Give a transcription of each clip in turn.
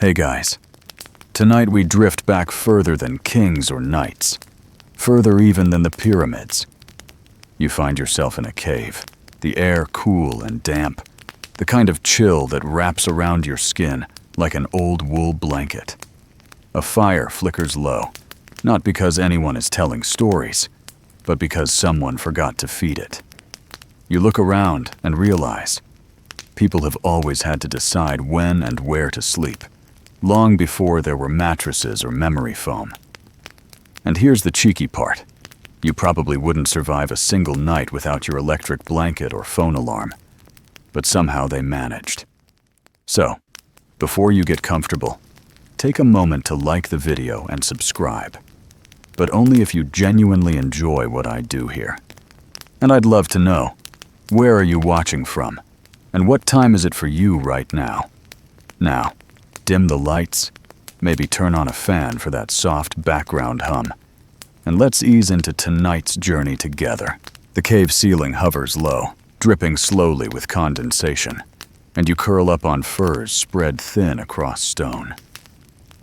Hey guys, tonight we drift back further than kings or knights, further even than the pyramids. You find yourself in a cave, the air cool and damp, the kind of chill that wraps around your skin like an old wool blanket. A fire flickers low, not because anyone is telling stories, but because someone forgot to feed it. You look around and realize people have always had to decide when and where to sleep, long before there were mattresses or memory foam. And here's the cheeky part. You probably wouldn't survive a single night without your electric blanket or phone alarm, but somehow they managed. So, before you get comfortable, take a moment to like the video and subscribe, but only if you genuinely enjoy what I do here. And I'd love to know, where are you watching from? And what time is it for you right now? Now, dim the lights, maybe turn on a fan for that soft background hum, and let's ease into tonight's journey together. The cave ceiling hovers low, dripping slowly with condensation, and you curl up on furs spread thin across stone.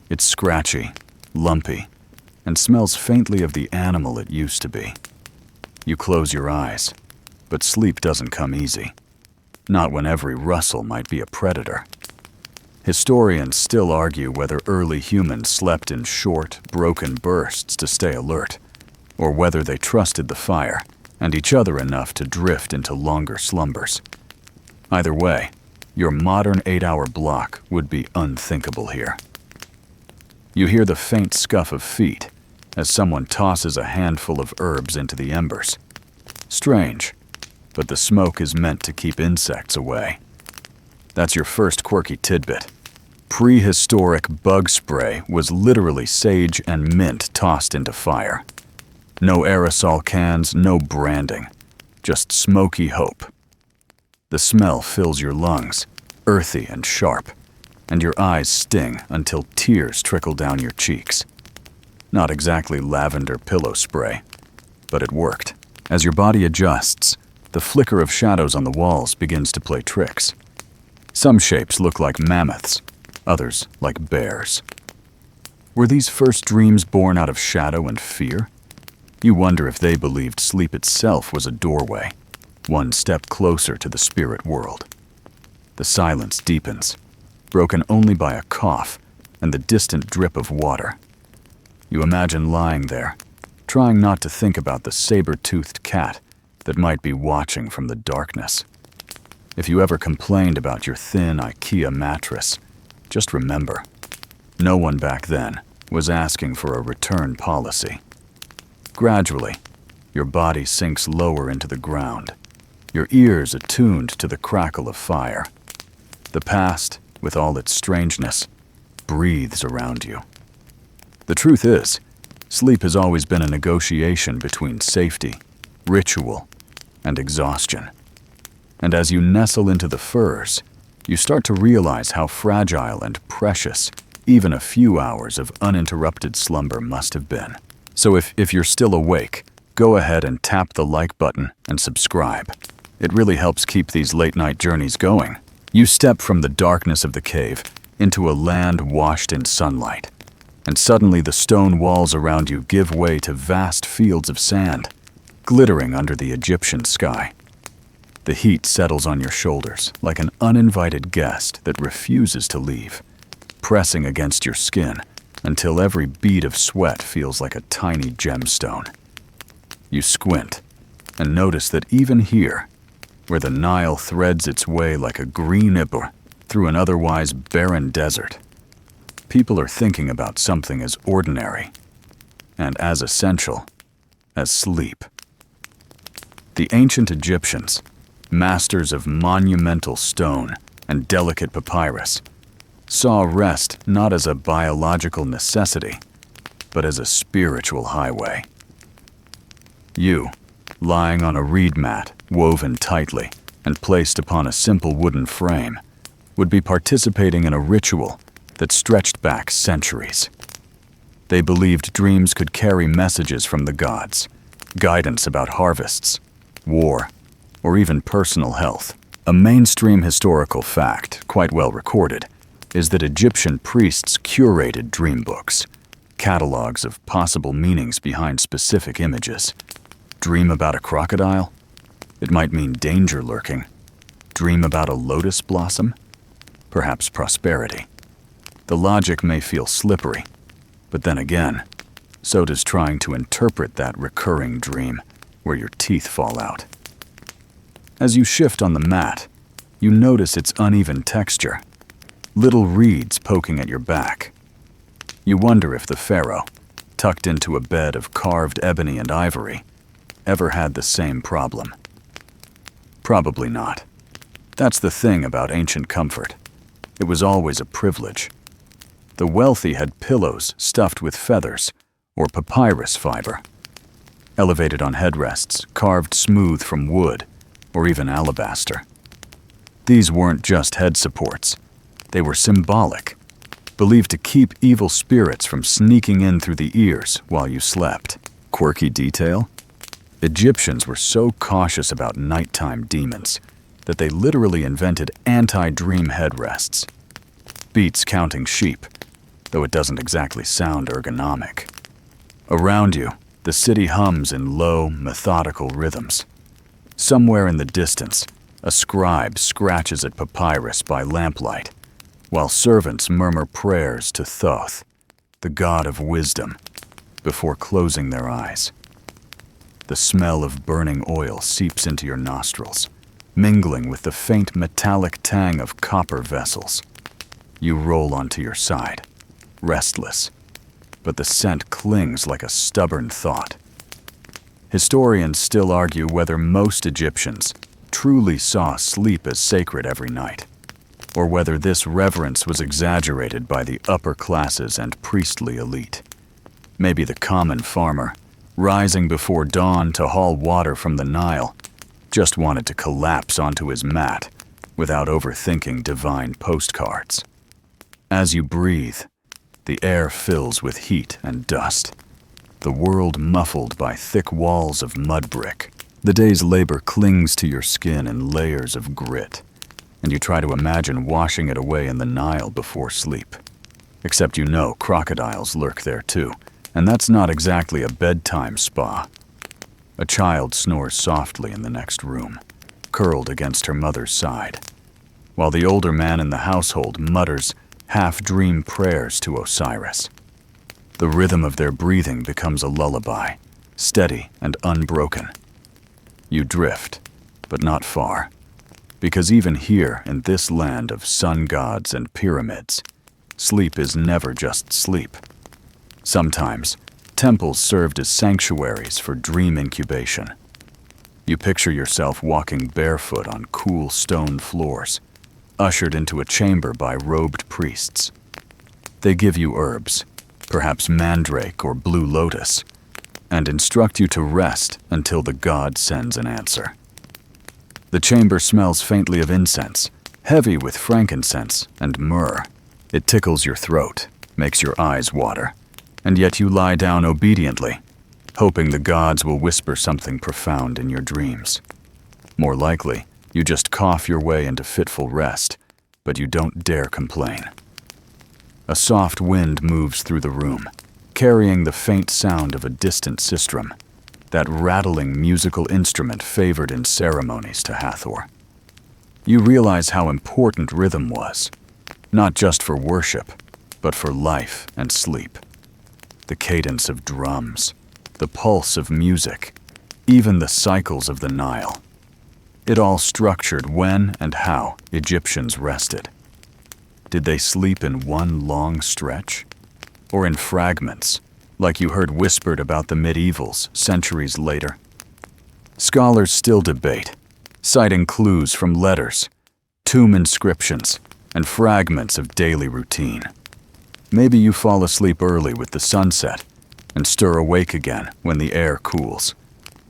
It's scratchy, lumpy, and smells faintly of the animal it used to be. You close your eyes, but sleep doesn't come easy. Not when every rustle might be a predator. Historians still argue whether early humans slept in short, broken bursts to stay alert, or whether they trusted the fire and each other enough to drift into longer slumbers. Either way, your modern 8-hour block would be unthinkable here. You hear the faint scuff of feet as someone tosses a handful of herbs into the embers. Strange, but the smoke is meant to keep insects away. That's your first quirky tidbit. Prehistoric bug spray was literally sage and mint tossed into fire. No aerosol cans, no branding, just smoky hope. The smell fills your lungs, earthy and sharp, and your eyes sting until tears trickle down your cheeks. Not exactly lavender pillow spray, but it worked. As your body adjusts, the flicker of shadows on the walls begins to play tricks. Some shapes look like mammoths, others like bears. Were these first dreams born out of shadow and fear? You wonder if they believed sleep itself was a doorway, one step closer to the spirit world. The silence deepens, broken only by a cough and the distant drip of water. You imagine lying there, trying not to think about the saber-toothed cat that might be watching from the darkness. If you ever complained about your thin IKEA mattress, just remember, no one back then was asking for a return policy. Gradually, your body sinks lower into the ground, your ears attuned to the crackle of fire. The past, with all its strangeness, breathes around you. The truth is, sleep has always been a negotiation between safety, ritual, and exhaustion. And as you nestle into the furs, you start to realize how fragile and precious even a few hours of uninterrupted slumber must have been. So if you're still awake, go ahead and tap the like button and subscribe. It really helps keep these late-night journeys going. You step from the darkness of the cave into a land washed in sunlight, and suddenly the stone walls around you give way to vast fields of sand, glittering under the Egyptian sky. The heat settles on your shoulders like an uninvited guest that refuses to leave, pressing against your skin until every bead of sweat feels like a tiny gemstone. You squint and notice that even here, where the Nile threads its way like a green ibbur through an otherwise barren desert, people are thinking about something as ordinary and as essential as sleep. The ancient Egyptians, masters of monumental stone and delicate papyrus, saw rest not as a biological necessity, but as a spiritual highway. You, lying on a reed mat woven tightly and placed upon a simple wooden frame, would be participating in a ritual that stretched back centuries. They believed dreams could carry messages from the gods, guidance about harvests, war, or even personal health. A mainstream historical fact, quite well recorded, is that Egyptian priests curated dream books, catalogs of possible meanings behind specific images. Dream about a crocodile? It might mean danger lurking. Dream about a lotus blossom? Perhaps prosperity. The logic may feel slippery, but then again, so does trying to interpret that recurring dream where your teeth fall out. As you shift on the mat, you notice its uneven texture, little reeds poking at your back. You wonder if the pharaoh, tucked into a bed of carved ebony and ivory, ever had the same problem. Probably not. That's the thing about ancient comfort. It was always a privilege. The wealthy had pillows stuffed with feathers or papyrus fiber, elevated on headrests carved smooth from wood or even alabaster. These weren't just head supports. They were symbolic, believed to keep evil spirits from sneaking in through the ears while you slept. Quirky detail? Egyptians were so cautious about nighttime demons that they literally invented anti-dream headrests. Beats counting sheep, though it doesn't exactly sound ergonomic. Around you, the city hums in low, methodical rhythms. Somewhere in the distance, a scribe scratches at papyrus by lamplight, while servants murmur prayers to Thoth, the god of wisdom, before closing their eyes. The smell of burning oil seeps into your nostrils, mingling with the faint metallic tang of copper vessels. You roll onto your side, restless, but the scent clings like a stubborn thought. Historians still argue whether most Egyptians truly saw sleep as sacred every night, or whether this reverence was exaggerated by the upper classes and priestly elite. Maybe the common farmer, rising before dawn to haul water from the Nile, just wanted to collapse onto his mat without overthinking divine postcards. As you breathe, the air fills with heat and dust, the world muffled by thick walls of mud brick. The day's labor clings to your skin in layers of grit, and you try to imagine washing it away in the Nile before sleep. Except you know crocodiles lurk there too, and that's not exactly a bedtime spa. A child snores softly in the next room, curled against her mother's side, while the older man in the household mutters half-dream prayers to Osiris. The rhythm of their breathing becomes a lullaby, steady and unbroken. You drift, but not far, because even here in this land of sun gods and pyramids, sleep is never just sleep. Sometimes, temples served as sanctuaries for dream incubation. You picture yourself walking barefoot on cool stone floors, ushered into a chamber by robed priests. They give you herbs, perhaps mandrake or blue lotus, and instruct you to rest until the god sends an answer. The chamber smells faintly of incense, heavy with frankincense and myrrh. It tickles your throat, makes your eyes water, and yet you lie down obediently, hoping the gods will whisper something profound in your dreams. More likely, you just cough your way into fitful rest, but you don't dare complain. A soft wind moves through the room, carrying the faint sound of a distant sistrum, that rattling musical instrument favored in ceremonies to Hathor. You realize how important rhythm was, not just for worship, but for life and sleep. The cadence of drums, the pulse of music, even the cycles of the Nile. It all structured when and how Egyptians rested. Did they sleep in one long stretch? Or in fragments, like you heard whispered about the medievals centuries later? Scholars still debate, citing clues from letters, tomb inscriptions, and fragments of daily routine. Maybe you fall asleep early with the sunset and stir awake again when the air cools,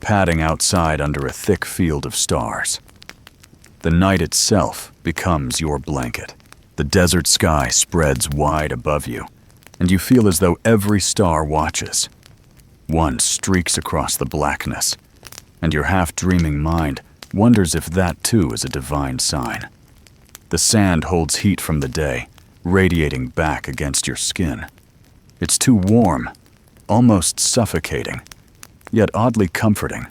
padding outside under a thick field of stars. The night itself becomes your blanket. The desert sky spreads wide above you, and you feel as though every star watches. One streaks across the blackness, and your half-dreaming mind wonders if that too is a divine sign. The sand holds heat from the day, radiating back against your skin. It's too warm, almost suffocating, yet oddly comforting,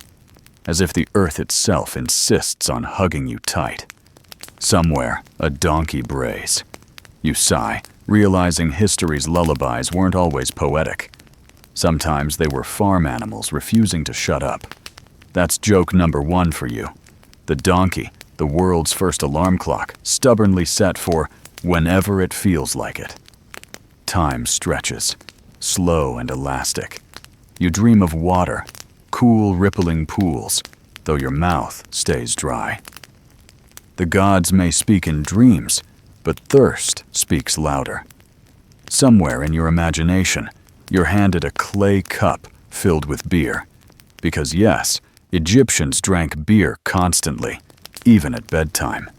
as if the earth itself insists on hugging you tight. Somewhere, a donkey brays. You sigh, realizing history's lullabies weren't always poetic. Sometimes they were farm animals refusing to shut up. That's joke number 1 for you. The donkey, the world's first alarm clock, stubbornly set for whenever it feels like it. Time stretches, slow and elastic. You dream of water, cool rippling pools, though your mouth stays dry. The gods may speak in dreams, but thirst speaks louder. Somewhere in your imagination, you're handed a clay cup filled with beer. Because yes, Egyptians drank beer constantly, even at bedtime.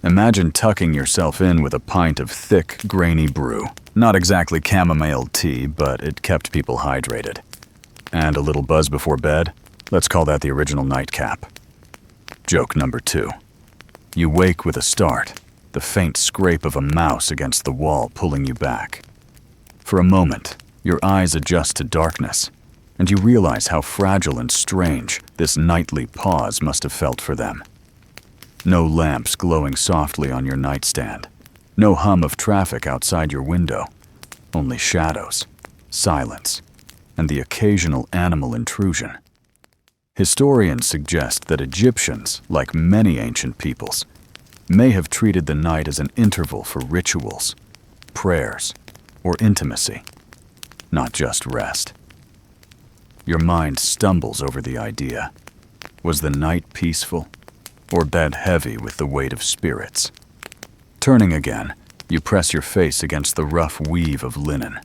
Imagine tucking yourself in with a pint of thick, grainy brew. Not exactly chamomile tea, but it kept people hydrated. And a little buzz before bed? Let's call that the original nightcap. Joke number 2. You wake with a start, the faint scrape of a mouse against the wall pulling you back. For a moment, your eyes adjust to darkness, and you realize how fragile and strange this nightly pause must have felt for them. No lamps glowing softly on your nightstand. No hum of traffic outside your window. Only shadows, silence, and the occasional animal intrusion. Historians suggest that Egyptians, like many ancient peoples, may have treated the night as an interval for rituals, prayers, or intimacy, not just rest. Your mind stumbles over the idea. Was the night peaceful, or bed heavy with the weight of spirits? Turning again, you press your face against the rough weave of linen.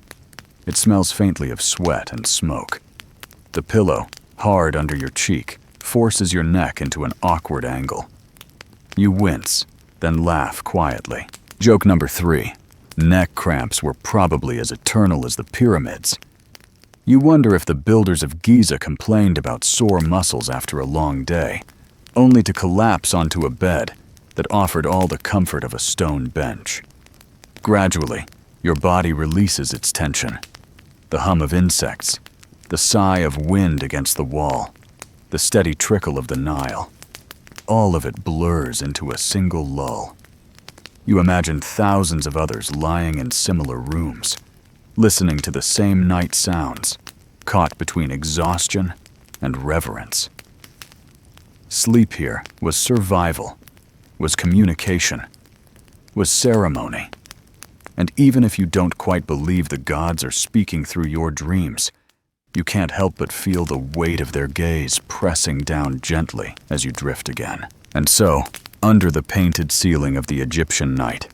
It smells faintly of sweat and smoke. The pillow, hard under your cheek, forces your neck into an awkward angle. You wince, then laugh quietly. Joke number 3. Neck cramps were probably as eternal as the pyramids. You wonder if the builders of Giza complained about sore muscles after a long day, only to collapse onto a bed that offered all the comfort of a stone bench. Gradually, your body releases its tension. The hum of insects, the sigh of wind against the wall, the steady trickle of the Nile. All of it blurs into a single lull. You imagine thousands of others lying in similar rooms, listening to the same night sounds, caught between exhaustion and reverence. Sleep here was survival, was communication, was ceremony. And even if you don't quite believe the gods are speaking through your dreams, you can't help but feel the weight of their gaze pressing down gently as you drift again. And so, under the painted ceiling of the Egyptian night,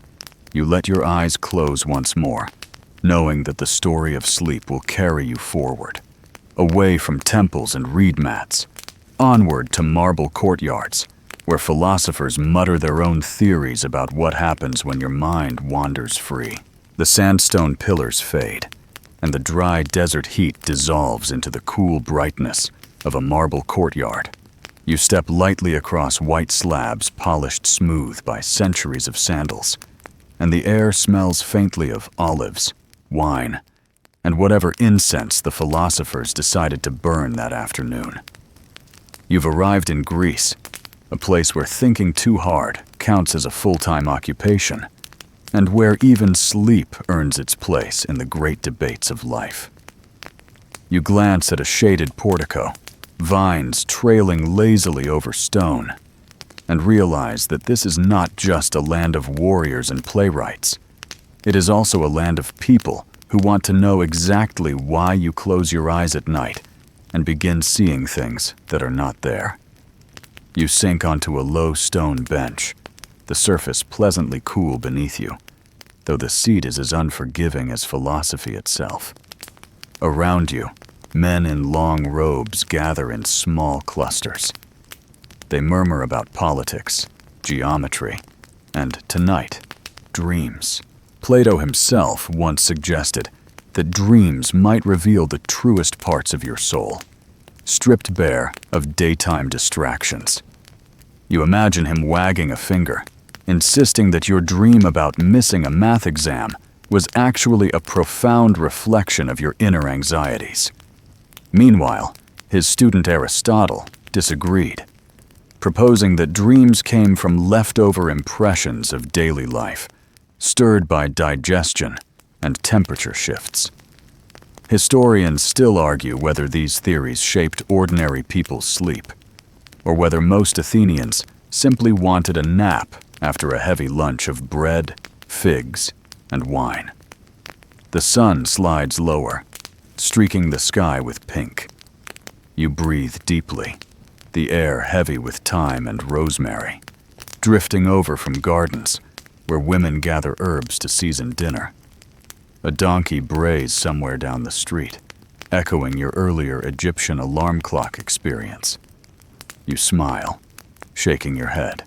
you let your eyes close once more, knowing that the story of sleep will carry you forward, away from temples and reed mats, onward to marble courtyards, where philosophers mutter their own theories about what happens when your mind wanders free. The sandstone pillars fade, and the dry desert heat dissolves into the cool brightness of a marble courtyard. You step lightly across white slabs polished smooth by centuries of sandals, and the air smells faintly of olives, wine, and whatever incense the philosophers decided to burn that afternoon. You've arrived in Greece, a place where thinking too hard counts as a full-time occupation, and where even sleep earns its place in the great debates of life. You glance at a shaded portico, vines trailing lazily over stone, and realize that this is not just a land of warriors and playwrights. It is also a land of people who want to know exactly why you close your eyes at night and begin seeing things that are not there. You sink onto a low stone bench, the surface pleasantly cool beneath you, though the seat is as unforgiving as philosophy itself. Around you, men in long robes gather in small clusters. They murmur about politics, geometry, and, tonight, dreams. Plato himself once suggested that dreams might reveal the truest parts of your soul, stripped bare of daytime distractions. You imagine him wagging a finger, insisting that your dream about missing a math exam was actually a profound reflection of your inner anxieties. Meanwhile, his student Aristotle disagreed, proposing that dreams came from leftover impressions of daily life, stirred by digestion and temperature shifts. Historians still argue whether these theories shaped ordinary people's sleep, or whether most Athenians simply wanted a nap after a heavy lunch of bread, figs, and wine. The sun slides lower, streaking the sky with pink. You breathe deeply, the air heavy with thyme and rosemary, drifting over from gardens where women gather herbs to season dinner. A donkey brays somewhere down the street, echoing your earlier Egyptian alarm clock experience. You smile, shaking your head.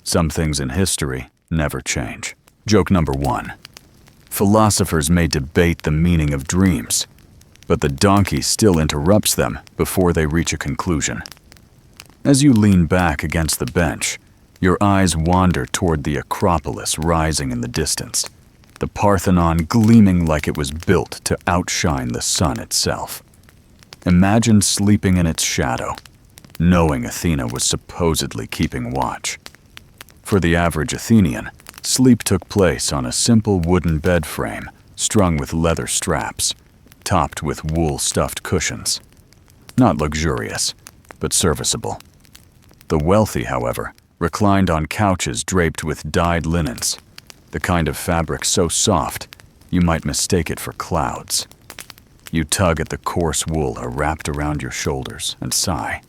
Some things in history never change. Joke number 1. Philosophers may debate the meaning of dreams, but the donkey still interrupts them before they reach a conclusion. As you lean back against the bench, your eyes wander toward the Acropolis rising in the distance, the Parthenon gleaming like it was built to outshine the sun itself. Imagine sleeping in its shadow, knowing Athena was supposedly keeping watch. For the average Athenian, sleep took place on a simple wooden bed frame strung with leather straps, topped with wool-stuffed cushions. Not luxurious, but serviceable. The wealthy, however, reclined on couches draped with dyed linens, the kind of fabric so soft you might mistake it for clouds. You tug at the coarse wool wrapped around your shoulders and sigh.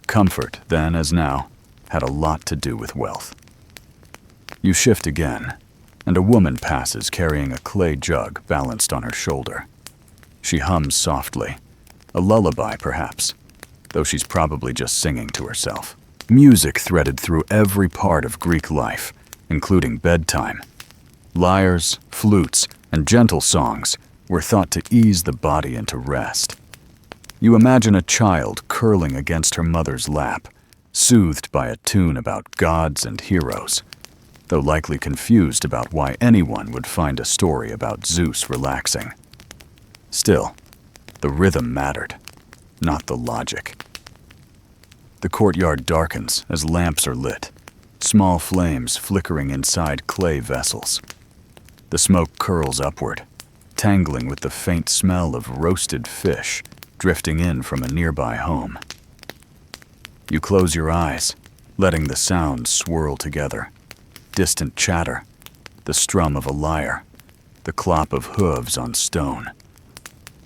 Comfort, then as now, had a lot to do with wealth. You shift again, and a woman passes carrying a clay jug balanced on her shoulder. She hums softly, a lullaby perhaps, though she's probably just singing to herself. Music threaded through every part of Greek life, including bedtime. Lyres, flutes, and gentle songs were thought to ease the body into rest. You imagine a child curling against her mother's lap, soothed by a tune about gods and heroes, though likely confused about why anyone would find a story about Zeus relaxing. Still, the rhythm mattered, not the logic. The courtyard darkens as lamps are lit, small flames flickering inside clay vessels. The smoke curls upward, tangling with the faint smell of roasted fish drifting in from a nearby home. You close your eyes, letting the sounds swirl together. Distant chatter, the strum of a lyre, the clop of hooves on stone.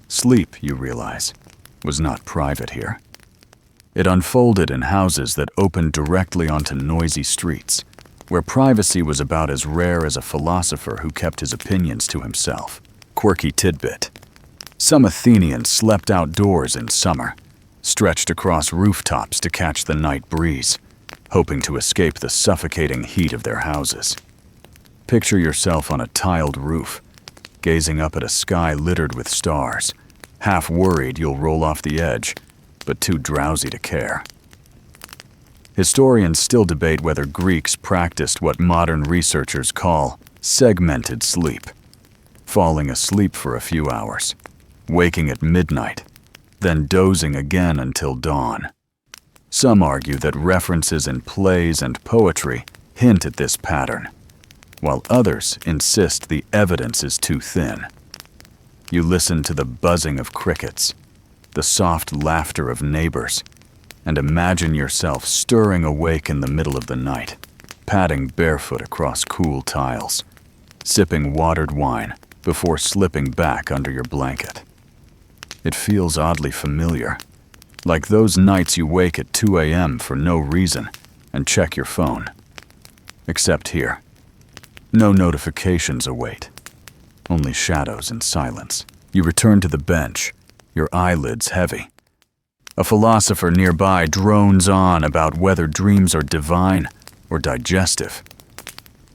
Sleep, you realize, was not private here. It unfolded in houses that opened directly onto noisy streets, where privacy was about as rare as a philosopher who kept his opinions to himself. Quirky tidbit. Some Athenians slept outdoors in summer, stretched across rooftops to catch the night breeze, hoping to escape the suffocating heat of their houses. Picture yourself on a tiled roof, gazing up at a sky littered with stars, half worried you'll roll off the edge, but too drowsy to care. Historians still debate whether Greeks practiced what modern researchers call segmented sleep, falling asleep for a few hours, waking at midnight, then dozing again until dawn. Some argue that references in plays and poetry hint at this pattern, while others insist the evidence is too thin. You listen to the buzzing of crickets, the soft laughter of neighbors, and imagine yourself stirring awake in the middle of the night, padding barefoot across cool tiles, sipping watered wine before slipping back under your blanket. It feels oddly familiar, like those nights you wake at 2 a.m. for no reason and check your phone. Except here, no notifications await, only shadows and silence. You return to the bench, your eyelids heavy. A philosopher nearby drones on about whether dreams are divine or digestive.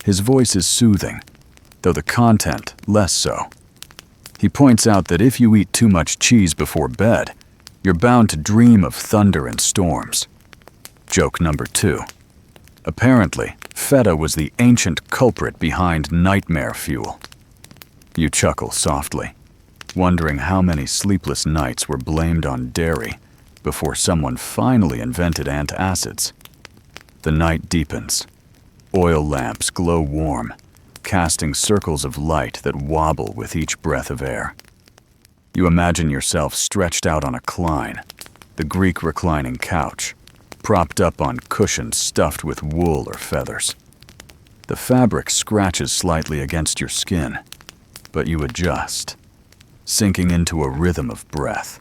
His voice is soothing, though the content less so. He points out that if you eat too much cheese before bed, you're bound to dream of thunder and storms. Joke number 2. Apparently, feta was the ancient culprit behind nightmare fuel. You chuckle softly, wondering how many sleepless nights were blamed on dairy before someone finally invented antacids. The night deepens. Oil lamps glow warm, casting circles of light that wobble with each breath of air. You imagine yourself stretched out on a cline, the Greek reclining couch, propped up on cushions stuffed with wool or feathers. The fabric scratches slightly against your skin, but you adjust, sinking into a rhythm of breath.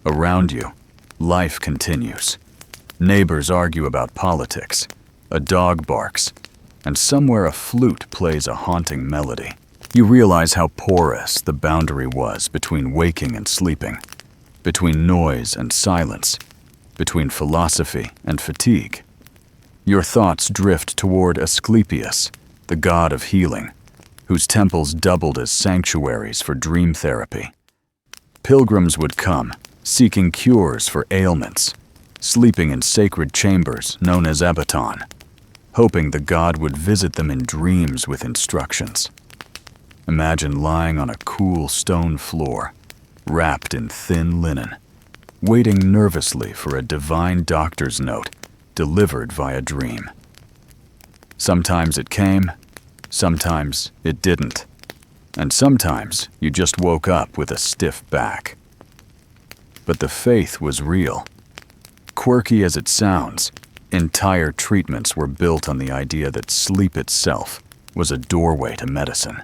Around you, life continues. Neighbors argue about politics, a dog barks, and somewhere a flute plays a haunting melody. You realize how porous the boundary was between waking and sleeping, between noise and silence, between philosophy and fatigue. Your thoughts drift toward Asclepius, the god of healing, whose temples doubled as sanctuaries for dream therapy. Pilgrims would come, seeking cures for ailments, sleeping in sacred chambers known as abaton, hoping the god would visit them in dreams with instructions. Imagine lying on a cool stone floor, wrapped in thin linen, waiting nervously for a divine doctor's note delivered via dream. Sometimes it came, sometimes it didn't, and sometimes you just woke up with a stiff back. But the faith was real. Quirky as it sounds, entire treatments were built on the idea that sleep itself was a doorway to medicine.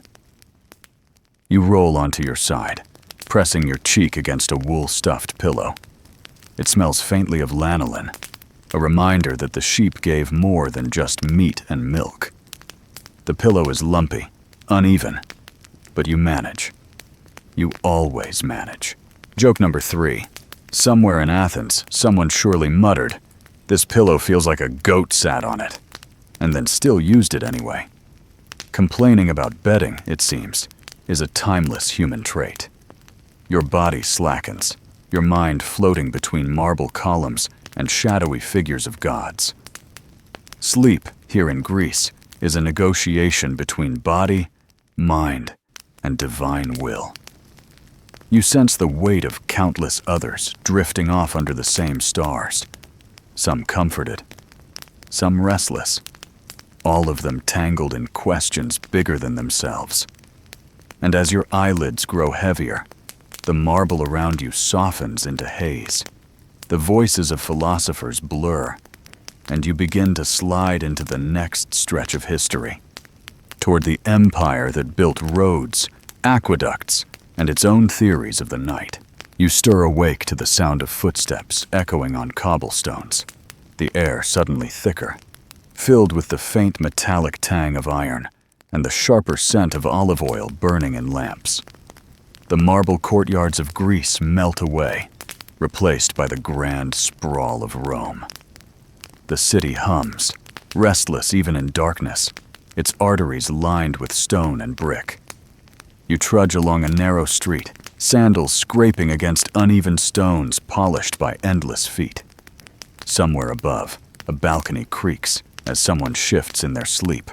You roll onto your side, pressing your cheek against a wool-stuffed pillow. It smells faintly of lanolin, a reminder that the sheep gave more than just meat and milk. The pillow is lumpy, uneven, but you manage. You always manage. Joke number 3. Somewhere in Athens, someone surely muttered, "This pillow feels like a goat sat on it," and then still used it anyway. Complaining about bedding, it seems, is a timeless human trait. Your body slackens, your mind floating between marble columns and shadowy figures of gods. Sleep, here in Greece, is a negotiation between body, mind, and divine will. You sense the weight of countless others drifting off under the same stars, some comforted, some restless, all of them tangled in questions bigger than themselves. And as your eyelids grow heavier, the marble around you softens into haze. The voices of philosophers blur, and you begin to slide into the next stretch of history, toward the empire that built roads, aqueducts, and its own theories of the night. You stir awake to the sound of footsteps echoing on cobblestones, the air suddenly thicker, filled with the faint metallic tang of iron and the sharper scent of olive oil burning in lamps. The marble courtyards of Greece melt away, replaced by the grand sprawl of Rome. The city hums, restless even in darkness, its arteries lined with stone and brick. You trudge along a narrow street, sandals scraping against uneven stones polished by endless feet. Somewhere above, a balcony creaks as someone shifts in their sleep,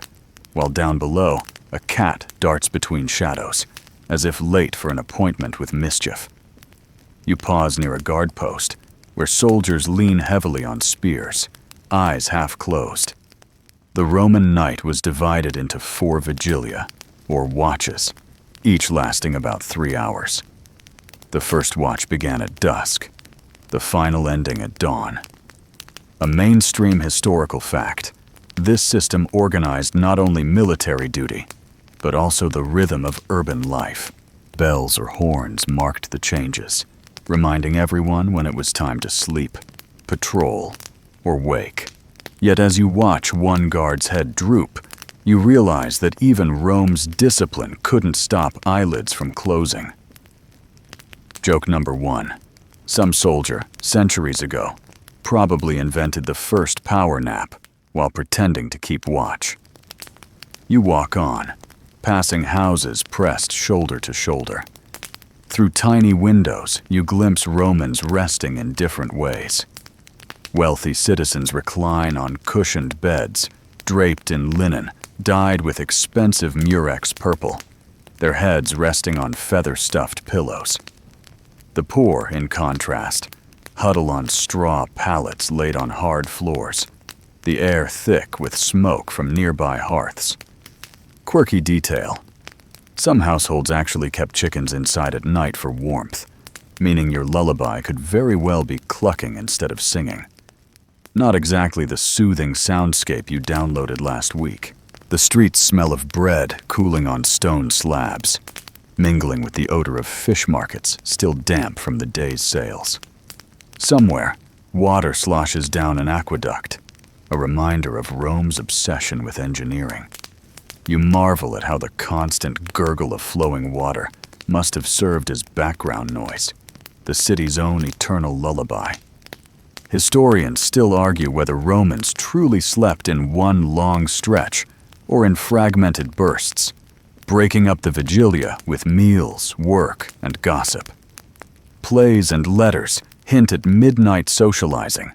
while down below, a cat darts between shadows, as if late for an appointment with mischief. You pause near a guard post, where soldiers lean heavily on spears, eyes half closed. The Roman night was divided into 4 vigilia, or watches, each lasting about 3 hours. The first watch began at dusk, the final ending at dawn. A mainstream historical fact, this system organized not only military duty, but also the rhythm of urban life. Bells or horns marked the changes, reminding everyone when it was time to sleep, patrol, or wake. Yet as you watch one guard's head droop, you realize that even Rome's discipline couldn't stop eyelids from closing. Joke number 1. Some soldier, centuries ago, probably invented the first power nap while pretending to keep watch. You walk on, passing houses pressed shoulder to shoulder. Through tiny windows, you glimpse Romans resting in different ways. Wealthy citizens recline on cushioned beds, draped in linen, dyed with expensive murex purple, their heads resting on feather-stuffed pillows. The poor, in contrast, huddle on straw pallets laid on hard floors, the air thick with smoke from nearby hearths. Quirky detail. Some households actually kept chickens inside at night for warmth, meaning your lullaby could very well be clucking instead of singing. Not exactly the soothing soundscape you downloaded last week. The streets smell of bread cooling on stone slabs, mingling with the odor of fish markets still damp from the day's sales. Somewhere, water sloshes down an aqueduct, a reminder of Rome's obsession with engineering. You marvel at how the constant gurgle of flowing water must have served as background noise, the city's own eternal lullaby. Historians still argue whether Romans truly slept in one long stretch or in fragmented bursts, breaking up the vigilia with meals, work, and gossip. Plays and letters hint at midnight socializing,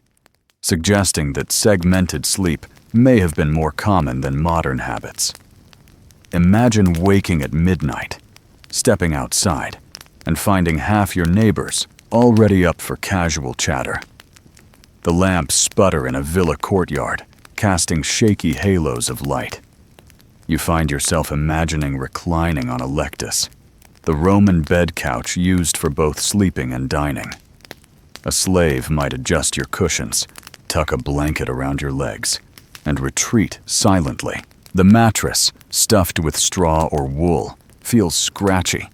suggesting that segmented sleep may have been more common than modern habits. Imagine waking at midnight, stepping outside, and finding half your neighbors already up for casual chatter. The lamps sputter in a villa courtyard, casting shaky halos of light. You find yourself imagining reclining on a lectus, the Roman bed couch used for both sleeping and dining. A slave might adjust your cushions, tuck a blanket around your legs, and retreat silently. The mattress, stuffed with straw or wool, feels scratchy,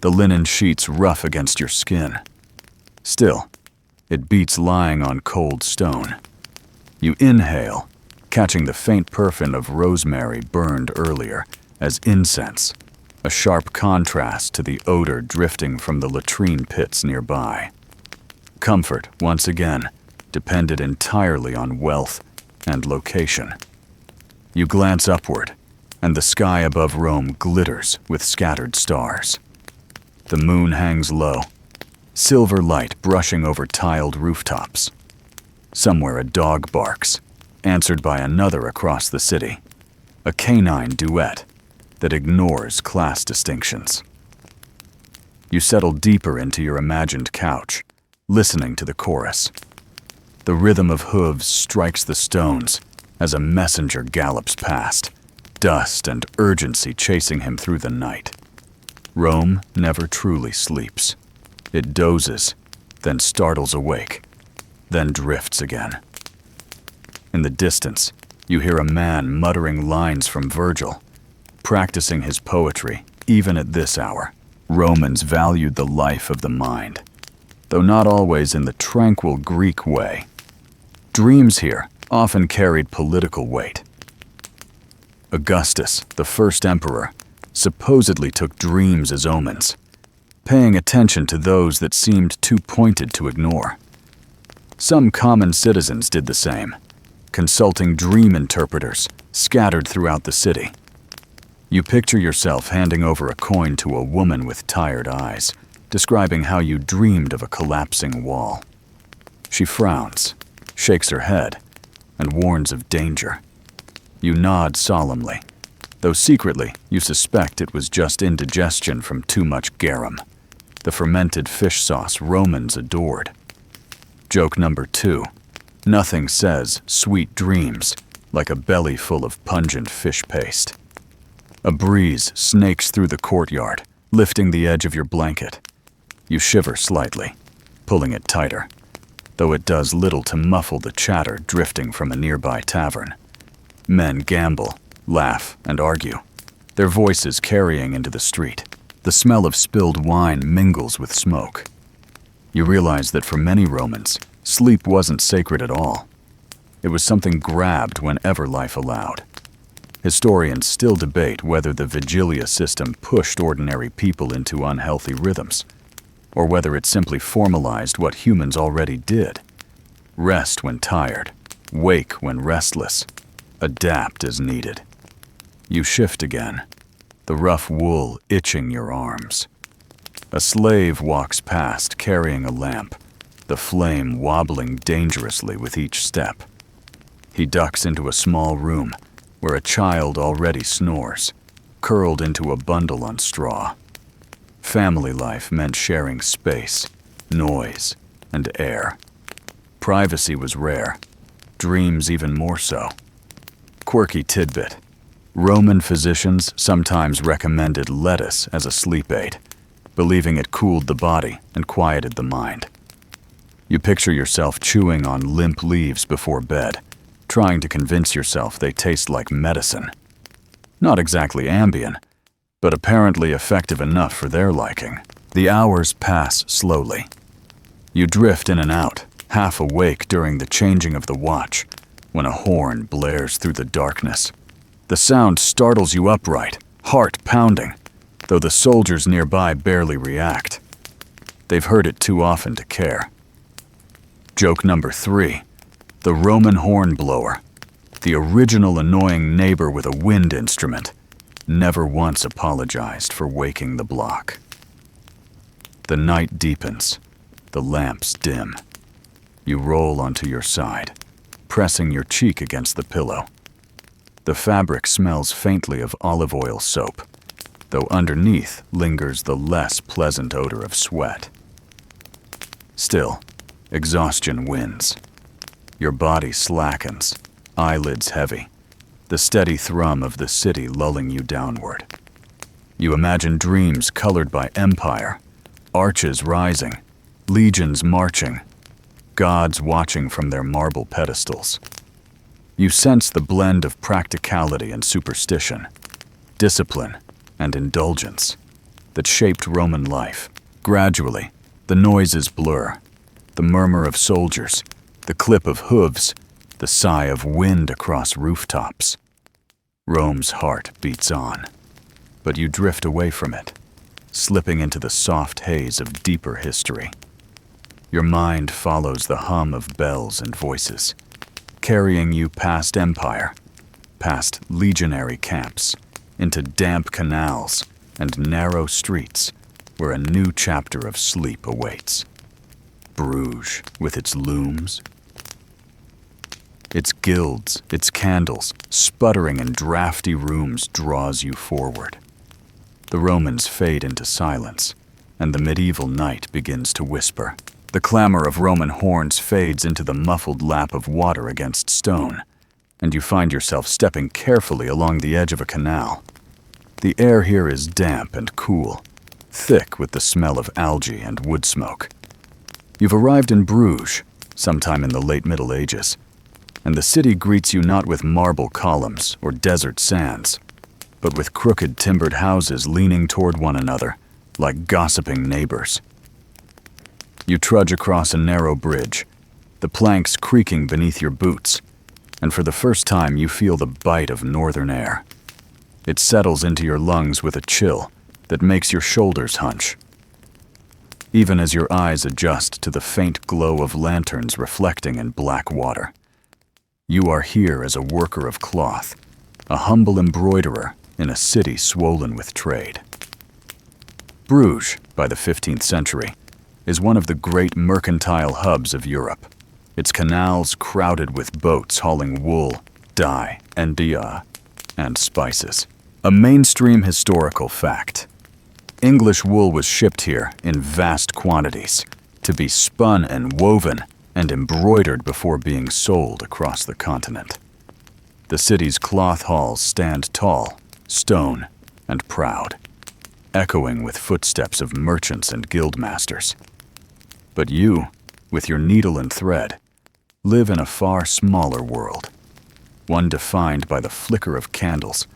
the linen sheets rough against your skin. Still, it beats lying on cold stone. You inhale, catching the faint perfume of rosemary burned earlier as incense, a sharp contrast to the odor drifting from the latrine pits nearby. Comfort, once again, depended entirely on wealth and location. You glance upward, and the sky above Rome glitters with scattered stars. The moon hangs low, silver light brushing over tiled rooftops. Somewhere a dog barks, answered by another across the city, a canine duet that ignores class distinctions. You settle deeper into your imagined couch, listening to the chorus. The rhythm of hooves strikes the stones as a messenger gallops past, dust and urgency chasing him through the night. Rome never truly sleeps. It dozes, then startles awake, then drifts again. In the distance, you hear a man muttering lines from Virgil, practicing his poetry even at this hour. Romans valued the life of the mind, though not always in the tranquil Greek way. Dreams here often carried political weight. Augustus, the first emperor, supposedly took dreams as omens, paying attention to those that seemed too pointed to ignore. Some common citizens did the same, consulting dream interpreters scattered throughout the city. You picture yourself handing over a coin to a woman with tired eyes, describing how you dreamed of a collapsing wall. She frowns, shakes her head, and warns of danger. You nod solemnly, though secretly you suspect it was just indigestion from too much garum, the fermented fish sauce Romans adored. Joke number 2. Nothing says sweet dreams like a belly full of pungent fish paste. A breeze snakes through the courtyard, lifting the edge of your blanket. You shiver slightly, pulling it tighter, though it does little to muffle the chatter drifting from a nearby tavern. Men gamble, laugh, and argue, their voices carrying into the street. The smell of spilled wine mingles with smoke. You realize that for many Romans, sleep wasn't sacred at all. It was something grabbed whenever life allowed. Historians still debate whether the vigilia system pushed ordinary people into unhealthy rhythms, or whether it simply formalized what humans already did. Rest when tired, wake when restless, adapt as needed. You shift again, the rough wool itching your arms. A slave walks past carrying a lamp, the flame wobbling dangerously with each step. He ducks into a small room where a child already snores, curled into a bundle on straw. Family life meant sharing space, noise, and air. Privacy was rare, dreams even more so. Quirky tidbit: Roman physicians sometimes recommended lettuce as a sleep aid, believing it cooled the body and quieted the mind. You picture yourself chewing on limp leaves before bed, trying to convince yourself they taste like medicine. Not exactly Ambien, but apparently effective enough for their liking. The hours pass slowly. You drift in and out, half awake during the changing of the watch, when a horn blares through the darkness. The sound startles you upright, heart pounding, though the soldiers nearby barely react. They've heard it too often to care. Joke number 3. The Roman horn blower, the original annoying neighbor with a wind instrument, never once apologized for waking the block. The night deepens, the lamps dim. You roll onto your side, pressing your cheek against the pillow. The fabric smells faintly of olive oil soap, though underneath lingers the less pleasant odor of sweat. Still, exhaustion wins. Your body slackens, eyelids heavy, the steady thrum of the city lulling you downward. You imagine dreams colored by empire, arches rising, legions marching, gods watching from their marble pedestals. You sense the blend of practicality and superstition, discipline and indulgence that shaped Roman life. Gradually, the noises blur, the murmur of soldiers, the clip of hooves, the sigh of wind across rooftops. Rome's heart beats on, but you drift away from it, slipping into the soft haze of deeper history. Your mind follows the hum of bells and voices, carrying you past empire, past legionary camps, into damp canals and narrow streets where a new chapter of sleep awaits. Bruges, with its looms, its guilds, its candles, sputtering in drafty rooms, draws you forward. The Romans fade into silence, and the medieval night begins to whisper. The clamor of Roman horns fades into the muffled lap of water against stone, and you find yourself stepping carefully along the edge of a canal. The air here is damp and cool, thick with the smell of algae and wood smoke. You've arrived in Bruges, sometime in the late Middle Ages, and the city greets you not with marble columns or desert sands, but with crooked timbered houses leaning toward one another, like gossiping neighbors. You trudge across a narrow bridge, the planks creaking beneath your boots, and for the first time you feel the bite of northern air. It settles into your lungs with a chill that makes your shoulders hunch. Even as your eyes adjust to the faint glow of lanterns reflecting in black water. You are here as a worker of cloth, a humble embroiderer in a city swollen with trade. Bruges, by the 15th century, is one of the great mercantile hubs of Europe, its canals crowded with boats hauling wool, dye, and spices. A mainstream historical fact. English wool was shipped here in vast quantities to be spun and woven and embroidered before being sold across the continent. The city's cloth halls stand tall, stone, and proud, echoing with footsteps of merchants and guildmasters. But you, with your needle and thread, live in a far smaller world, one defined by the flicker of candles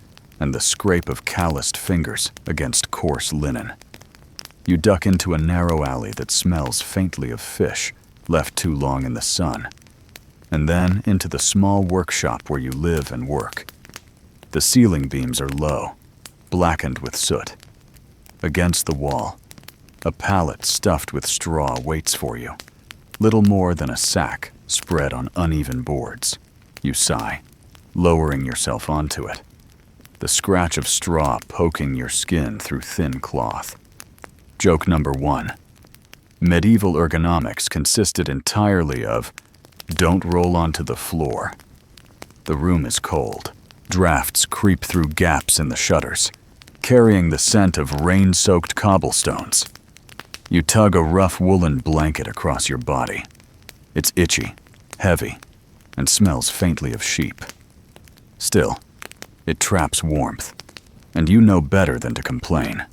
and the scrape of calloused fingers against coarse linen. You duck into a narrow alley that smells faintly of fish left too long in the sun, and then into the small workshop where you live and work. The ceiling beams are low, blackened with soot. Against the wall, a pallet stuffed with straw waits for you, little more than a sack spread on uneven boards. You sigh, lowering yourself onto it, the scratch of straw poking your skin through thin cloth. Joke number 1. Medieval ergonomics consisted entirely of "don't roll onto the floor." The room is cold. Drafts creep through gaps in the shutters, carrying the scent of rain-soaked cobblestones. You tug a rough woolen blanket across your body. It's itchy, heavy, and smells faintly of sheep. Still, it traps warmth, and you know better than to complain.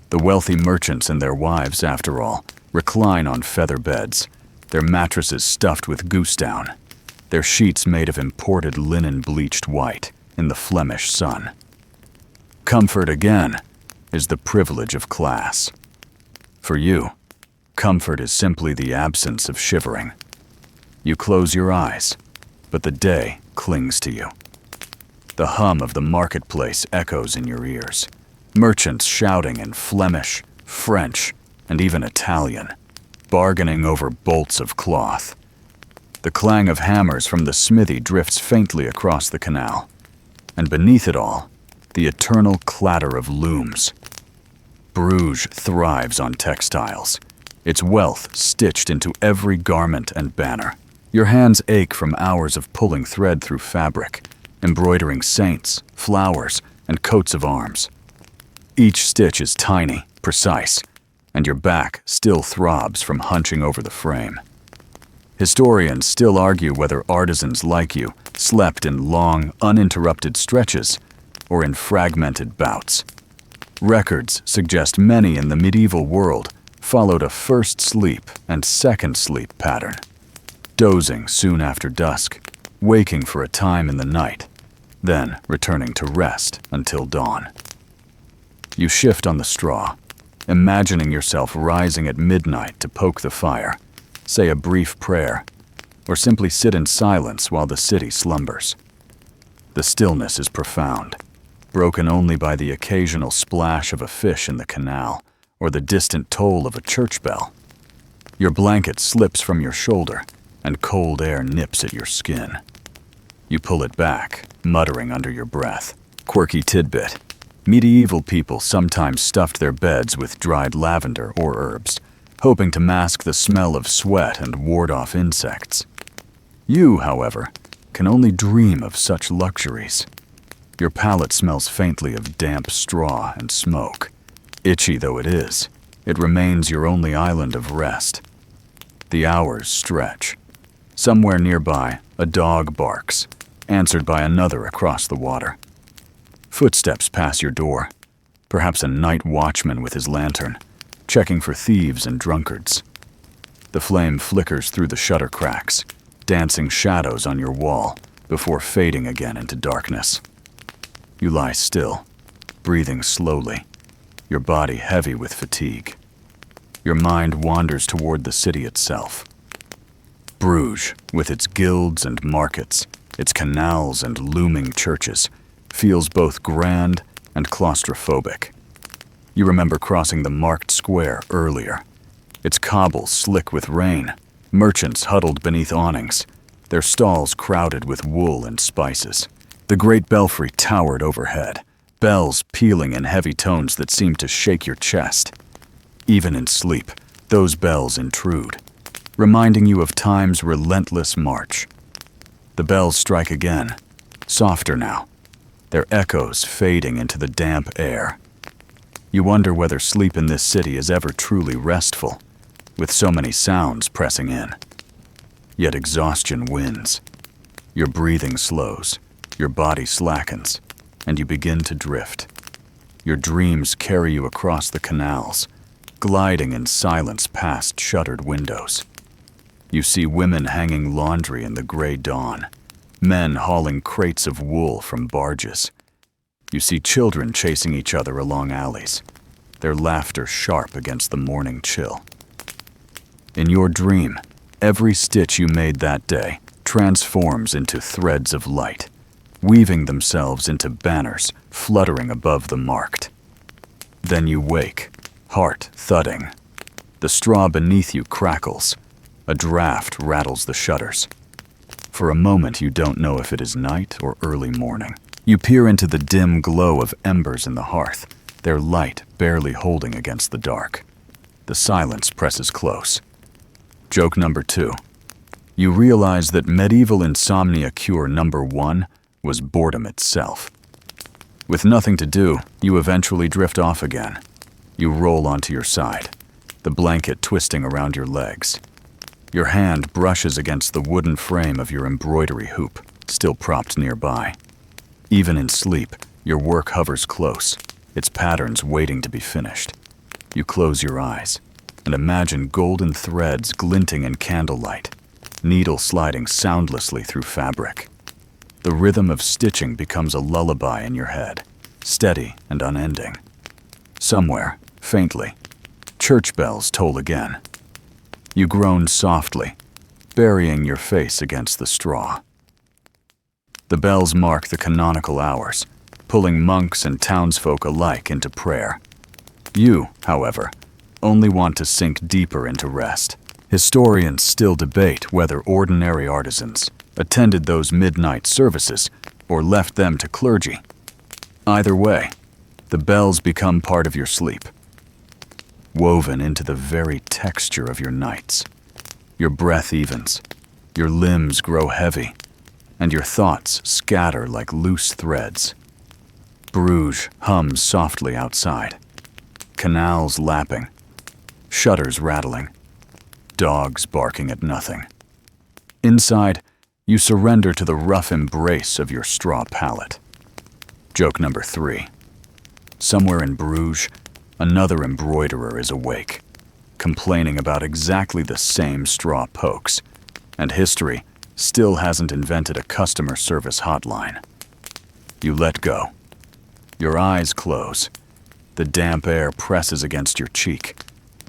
The wealthy merchants and their wives, after all, recline on feather beds, their mattresses stuffed with goose down, their sheets made of imported linen bleached white in the Flemish sun. Comfort, again, is the privilege of class. For you, comfort is simply the absence of shivering. You close your eyes, but the day clings to you. The hum of the marketplace echoes in your ears. Merchants shouting in Flemish, French, and even Italian, bargaining over bolts of cloth. The clang of hammers from the smithy drifts faintly across the canal, and beneath it all, the eternal clatter of looms. Bruges thrives on textiles, its wealth stitched into every garment and banner. Your hands ache from hours of pulling thread through fabric, embroidering saints, flowers, and coats of arms. Each stitch is tiny, precise, and your back still throbs from hunching over the frame. Historians still argue whether artisans like you slept in long, uninterrupted stretches or in fragmented bouts. Records suggest many in the medieval world followed a first sleep and second sleep pattern, dozing soon after dusk, waking for a time in the night, then returning to rest until dawn. You shift on the straw, imagining yourself rising at midnight to poke the fire, say a brief prayer, or simply sit in silence while the city slumbers. The stillness is profound, broken only by the occasional splash of a fish in the canal or the distant toll of a church bell. Your blanket slips from your shoulder, and cold air nips at your skin. You pull it back, muttering under your breath. Quirky tidbit: medieval people sometimes stuffed their beds with dried lavender or herbs, hoping to mask the smell of sweat and ward off insects. You, however, can only dream of such luxuries. Your palate smells faintly of damp straw and smoke. Itchy though it is, it remains your only island of rest. The hours stretch. Somewhere nearby, a dog barks, answered by another across the water. Footsteps pass your door, perhaps a night watchman with his lantern, checking for thieves and drunkards. The flame flickers through the shutter cracks, dancing shadows on your wall before fading again into darkness. You lie still, breathing slowly, your body heavy with fatigue. Your mind wanders toward the city itself. Bruges, with its guilds and markets, its canals and looming churches, feels both grand and claustrophobic. You remember crossing the marked square earlier, its cobbles slick with rain, merchants huddled beneath awnings, their stalls crowded with wool and spices. The great belfry towered overhead, bells pealing in heavy tones that seemed to shake your chest. Even in sleep, those bells intrude, reminding you of time's relentless march. The bells strike again, softer now, their echoes fading into the damp air. You wonder whether sleep in this city is ever truly restful, with so many sounds pressing in. Yet exhaustion wins. Your breathing slows, your body slackens, and you begin to drift. Your dreams carry you across the canals, gliding in silence past shuttered windows. You see women hanging laundry in the gray dawn, men hauling crates of wool from barges. You see children chasing each other along alleys, their laughter sharp against the morning chill. In your dream, every stitch you made that day transforms into threads of light, weaving themselves into banners fluttering above the marked. Then you wake, heart thudding. The straw beneath you crackles. A draft rattles the shutters. For a moment, you don't know if it is night or early morning. You peer into the dim glow of embers in the hearth, their light barely holding against the dark. The silence presses close. Joke number 2. You realize that medieval insomnia cure number 1 was boredom itself. With nothing to do, you eventually drift off again. You roll onto your side, the blanket twisting around your legs. Your hand brushes against the wooden frame of your embroidery hoop, still propped nearby. Even in sleep, your work hovers close, its patterns waiting to be finished. You close your eyes and imagine golden threads glinting in candlelight, needle sliding soundlessly through fabric. The rhythm of stitching becomes a lullaby in your head, steady and unending. Somewhere, faintly, church bells toll again. You groan softly, burying your face against the straw. The bells mark the canonical hours, pulling monks and townsfolk alike into prayer. You, however, only want to sink deeper into rest. Historians still debate whether ordinary artisans attended those midnight services or left them to clergy. Either way, the bells become part of your sleep, woven into the very texture of your nights. Your breath evens, your limbs grow heavy, and your thoughts scatter like loose threads. Bruges hums softly outside, canals lapping, shutters rattling, dogs barking at nothing. Inside, you surrender to the rough embrace of your straw pallet. Joke number 3. Somewhere in Bruges, another embroiderer is awake, complaining about exactly the same straw pokes, and history still hasn't invented a customer service hotline. You let go. Your eyes close. The damp air presses against your cheek.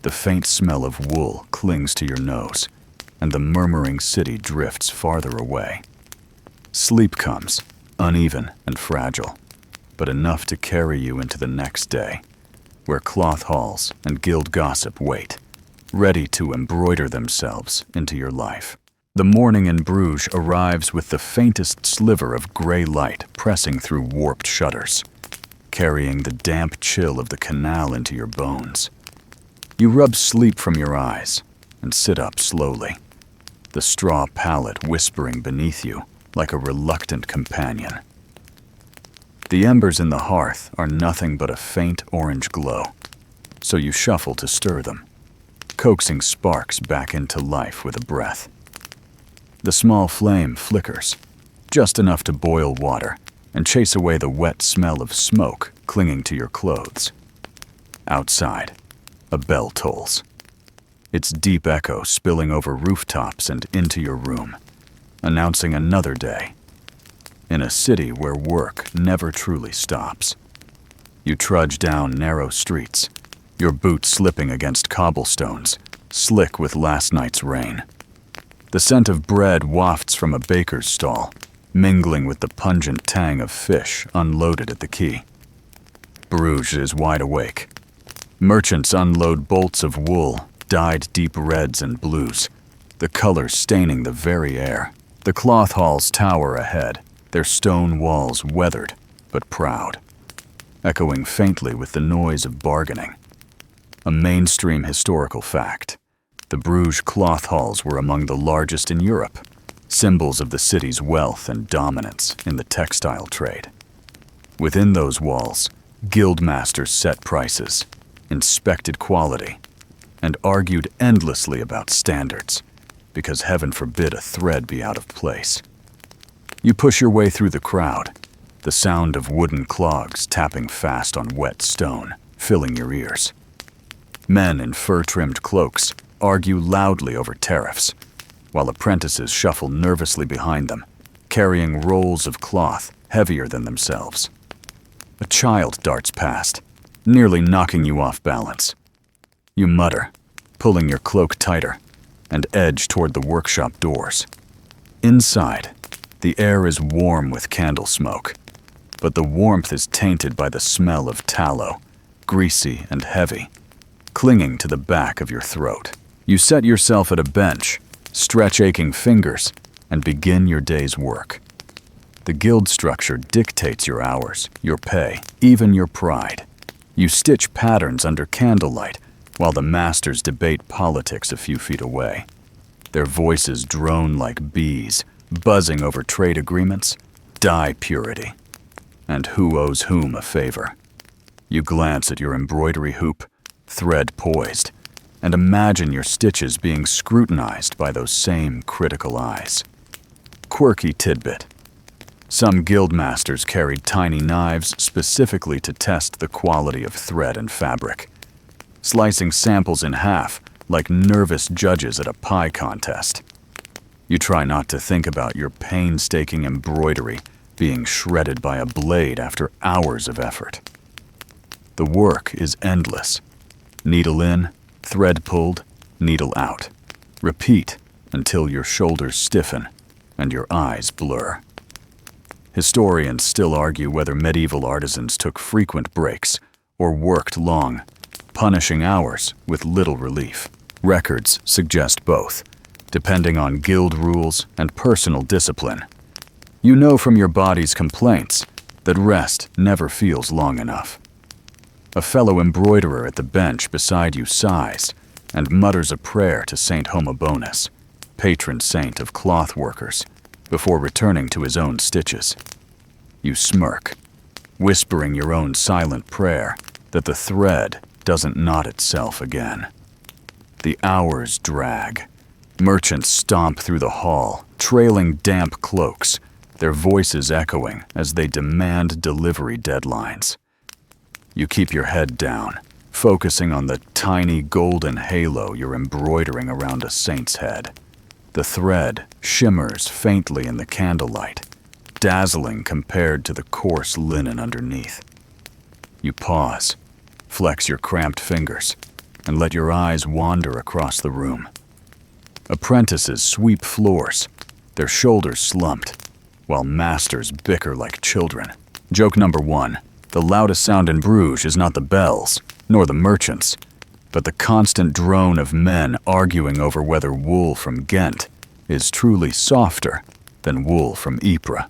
The faint smell of wool clings to your nose, and the murmuring city drifts farther away. Sleep comes, uneven and fragile, but enough to carry you into the next day, where cloth halls and guild gossip wait, ready to embroider themselves into your life. The morning in Bruges arrives with the faintest sliver of gray light pressing through warped shutters, carrying the damp chill of the canal into your bones. You rub sleep from your eyes and sit up slowly, the straw pallet whispering beneath you like a reluctant companion. The embers in the hearth are nothing but a faint orange glow, so you shuffle to stir them, coaxing sparks back into life with a breath. The small flame flickers, just enough to boil water and chase away the wet smell of smoke clinging to your clothes. Outside, a bell tolls, its deep echo spilling over rooftops and into your room, announcing another day in a city where work never truly stops. You trudge down narrow streets, your boots slipping against cobblestones, slick with last night's rain. The scent of bread wafts from a baker's stall, mingling with the pungent tang of fish unloaded at the quay. Bruges is wide awake. Merchants unload bolts of wool, dyed deep reds and blues, the colors staining the very air. The cloth halls tower ahead, their stone walls weathered but proud, echoing faintly with the noise of bargaining. A mainstream historical fact. The Bruges cloth halls were among the largest in Europe, symbols of the city's wealth and dominance in the textile trade. Within those walls, guildmasters set prices, inspected quality, and argued endlessly about standards, because heaven forbid a thread be out of place. You push your way through the crowd, the sound of wooden clogs tapping fast on wet stone, filling your ears. Men in fur-trimmed cloaks argue loudly over tariffs, while apprentices shuffle nervously behind them, carrying rolls of cloth heavier than themselves. A child darts past, nearly knocking you off balance. You mutter, pulling your cloak tighter, and edge toward the workshop doors. Inside, the air is warm with candle smoke, but the warmth is tainted by the smell of tallow, greasy and heavy, clinging to the back of your throat. You set yourself at a bench, stretch aching fingers, and begin your day's work. The guild structure dictates your hours, your pay, even your pride. You stitch patterns under candlelight, while the masters debate politics a few feet away. Their voices drone like bees, buzzing over trade agreements, dye purity, and who owes whom a favor. You glance at your embroidery hoop, thread poised, and imagine your stitches being scrutinized by those same critical eyes. Quirky tidbit. Some guildmasters carried tiny knives specifically to test the quality of thread and fabric, slicing samples in half like nervous judges at a pie contest. You try not to think about your painstaking embroidery being shredded by a blade after hours of effort. The work is endless. Needle in, thread pulled, needle out. Repeat until your shoulders stiffen and your eyes blur. Historians still argue whether medieval artisans took frequent breaks or worked long, punishing hours with little relief. Records suggest both, depending on guild rules and personal discipline. You know from your body's complaints that rest never feels long enough. A fellow embroiderer at the bench beside you sighs and mutters a prayer to Saint Homobonus, patron saint of cloth workers, before returning to his own stitches. You smirk, whispering your own silent prayer that the thread doesn't knot itself again. The hours drag. Merchants stomp through the hall, trailing damp cloaks, their voices echoing as they demand delivery deadlines. You keep your head down, focusing on the tiny golden halo you're embroidering around a saint's head. The thread shimmers faintly in the candlelight, dazzling compared to the coarse linen underneath. You pause, flex your cramped fingers, and let your eyes wander across the room. Apprentices sweep floors, their shoulders slumped, while masters bicker like children. Joke number 1. The loudest sound in Bruges is not the bells, nor the merchants, but the constant drone of men arguing over whether wool from Ghent is truly softer than wool from Ypres.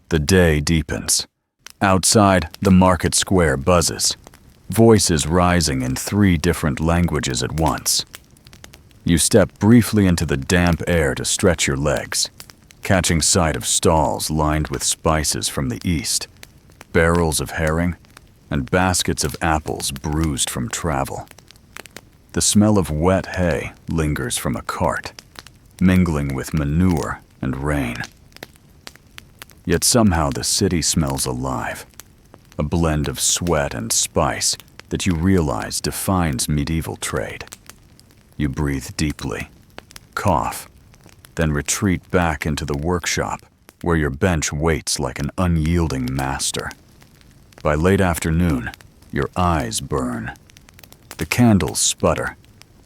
The day deepens. Outside, the market square buzzes, voices rising in 3 different languages at once. You step briefly into the damp air to stretch your legs, catching sight of stalls lined with spices from the east, barrels of herring, and baskets of apples bruised from travel. The smell of wet hay lingers from a cart, mingling with manure and rain. Yet somehow the city smells alive, a blend of sweat and spice that you realize defines medieval trade. You breathe deeply, cough, then retreat back into the workshop where your bench waits like an unyielding master. By late afternoon, your eyes burn. The candles sputter,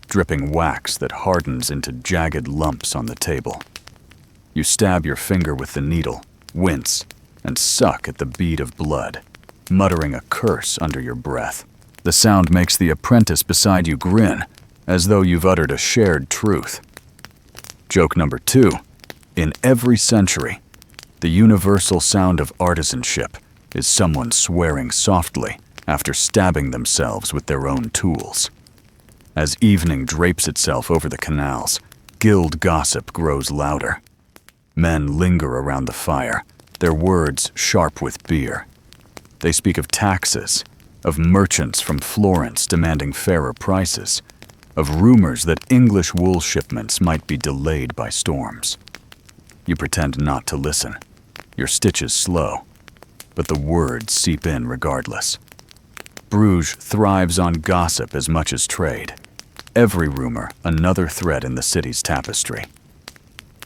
dripping wax that hardens into jagged lumps on the table. You stab your finger with the needle, wince, and suck at the bead of blood, muttering a curse under your breath. The sound makes the apprentice beside you grin, as though you've uttered a shared truth. Joke number 2. In every century, the universal sound of artisanship is someone swearing softly after stabbing themselves with their own tools. As evening drapes itself over the canals, guild gossip grows louder. Men linger around the fire, their words sharp with beer. They speak of taxes, of merchants from Florence demanding fairer prices, of rumors that English wool shipments might be delayed by storms. You pretend not to listen. Your stitches slow, but the words seep in regardless. Bruges thrives on gossip as much as trade. Every rumor, another thread in the city's tapestry.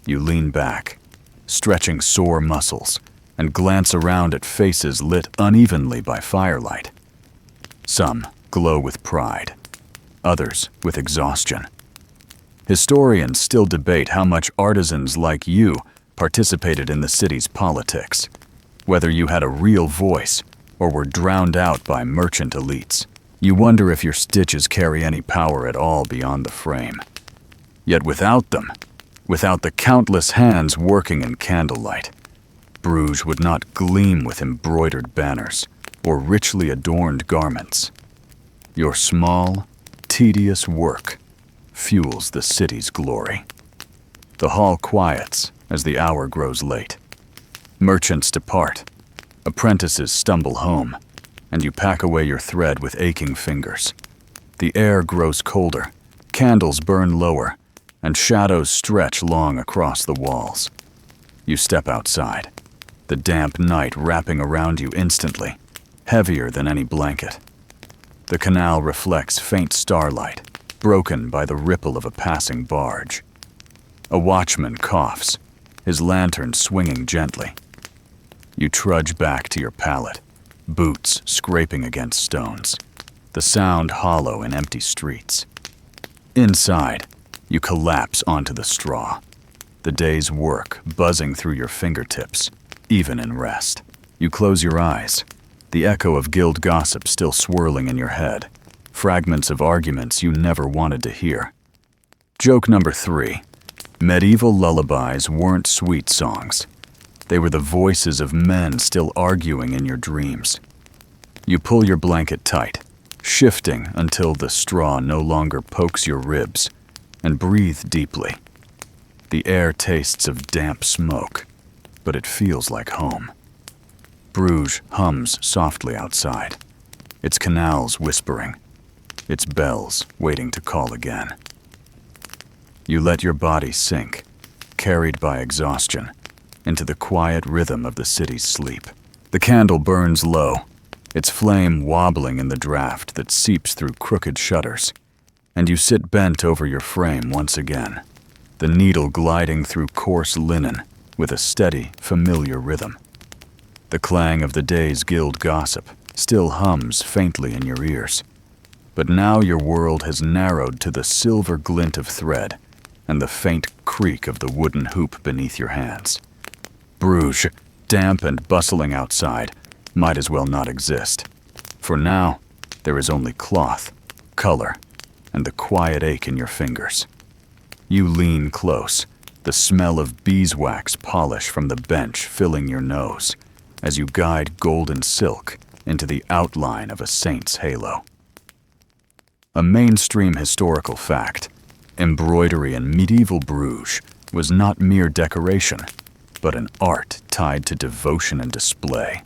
You lean back, stretching sore muscles, and glance around at faces lit unevenly by firelight. Some glow with pride, others with exhaustion. Historians still debate how much artisans like you participated in the city's politics, whether you had a real voice or were drowned out by merchant elites. You wonder if your stitches carry any power at all beyond the frame. Yet without them, without the countless hands working in candlelight, Bruges would not gleam with embroidered banners or richly adorned garments. Your small, tedious work fuels the city's glory. The hall quiets as the hour grows late. Merchants depart, apprentices stumble home, and you pack away your thread with aching fingers. The air grows colder, candles burn lower, and shadows stretch long across the walls. You step outside, the damp night wrapping around you instantly, heavier than any blanket. The canal reflects faint starlight, broken by the ripple of a passing barge. A watchman coughs, his lantern swinging gently. You trudge back to your pallet, boots scraping against stones, the sound hollow in empty streets. Inside, you collapse onto the straw, the day's work buzzing through your fingertips, even in rest. You close your eyes, the echo of guild gossip still swirling in your head, fragments of arguments you never wanted to hear. Joke number 3. Medieval lullabies weren't sweet songs. They were the voices of men still arguing in your dreams. You pull your blanket tight, shifting until the straw no longer pokes your ribs, and breathe deeply. The air tastes of damp smoke, but it feels like home. Bruges hums softly outside, its canals whispering, its bells waiting to call again. You let your body sink, carried by exhaustion, into the quiet rhythm of the city's sleep. The candle burns low, its flame wobbling in the draft that seeps through crooked shutters, and you sit bent over your frame once again, the needle gliding through coarse linen with a steady, familiar rhythm. The clang of the day's guild gossip still hums faintly in your ears, but now your world has narrowed to the silver glint of thread and the faint creak of the wooden hoop beneath your hands. Bruges, damp and bustling outside, might as well not exist. For now, there is only cloth, color, and the quiet ache in your fingers. You lean close, the smell of beeswax polish from the bench filling your nose, as you guide golden silk into the outline of a saint's halo. A mainstream historical fact, embroidery in medieval Bruges was not mere decoration, but an art tied to devotion and display.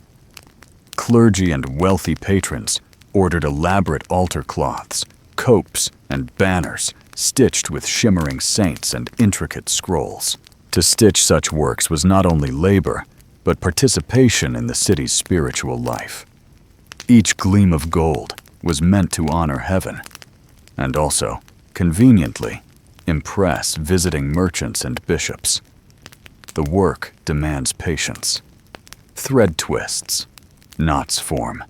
Clergy and wealthy patrons ordered elaborate altar cloths, copes, and banners stitched with shimmering saints and intricate scrolls. To stitch such works was not only labor, but participation in the city's spiritual life. Each gleam of gold was meant to honor heaven, and also, conveniently, impress visiting merchants and bishops. The work demands patience. Thread twists, knots form,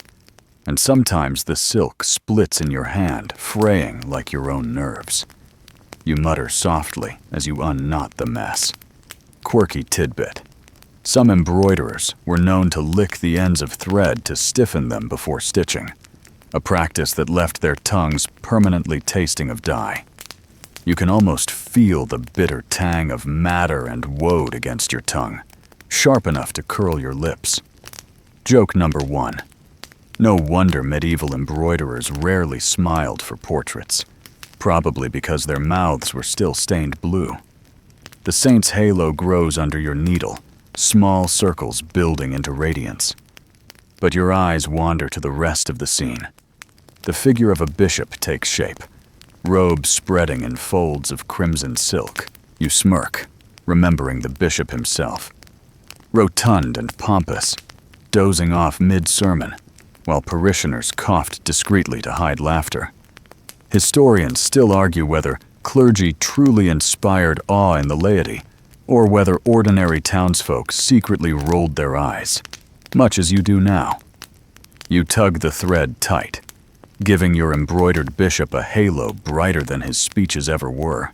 and sometimes the silk splits in your hand, fraying like your own nerves. You mutter softly as you unknot the mess. Quirky tidbit. Some embroiderers were known to lick the ends of thread to stiffen them before stitching, a practice that left their tongues permanently tasting of dye. You can almost feel the bitter tang of madder and woad against your tongue, sharp enough to curl your lips. Joke number 1. No wonder medieval embroiderers rarely smiled for portraits, probably because their mouths were still stained blue. The saint's halo grows under your needle, small circles building into radiance. But your eyes wander to the rest of the scene. The figure of a bishop takes shape, robes spreading in folds of crimson silk. You smirk, remembering the bishop himself. Rotund and pompous, dozing off mid-sermon, while parishioners coughed discreetly to hide laughter. Historians still argue whether clergy truly inspired awe in the laity, or whether ordinary townsfolk secretly rolled their eyes, much as you do now. You tug the thread tight, giving your embroidered bishop a halo brighter than his speeches ever were.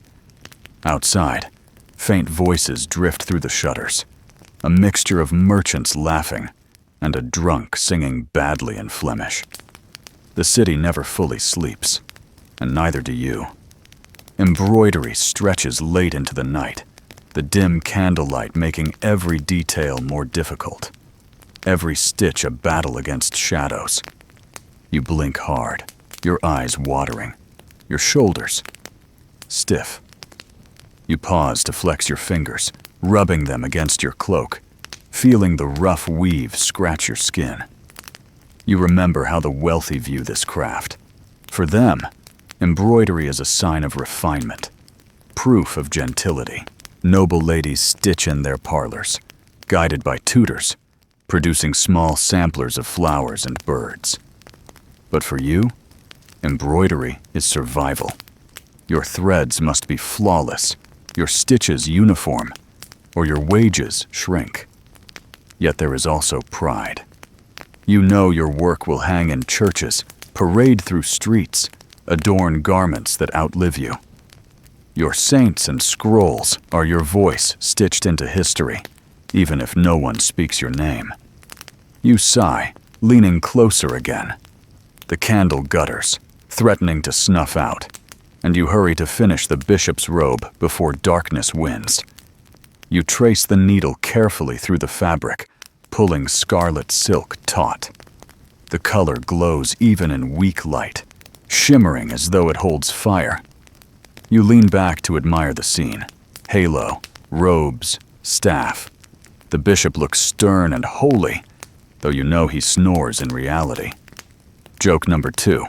Outside, faint voices drift through the shutters, a mixture of merchants laughing and a drunk singing badly in Flemish. The city never fully sleeps, and neither do you. Embroidery stretches late into the night, the dim candlelight making every detail more difficult, every stitch a battle against shadows. You blink hard, your eyes watering, your shoulders, stiff. You pause to flex your fingers, rubbing them against your cloak, feeling the rough weave scratch your skin. You remember how the wealthy view this craft. For them, embroidery is a sign of refinement, proof of gentility. Noble ladies stitch in their parlors, guided by tutors, producing small samplers of flowers and birds. But for you, embroidery is survival. Your threads must be flawless, your stitches uniform, or your wages shrink. Yet there is also pride. You know your work will hang in churches, parade through streets, adorn garments that outlive you. Your saints and scrolls are your voice stitched into history, even if no one speaks your name. You sigh, leaning closer again. The candle gutters, threatening to snuff out, and you hurry to finish the bishop's robe before darkness wins. You trace the needle carefully through the fabric, pulling scarlet silk taut. The color glows even in weak light, shimmering as though it holds fire. You lean back to admire the scene. Halo, robes, staff. The bishop looks stern and holy, though you know he snores in reality. Joke number 2.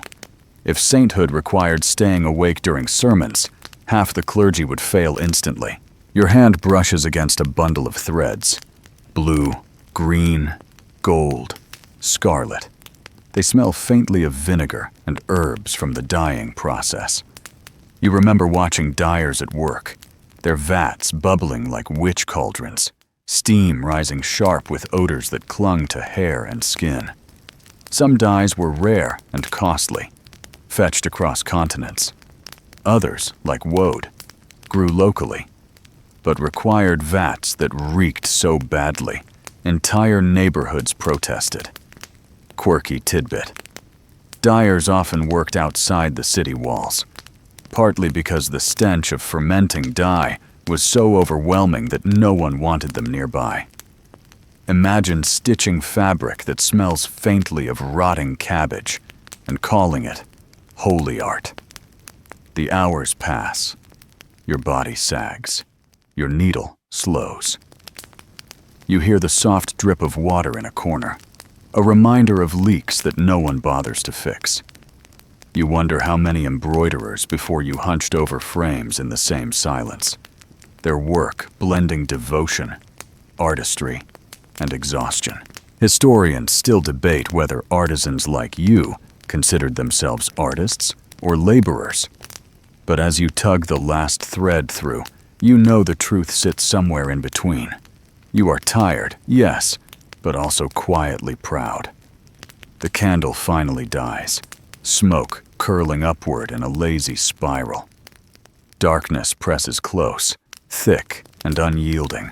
If sainthood required staying awake during sermons, half the clergy would fail instantly. Your hand brushes against a bundle of threads. Blue, green, gold, scarlet. They smell faintly of vinegar and herbs from the dyeing process. You remember watching dyers at work, their vats bubbling like witch cauldrons, steam rising sharp with odors that clung to hair and skin. Some dyes were rare and costly, fetched across continents. Others, like woad, grew locally, but required vats that reeked so badly, entire neighborhoods protested. Quirky tidbit. Dyers often worked outside the city walls, partly because the stench of fermenting dye was so overwhelming that no one wanted them nearby. Imagine stitching fabric that smells faintly of rotting cabbage and calling it holy art. The hours pass. Your body sags. Your needle slows. You hear the soft drip of water in a corner, a reminder of leaks that no one bothers to fix. You wonder how many embroiderers before you hunched over frames in the same silence, their work blending devotion, artistry, and exhaustion. Historians still debate whether artisans like you considered themselves artists or laborers. But as you tug the last thread through, you know the truth sits somewhere in between. You are tired, yes, but also quietly proud. The candle finally dies, smoke curling upward in a lazy spiral. Darkness presses close, thick and unyielding.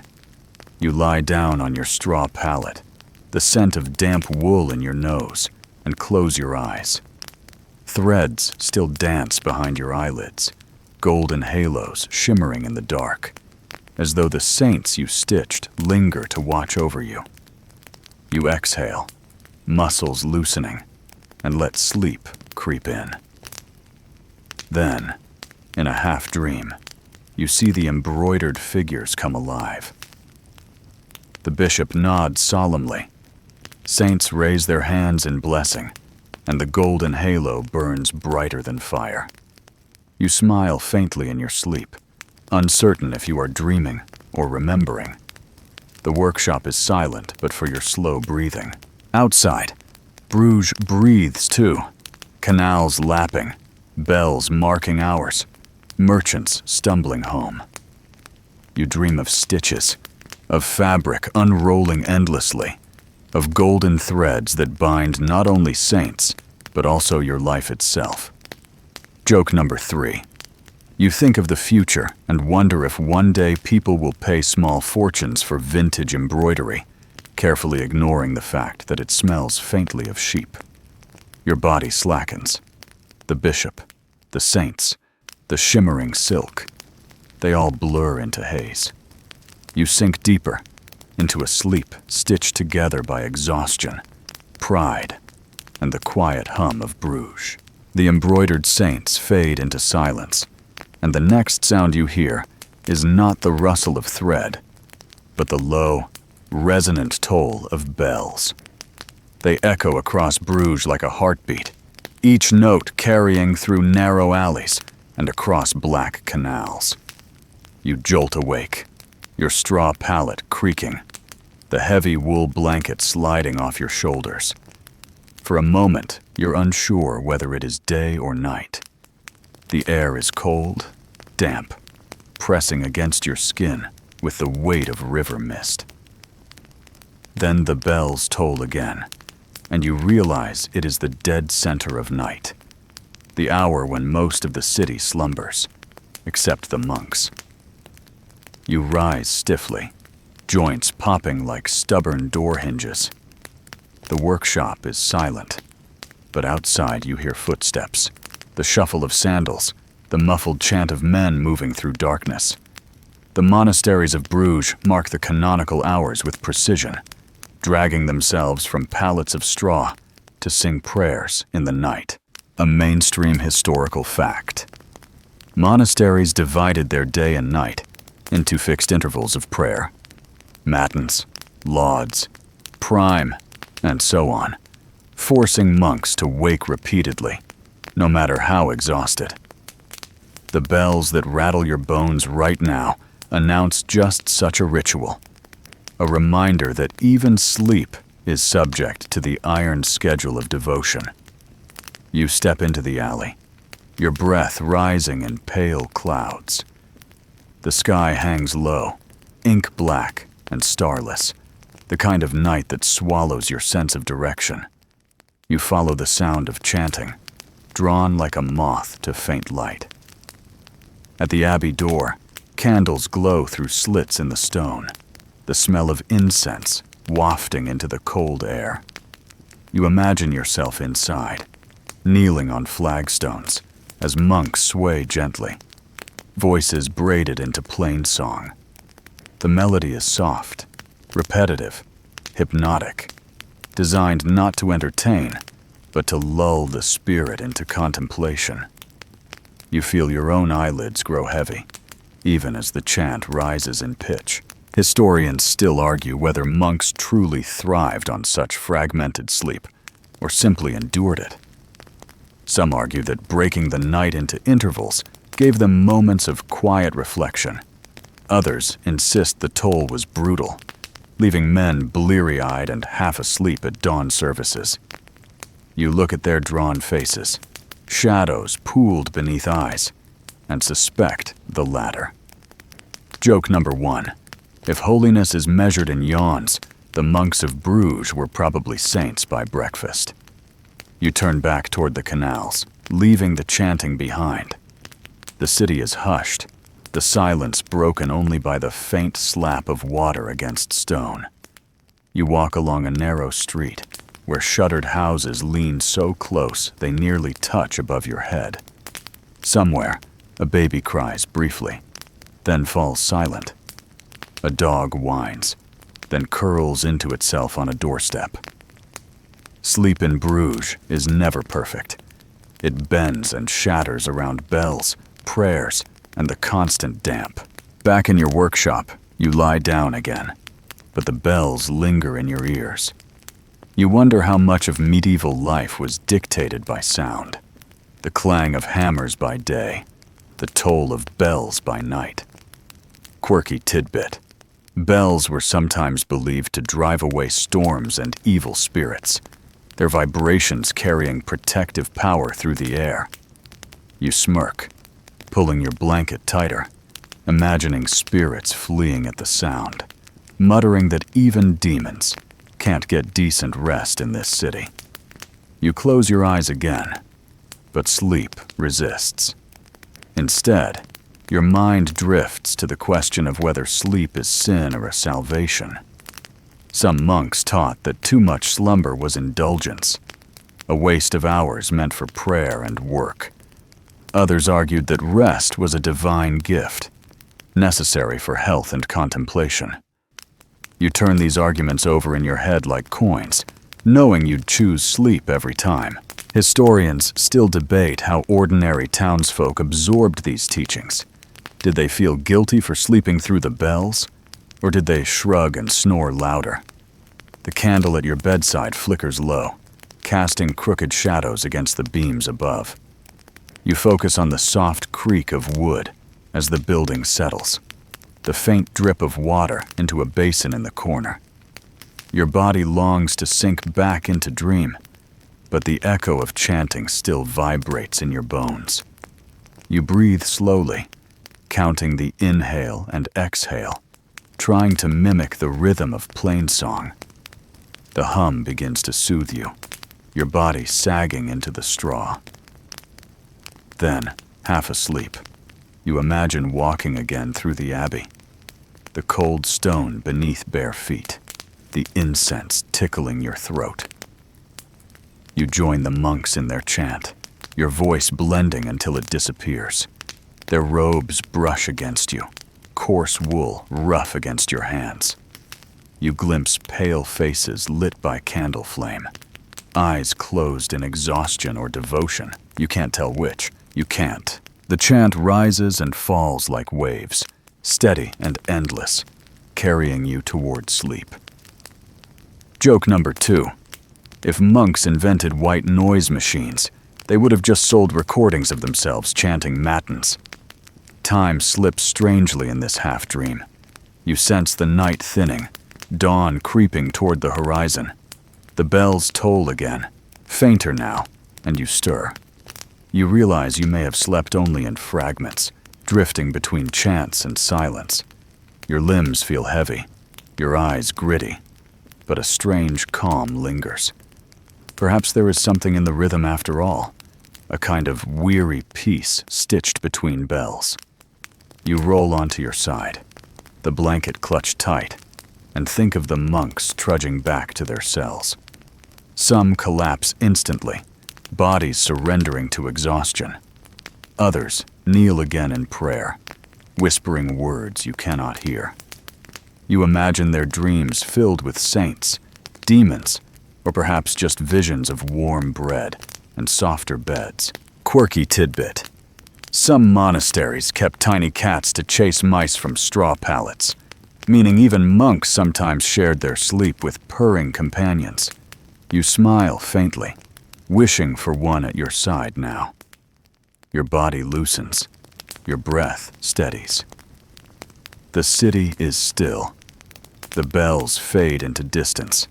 You lie down on your straw pallet, the scent of damp wool in your nose, and close your eyes. Threads still dance behind your eyelids, golden halos shimmering in the dark, as though the saints you stitched linger to watch over you. You exhale, muscles loosening, and let sleep creep in. Then, in a half-dream, you see the embroidered figures come alive. The bishop nods solemnly. Saints raise their hands in blessing, and the golden halo burns brighter than fire. You smile faintly in your sleep, uncertain if you are dreaming or remembering. The workshop is silent but for your slow breathing. Outside, Bruges breathes too, canals lapping, bells marking hours, merchants stumbling home. You dream of stitches, of fabric unrolling endlessly, of golden threads that bind not only saints, but also your life itself. Joke number 3. You think of the future and wonder if one day people will pay small fortunes for vintage embroidery, carefully ignoring the fact that it smells faintly of sheep. Your body slackens. The bishop, the saints, the shimmering silk, they all blur into haze. You sink deeper, into a sleep stitched together by exhaustion, pride, and the quiet hum of Bruges. The embroidered saints fade into silence, and the next sound you hear is not the rustle of thread, but the low, resonant toll of bells. They echo across Bruges like a heartbeat, each note carrying through narrow alleys and across black canals. You jolt awake, your straw pallet creaking, the heavy wool blanket sliding off your shoulders. For a moment, you're unsure whether it is day or night. The air is cold, damp, pressing against your skin with the weight of river mist. Then the bells toll again, and you realize it is the dead center of night, the hour when most of the city slumbers, except the monks. You rise stiffly, joints popping like stubborn door hinges. The workshop is silent, but outside you hear footsteps, the shuffle of sandals, the muffled chant of men moving through darkness. The monasteries of Bruges mark the canonical hours with precision, dragging themselves from pallets of straw to sing prayers in the night, a mainstream historical fact. Monasteries divided their day and night into fixed intervals of prayer, matins, lauds, prime, and so on, forcing monks to wake repeatedly, no matter how exhausted. The bells that rattle your bones right now announce just such a ritual, a reminder that even sleep is subject to the iron schedule of devotion. You step into the alley, your breath rising in pale clouds. The sky hangs low, ink black and starless, the kind of night that swallows your sense of direction. You follow the sound of chanting, drawn like a moth to faint light. At the abbey door, candles glow through slits in the stone, the smell of incense wafting into the cold air. You imagine yourself inside, kneeling on flagstones as monks sway gently, voices braided into plain song. The melody is soft, repetitive, hypnotic, designed not to entertain, but to lull the spirit into contemplation. You feel your own eyelids grow heavy, even as the chant rises in pitch. Historians still argue whether monks truly thrived on such fragmented sleep, or simply endured it. Some argue that breaking the night into intervals gave them moments of quiet reflection. Others insist the toll was brutal, leaving men bleary-eyed and half asleep at dawn services. You look at their drawn faces, shadows pooled beneath eyes, and suspect the latter. Joke number 1. If holiness is measured in yawns, the monks of Bruges were probably saints by breakfast. You turn back toward the canals, leaving the chanting behind. The city is hushed, the silence broken only by the faint slap of water against stone. You walk along a narrow street, where shuttered houses lean so close they nearly touch above your head. Somewhere, a baby cries briefly, then falls silent. A dog whines, then curls into itself on a doorstep. Sleep in Bruges is never perfect. It bends and shatters around bells, prayers, and the constant damp. Back in your workshop, you lie down again, but the bells linger in your ears. You wonder how much of medieval life was dictated by sound. The clang of hammers by day, the toll of bells by night. Quirky tidbit. Bells were sometimes believed to drive away storms and evil spirits, their vibrations carrying protective power through the air. You smirk, pulling your blanket tighter, imagining spirits fleeing at the sound, muttering that even demons can't get decent rest in this city. You close your eyes again, but sleep resists. Instead, your mind drifts to the question of whether sleep is sin or a salvation. Some monks taught that too much slumber was indulgence, a waste of hours meant for prayer and work. Others argued that rest was a divine gift, necessary for health and contemplation. You turn these arguments over in your head like coins, knowing you'd choose sleep every time. Historians still debate how ordinary townsfolk absorbed these teachings. Did they feel guilty for sleeping through the bells, or did they shrug and snore louder? The candle at your bedside flickers low, casting crooked shadows against the beams above. You focus on the soft creak of wood as the building settles, the faint drip of water into a basin in the corner. Your body longs to sink back into dream, but the echo of chanting still vibrates in your bones. You breathe slowly, counting the inhale and exhale, trying to mimic the rhythm of plainsong. The hum begins to soothe you, your body sagging into the straw. Then, half asleep, you imagine walking again through the abbey, the cold stone beneath bare feet, the incense tickling your throat. You join the monks in their chant, your voice blending until it disappears. Their robes brush against you, coarse wool rough against your hands. You glimpse pale faces lit by candle flame, eyes closed in exhaustion or devotion. You can't tell which. You can't. The chant rises and falls like waves, steady and endless, carrying you toward sleep. Joke number 2. If monks invented white noise machines, they would have just sold recordings of themselves chanting matins. Time slips strangely in this half-dream. You sense the night thinning, dawn creeping toward the horizon. The bells toll again, fainter now, and you stir. You realize you may have slept only in fragments, drifting between chants and silence. Your limbs feel heavy, your eyes gritty, but a strange calm lingers. Perhaps there is something in the rhythm after all, a kind of weary peace stitched between bells. You roll onto your side, the blanket clutched tight, and think of the monks trudging back to their cells. Some collapse instantly, bodies surrendering to exhaustion. Others kneel again in prayer, whispering words you cannot hear. You imagine their dreams filled with saints, demons, or perhaps just visions of warm bread and softer beds. Quirky tidbit. Some monasteries kept tiny cats to chase mice from straw pallets, meaning even monks sometimes shared their sleep with purring companions. You smile faintly, wishing for one at your side now. Your body loosens, your breath steadies. The city is still. The bells fade into distance.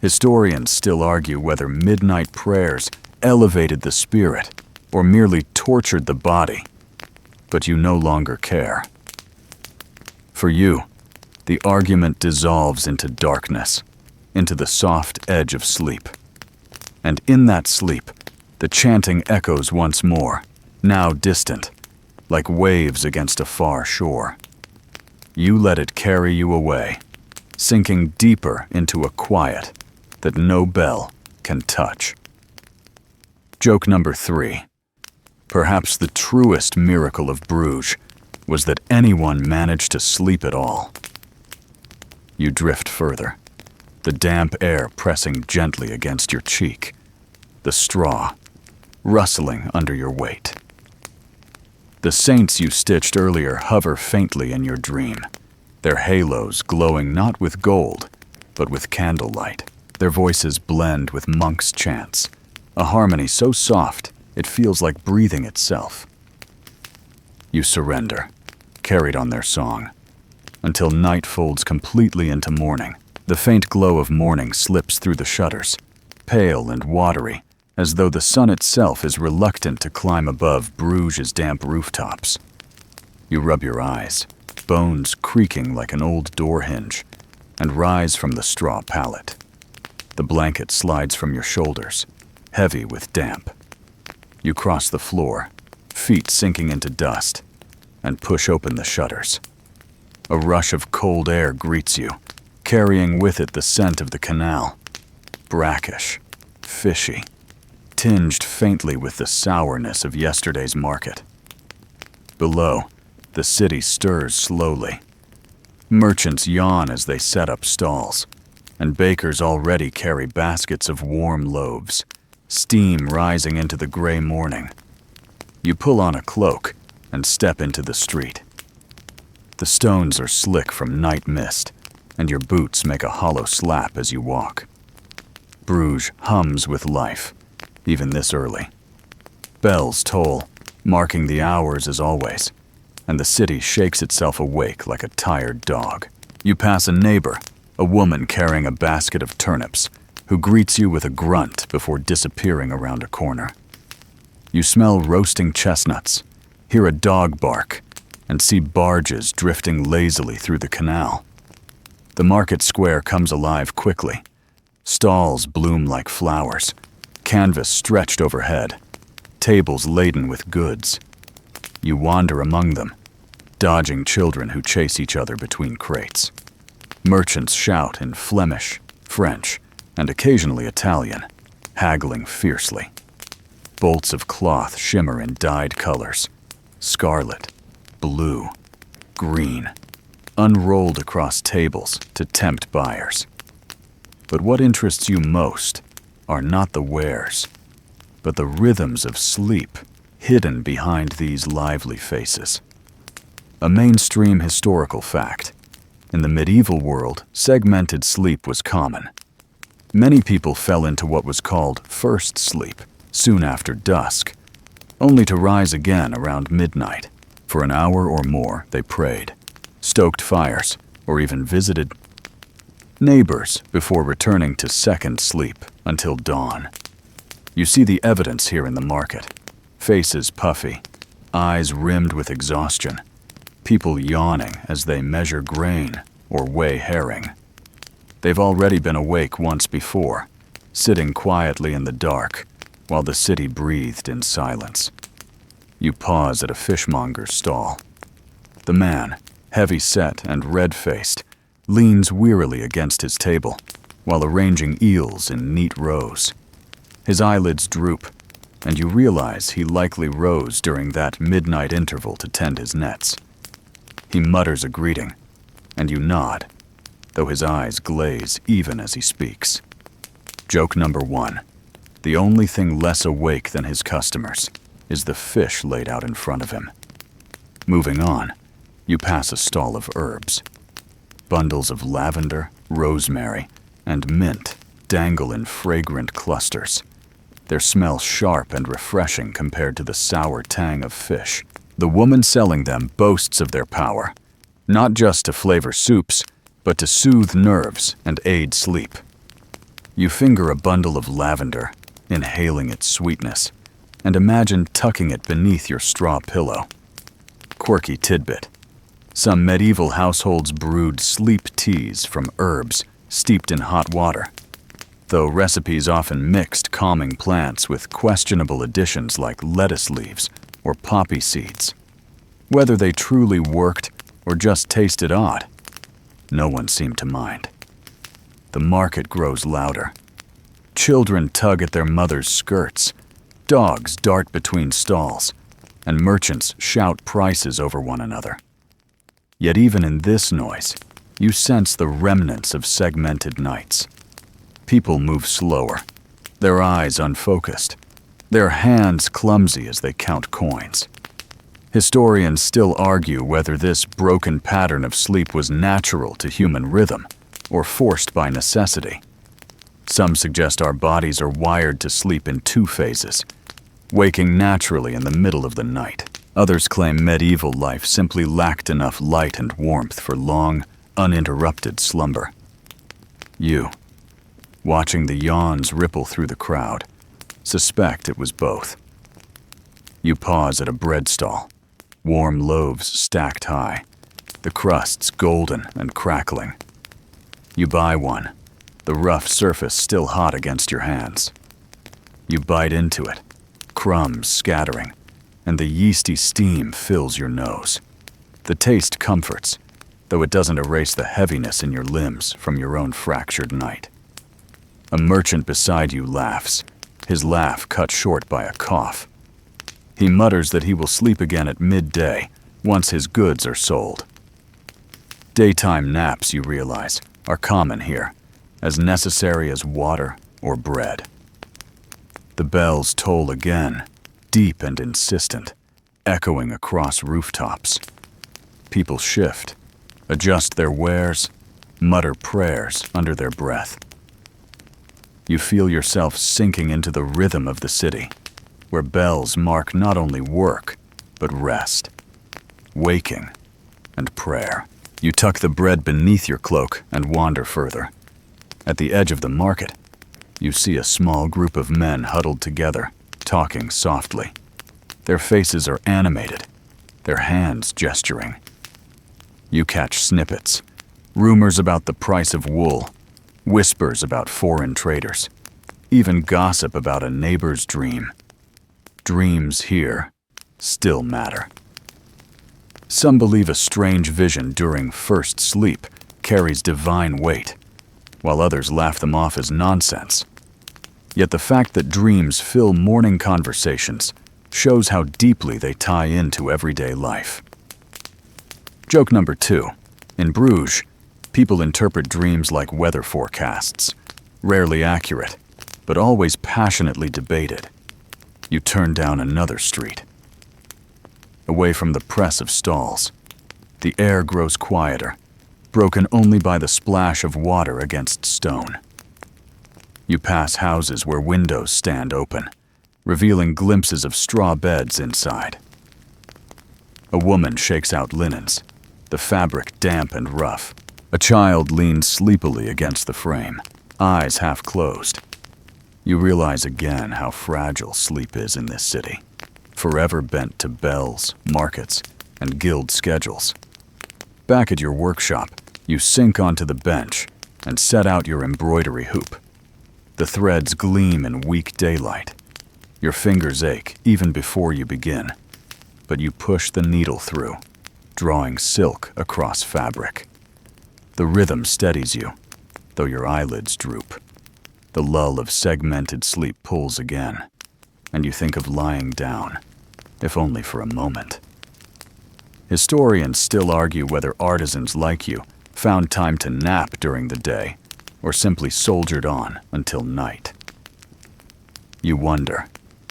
Historians still argue whether midnight prayers elevated the spirit or merely tortured the body, but you no longer care. For you, the argument dissolves into darkness, into the soft edge of sleep. And in that sleep, the chanting echoes once more, now distant, like waves against a far shore. You let it carry you away, sinking deeper into a quiet that no bell can touch. Joke number 3. Perhaps the truest miracle of Bruges was that anyone managed to sleep at all. You drift further, the damp air pressing gently against your cheek, the straw rustling under your weight. The saints you stitched earlier hover faintly in your dream, their halos glowing not with gold, but with candlelight. Their voices blend with monks' chants, a harmony so soft it feels like breathing itself. You surrender, carried on their song, until night folds completely into morning. The faint glow of morning slips through the shutters, pale and watery, as though the sun itself is reluctant to climb above Bruges' damp rooftops. You rub your eyes, bones creaking like an old door hinge, and rise from the straw pallet. The blanket slides from your shoulders, heavy with damp. You cross the floor, feet sinking into dust, and push open the shutters. A rush of cold air greets you, carrying with it the scent of the canal. Brackish, fishy, tinged faintly with the sourness of yesterday's market. Below, the city stirs slowly. Merchants yawn as they set up stalls, and bakers already carry baskets of warm loaves, steam rising into the gray morning. You pull on a cloak and step into the street. The stones are slick from night mist, and your boots make a hollow slap as you walk. Bruges hums with life, even this early. Bells toll, marking the hours as always, and the city shakes itself awake like a tired dog. You pass a neighbor, a woman carrying a basket of turnips, who greets you with a grunt before disappearing around a corner. You smell roasting chestnuts, hear a dog bark, and see barges drifting lazily through the canal. The market square comes alive quickly. Stalls bloom like flowers, canvas stretched overhead, tables laden with goods. You wander among them, dodging children who chase each other between crates. Merchants shout in Flemish, French, and occasionally Italian, haggling fiercely. Bolts of cloth shimmer in dyed colors: scarlet, blue, green, unrolled across tables to tempt buyers. But what interests you most are not the wares, but the rhythms of sleep hidden behind these lively faces. A mainstream historical fact: in the medieval world, segmented sleep was common. Many people fell into what was called first sleep soon after dusk, only to rise again around midnight. For an hour or more, they prayed, stoked fires, or even visited neighbors before returning to second sleep until dawn. You see the evidence here in the market: faces puffy, eyes rimmed with exhaustion, people yawning as they measure grain or weigh herring. They've already been awake once before, sitting quietly in the dark while the city breathed in silence. You pause at a fishmonger's stall. The man, heavy-set and red-faced, leans wearily against his table while arranging eels in neat rows. His eyelids droop, and you realize he likely rose during that midnight interval to tend his nets. He mutters a greeting, and you nod, though his eyes glaze even as he speaks. Joke number 1. The only thing less awake than his customers is the fish laid out in front of him. Moving on, you pass a stall of herbs. Bundles of lavender, rosemary, and mint dangle in fragrant clusters. Their smell sharp and refreshing compared to the sour tang of fish. The woman selling them boasts of their power, not just to flavor soups, but to soothe nerves and aid sleep. You finger a bundle of lavender, inhaling its sweetness, and imagine tucking it beneath your straw pillow. Quirky tidbit: some medieval households brewed sleep teas from herbs steeped in hot water, though recipes often mixed calming plants with questionable additions like lettuce leaves or poppy seeds. Whether they truly worked or just tasted odd, no one seemed to mind. The market grows louder. Children tug at their mothers' skirts, dogs dart between stalls, and merchants shout prices over one another. Yet even in this noise, you sense the remnants of segmented nights. People move slower, their eyes unfocused, their hands clumsy as they count coins. Historians still argue whether this broken pattern of sleep was natural to human rhythm or forced by necessity. Some suggest our bodies are wired to sleep in 2 phases, waking naturally in the middle of the night. Others claim medieval life simply lacked enough light and warmth for long, uninterrupted slumber. You, watching the yawns ripple through the crowd, suspect it was both. You pause at a bread stall, warm loaves stacked high, the crusts golden and crackling. You buy one, the rough surface still hot against your hands. You bite into it, crumbs scattering, and the yeasty steam fills your nose. The taste comforts, though it doesn't erase the heaviness in your limbs from your own fractured night. A merchant beside you laughs, his laugh cut short by a cough. He mutters that he will sleep again at midday once his goods are sold. Daytime naps, you realize, are common here, as necessary as water or bread. The bells toll again, deep and insistent, echoing across rooftops. People shift, adjust their wares, mutter prayers under their breath. You feel yourself sinking into the rhythm of the city, where bells mark not only work, but rest, waking, and prayer. You tuck the bread beneath your cloak and wander further. At the edge of the market, you see a small group of men huddled together, talking softly. Their faces are animated, their hands gesturing. You catch snippets, rumors about the price of wool, whispers about foreign traders, even gossip about a neighbor's dream. Dreams here still matter. Some believe a strange vision during first sleep carries divine weight, while others laugh them off as nonsense. Yet the fact that dreams fill morning conversations shows how deeply they tie into everyday life. Joke number 2. In Bruges, people interpret dreams like weather forecasts, rarely accurate, but always passionately debated. You turn down another street. Away from the press of stalls, the air grows quieter, broken only by the splash of water against stone. You pass houses where windows stand open, revealing glimpses of straw beds inside. A woman shakes out linens, the fabric damp and rough. A child leans sleepily against the frame, eyes half closed. You realize again how fragile sleep is in this city, forever bent to bells, markets, and guild schedules. Back at your workshop, you sink onto the bench and set out your embroidery hoop. The threads gleam in weak daylight. Your fingers ache even before you begin, but you push the needle through, drawing silk across fabric. The rhythm steadies you, though your eyelids droop. The lull of segmented sleep pulls again, and you think of lying down, if only for a moment. Historians still argue whether artisans like you found time to nap during the day or simply soldiered on until night. You wonder,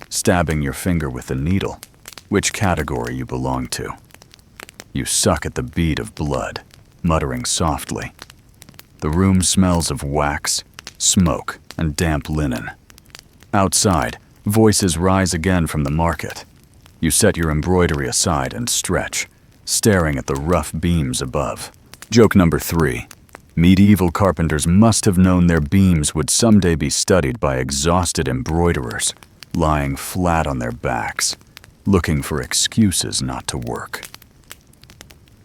stabbing your finger with the needle, which category you belong to. You suck at the bead of blood, muttering softly. The room smells of wax, smoke, and damp linen. Outside, voices rise again from the market. You set your embroidery aside and stretch, staring at the rough beams above. Joke number 3. Medieval carpenters must have known their beams would someday be studied by exhausted embroiderers, lying flat on their backs, looking for excuses not to work.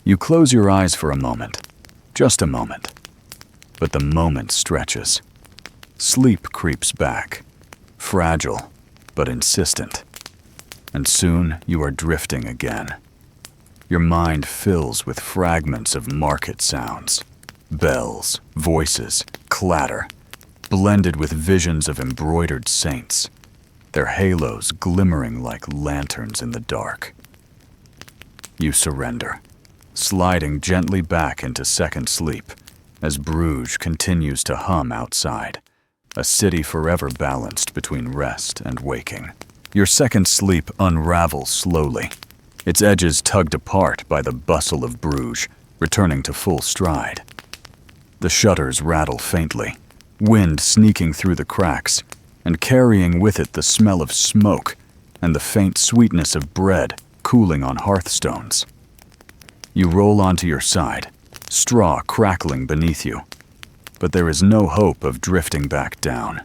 You close your eyes for a moment, just a moment. But the moment stretches. Sleep creeps back, fragile but insistent. And soon you are drifting again. Your mind fills with fragments of market sounds, bells, voices, clatter, blended with visions of embroidered saints, their halos glimmering like lanterns in the dark. You surrender, sliding gently back into second sleep as Bruges continues to hum outside, a city forever balanced between rest and waking. Your second sleep unravels slowly, its edges tugged apart by the bustle of Bruges, returning to full stride. The shutters rattle faintly, wind sneaking through the cracks, and carrying with it the smell of smoke and the faint sweetness of bread cooling on hearthstones. You roll onto your side, straw crackling beneath you, but there is no hope of drifting back down.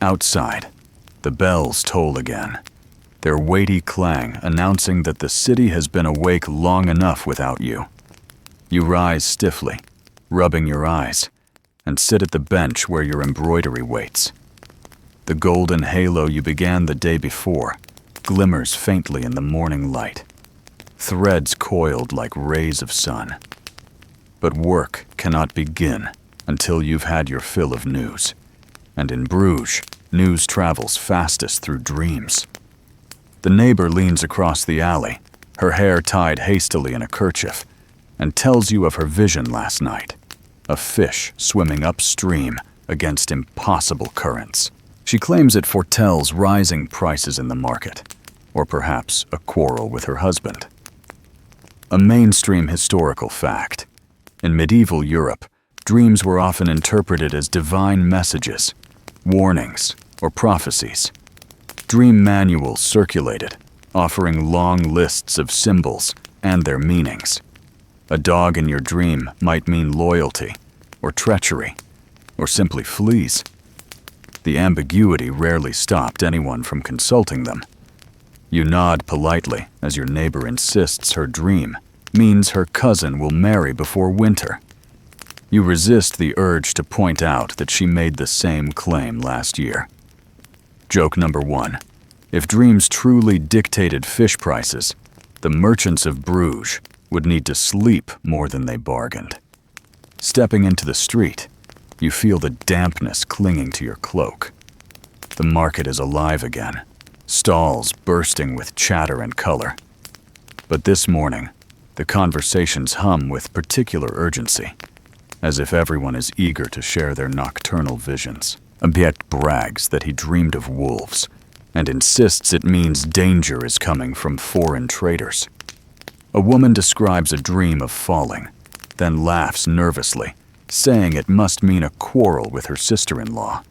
Outside, the bells toll again, their weighty clang announcing that the city has been awake long enough without you. You rise stiffly, rubbing your eyes, and sit at the bench where your embroidery waits. The golden halo you began the day before glimmers faintly in the morning light, threads coiled like rays of sun. But work cannot begin until you've had your fill of news. And in Bruges, news travels fastest through dreams. The neighbor leans across the alley, her hair tied hastily in a kerchief, and tells you of her vision last night, a fish swimming upstream against impossible currents. She claims it foretells rising prices in the market, or perhaps a quarrel with her husband. A mainstream historical fact. In medieval Europe, dreams were often interpreted as divine messages, warnings, or prophecies. Dream manuals circulated, offering long lists of symbols and their meanings. A dog in your dream might mean loyalty, or treachery, or simply fleas. The ambiguity rarely stopped anyone from consulting them. You nod politely as your neighbor insists her dream means her cousin will marry before winter. You resist the urge to point out that she made the same claim last year. Joke number 1. If dreams truly dictated fish prices, the merchants of Bruges would need to sleep more than they bargained. Stepping into the street, you feel the dampness clinging to your cloak. The market is alive again, stalls bursting with chatter and color. But this morning, the conversations hum with particular urgency, as if everyone is eager to share their nocturnal visions. A Biet brags that he dreamed of wolves, and insists it means danger is coming from foreign traders. A woman describes a dream of falling, then laughs nervously, saying it must mean a quarrel with her sister-in-law.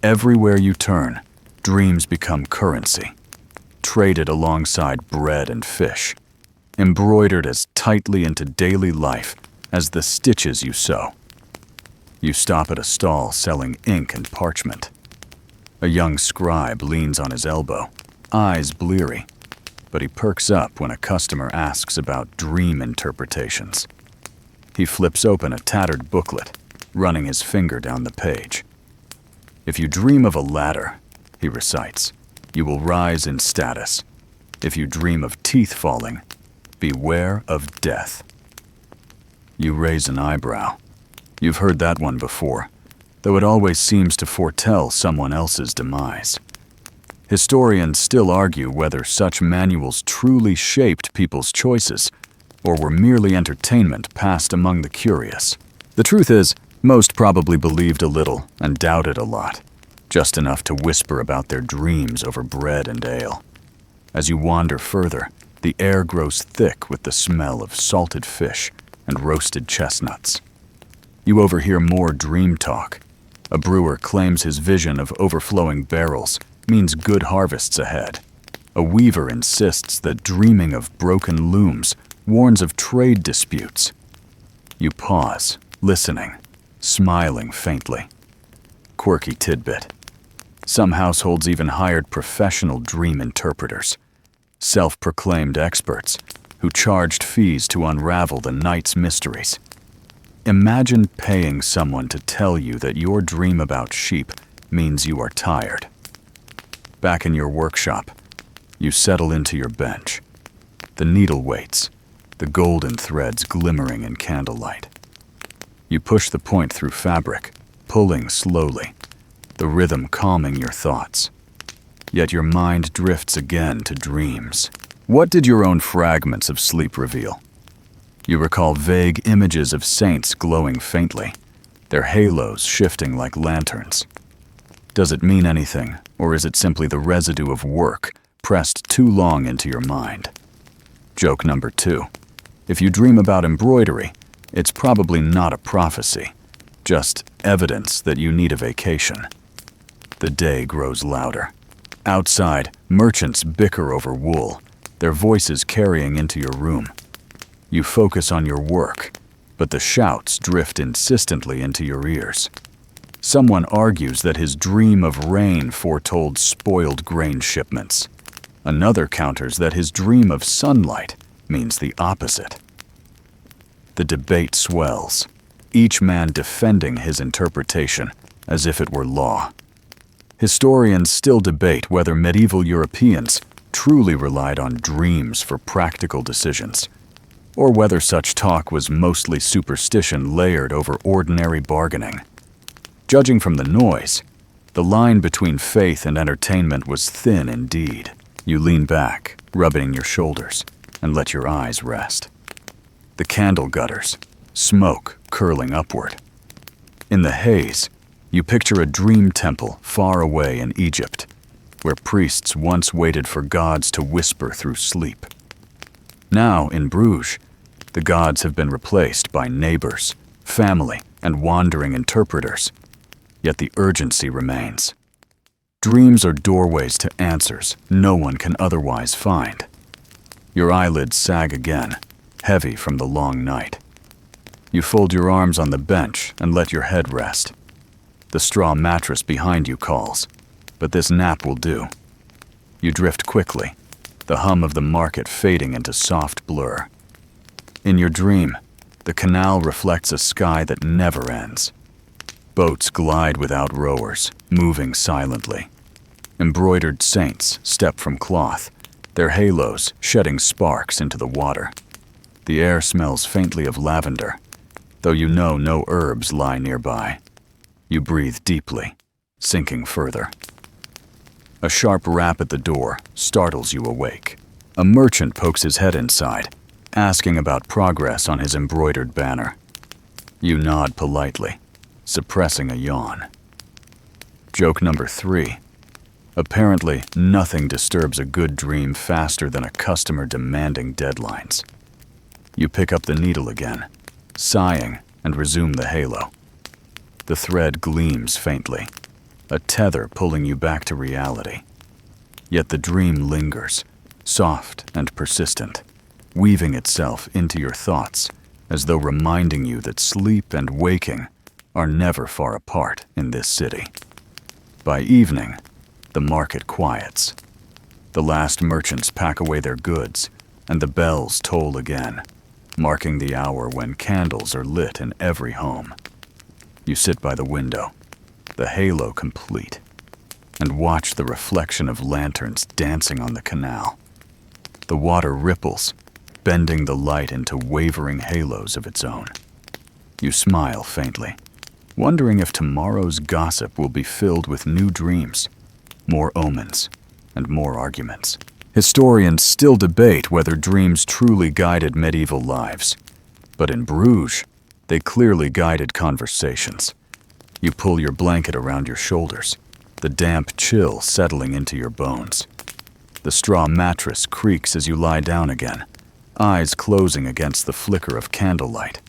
Everywhere you turn, dreams become currency, traded alongside bread and fish, embroidered as tightly into daily life as the stitches you sew. You stop at a stall selling ink and parchment. A young scribe leans on his elbow, eyes bleary, but he perks up when a customer asks about dream interpretations. He flips open a tattered booklet, running his finger down the page. If you dream of a ladder, he recites, you will rise in status. If you dream of teeth falling, beware of death. You raise an eyebrow. You've heard that one before, though it always seems to foretell someone else's demise. Historians still argue whether such manuals truly shaped people's choices, or were merely entertainment passed among the curious. The truth is, most probably believed a little and doubted a lot, just enough to whisper about their dreams over bread and ale. As you wander further, the air grows thick with the smell of salted fish and roasted chestnuts. You overhear more dream talk. A brewer claims his vision of overflowing barrels means good harvests ahead. A weaver insists that dreaming of broken looms warns of trade disputes. You pause, listening, smiling faintly. Quirky tidbit. Some households even hired professional dream interpreters, self-proclaimed experts who charged fees to unravel the night's mysteries. Imagine paying someone to tell you that your dream about sheep means you are tired. Back in your workshop, you settle into your bench. The needle waits, the golden threads glimmering in candlelight. You push the point through fabric, pulling slowly, the rhythm calming your thoughts. Yet your mind drifts again to dreams. What did your own fragments of sleep reveal? You recall vague images of saints glowing faintly, their halos shifting like lanterns. Does it mean anything, or is it simply the residue of work pressed too long into your mind? Joke number 2. If you dream about embroidery, it's probably not a prophecy, just evidence that you need a vacation. The day grows louder. Outside, merchants bicker over wool, their voices carrying into your room. You focus on your work, but the shouts drift insistently into your ears. Someone argues that his dream of rain foretold spoiled grain shipments. Another counters that his dream of sunlight means the opposite. The debate swells, each man defending his interpretation as if it were law. Historians still debate whether medieval Europeans truly relied on dreams for practical decisions, or whether such talk was mostly superstition layered over ordinary bargaining. Judging from the noise, the line between faith and entertainment was thin indeed. You lean back, rubbing your shoulders, and let your eyes rest. The candle gutters, smoke curling upward. In the haze, You picture a dream temple far away in Egypt, where priests once waited for gods to whisper through sleep. Now, in Bruges, the gods have been replaced by neighbors, family, and wandering interpreters. Yet the urgency remains. Dreams are doorways to answers no one can otherwise find. Your eyelids sag again, heavy from the long night. You fold your arms on the bench and let your head rest. The straw mattress behind you calls, but this nap will do. You drift quickly, the hum of the market fading into soft blur. In your dream, the canal reflects a sky that never ends. Boats glide without rowers, moving silently. Embroidered saints step from cloth, their halos shedding sparks into the water. The air smells faintly of lavender, though you know no herbs lie nearby. You breathe deeply, sinking further. A sharp rap at the door startles you awake. A merchant pokes his head inside, asking about progress on his embroidered banner. You nod politely, suppressing a yawn. Joke number 3. Apparently, nothing disturbs a good dream faster than a customer demanding deadlines. You pick up the needle again, sighing, and resume the halo. The thread gleams faintly, a tether pulling you back to reality. Yet the dream lingers, soft and persistent, weaving itself into your thoughts as though reminding you that sleep and waking are never far apart in this city. By evening, the market quiets. The last merchants pack away their goods, and the bells toll again, marking the hour when candles are lit in every home. You sit by the window, the halo complete, and watch the reflection of lanterns dancing on the canal. The water ripples, bending the light into wavering halos of its own. You smile faintly, wondering if tomorrow's gossip will be filled with new dreams, more omens, and more arguments. Historians still debate whether dreams truly guided medieval lives, but in Bruges, they clearly guided conversations. You pull your blanket around your shoulders, the damp chill settling into your bones. The straw mattress creaks as you lie down again, eyes closing against the flicker of candlelight.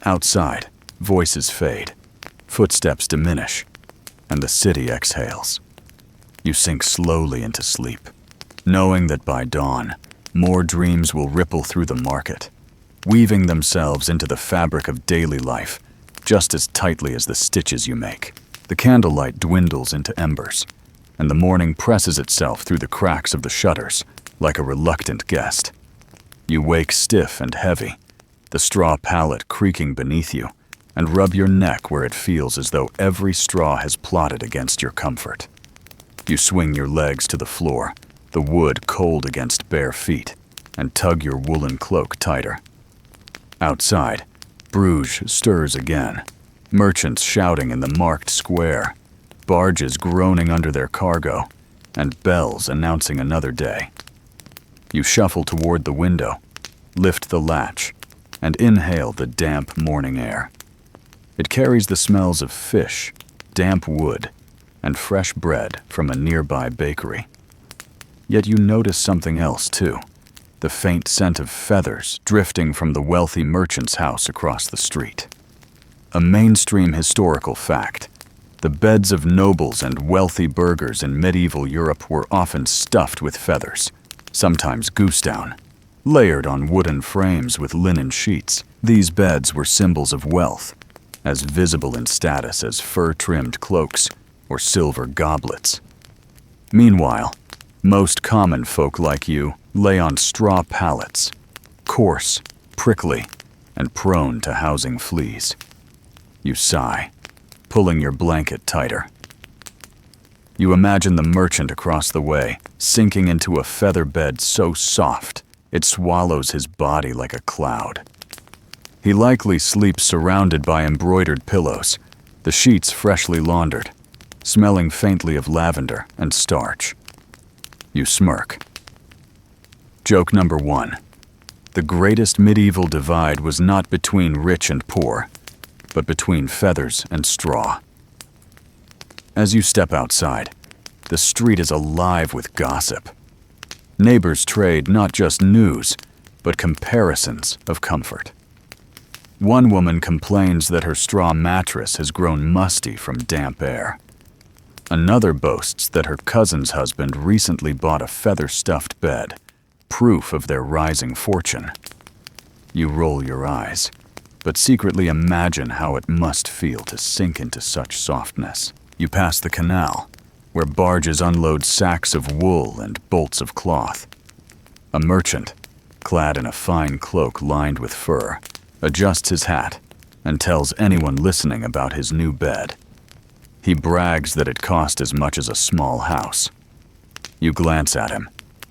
Outside, voices fade, footsteps diminish, and the city exhales. You sink slowly into sleep, knowing that by dawn, more dreams will ripple through the market, weaving themselves into the fabric of daily life just as tightly as the stitches you make. The candlelight dwindles into embers, and the morning presses itself through the cracks of the shutters like a reluctant guest. You wake stiff and heavy, the straw pallet creaking beneath you, and rub your neck where it feels as though every straw has plotted against your comfort. You swing your legs to the floor, the wood cold against bare feet, and tug your woolen cloak tighter. Outside, Bruges stirs again, merchants shouting in the marked square, barges groaning under their cargo, and bells announcing another day. You shuffle toward the window, lift the latch, and inhale the damp morning air. It carries the smells of fish, damp wood, and fresh bread from a nearby bakery. Yet you notice something else too, the faint scent of feathers drifting from the wealthy merchant's house across the street. A mainstream historical fact, the beds of nobles and wealthy burghers in medieval Europe were often stuffed with feathers, sometimes goose down, layered on wooden frames with linen sheets. These beds were symbols of wealth, as visible in status as fur-trimmed cloaks or silver goblets. Meanwhile, most common folk like you lay on straw pallets, coarse, prickly, and prone to housing fleas. You sigh, pulling your blanket tighter. You imagine the merchant across the way, sinking into a feather bed so soft it swallows his body like a cloud. He likely sleeps surrounded by embroidered pillows, the sheets freshly laundered, smelling faintly of lavender and starch. You smirk. Joke number 1. The greatest medieval divide was not between rich and poor, but between feathers and straw. As you step outside, the street is alive with gossip. Neighbors trade not just news, but comparisons of comfort. One woman complains that her straw mattress has grown musty from damp air. Another boasts that her cousin's husband recently bought a feather-stuffed bed, proof of their rising fortune. You roll your eyes, but secretly imagine how it must feel to sink into such softness. You pass the canal, where barges unload sacks of wool and bolts of cloth. A merchant, clad in a fine cloak lined with fur, adjusts his hat and tells anyone listening about his new bed. He brags that it cost as much as a small house. You glance at him,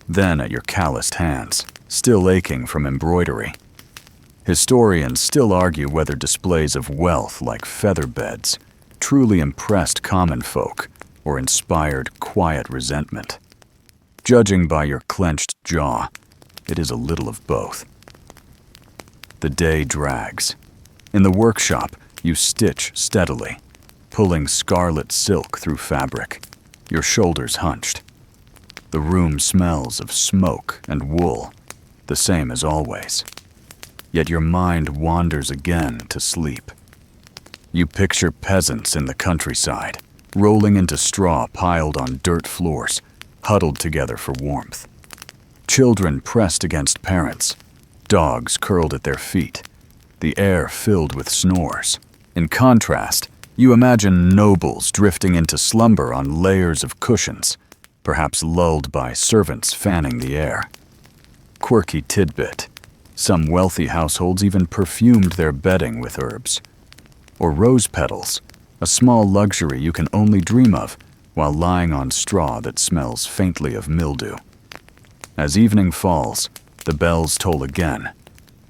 then at your calloused hands, still aching from embroidery. Historians still argue whether displays of wealth like feather beds truly impressed common folk or inspired quiet resentment. Judging by your clenched jaw, it is a little of both. The day drags. In the workshop, you stitch steadily, pulling scarlet silk through fabric, your shoulders hunched. The room smells of smoke and wool, the same as always. Yet your mind wanders again to sleep. You picture peasants in the countryside, rolling into straw piled on dirt floors, huddled together for warmth. Children pressed against parents, dogs curled at their feet, the air filled with snores. In contrast, you imagine nobles drifting into slumber on layers of cushions, perhaps lulled by servants fanning the air. Quirky tidbit, some wealthy households even perfumed their bedding with herbs. Or rose petals, a small luxury you can only dream of while lying on straw that smells faintly of mildew. As evening falls, the bells toll again,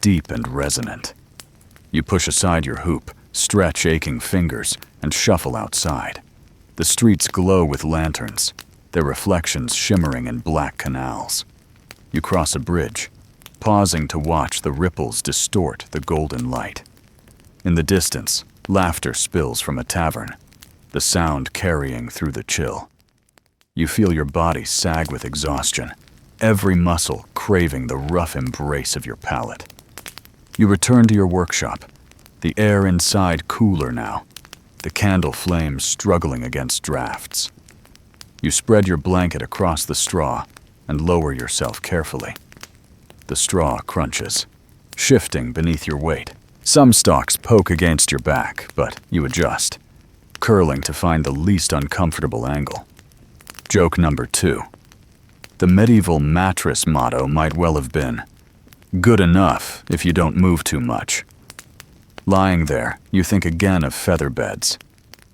deep and resonant. You push aside your hoop, stretch aching fingers, and shuffle outside. The streets glow with lanterns, their reflections shimmering in black canals. You cross a bridge, pausing to watch the ripples distort the golden light. In the distance, laughter spills from a tavern, the sound carrying through the chill. You feel your body sag with exhaustion, every muscle craving the rough embrace of your palate. You return to your workshop, the air inside cooler now, the candle flames struggling against drafts. You spread your blanket across the straw and lower yourself carefully. The straw crunches, shifting beneath your weight. Some stalks poke against your back, but you adjust, curling to find the least uncomfortable angle. Joke number 2. The medieval mattress motto might well have been, "Good enough if you don't move too much." Lying there, you think again of feather beds.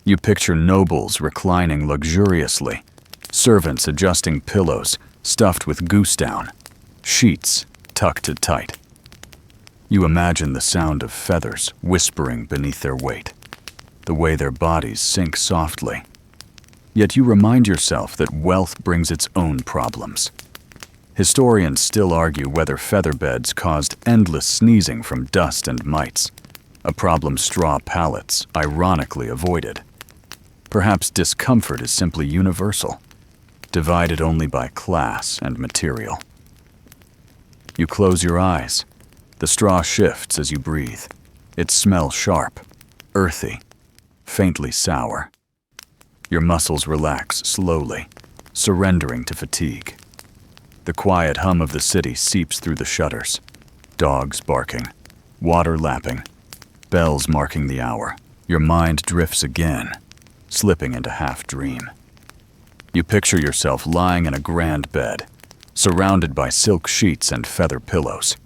You picture nobles reclining luxuriously, servants adjusting pillows stuffed with goose down, sheets tucked tight. You imagine the sound of feathers whispering beneath their weight, the way their bodies sink softly. Yet you remind yourself that wealth brings its own problems. Historians still argue whether feather beds caused endless sneezing from dust and mites, a problem straw pallets ironically avoided. Perhaps discomfort is simply universal, divided only by class and material. You close your eyes. The straw shifts as you breathe. It smells sharp, earthy, faintly sour. Your muscles relax slowly, surrendering to fatigue. The quiet hum of the city seeps through the shutters. Dogs barking, water lapping, bells marking the hour. Your mind drifts again, slipping into half-dream. You picture yourself lying in a grand bed, surrounded by silk sheets and feather pillows.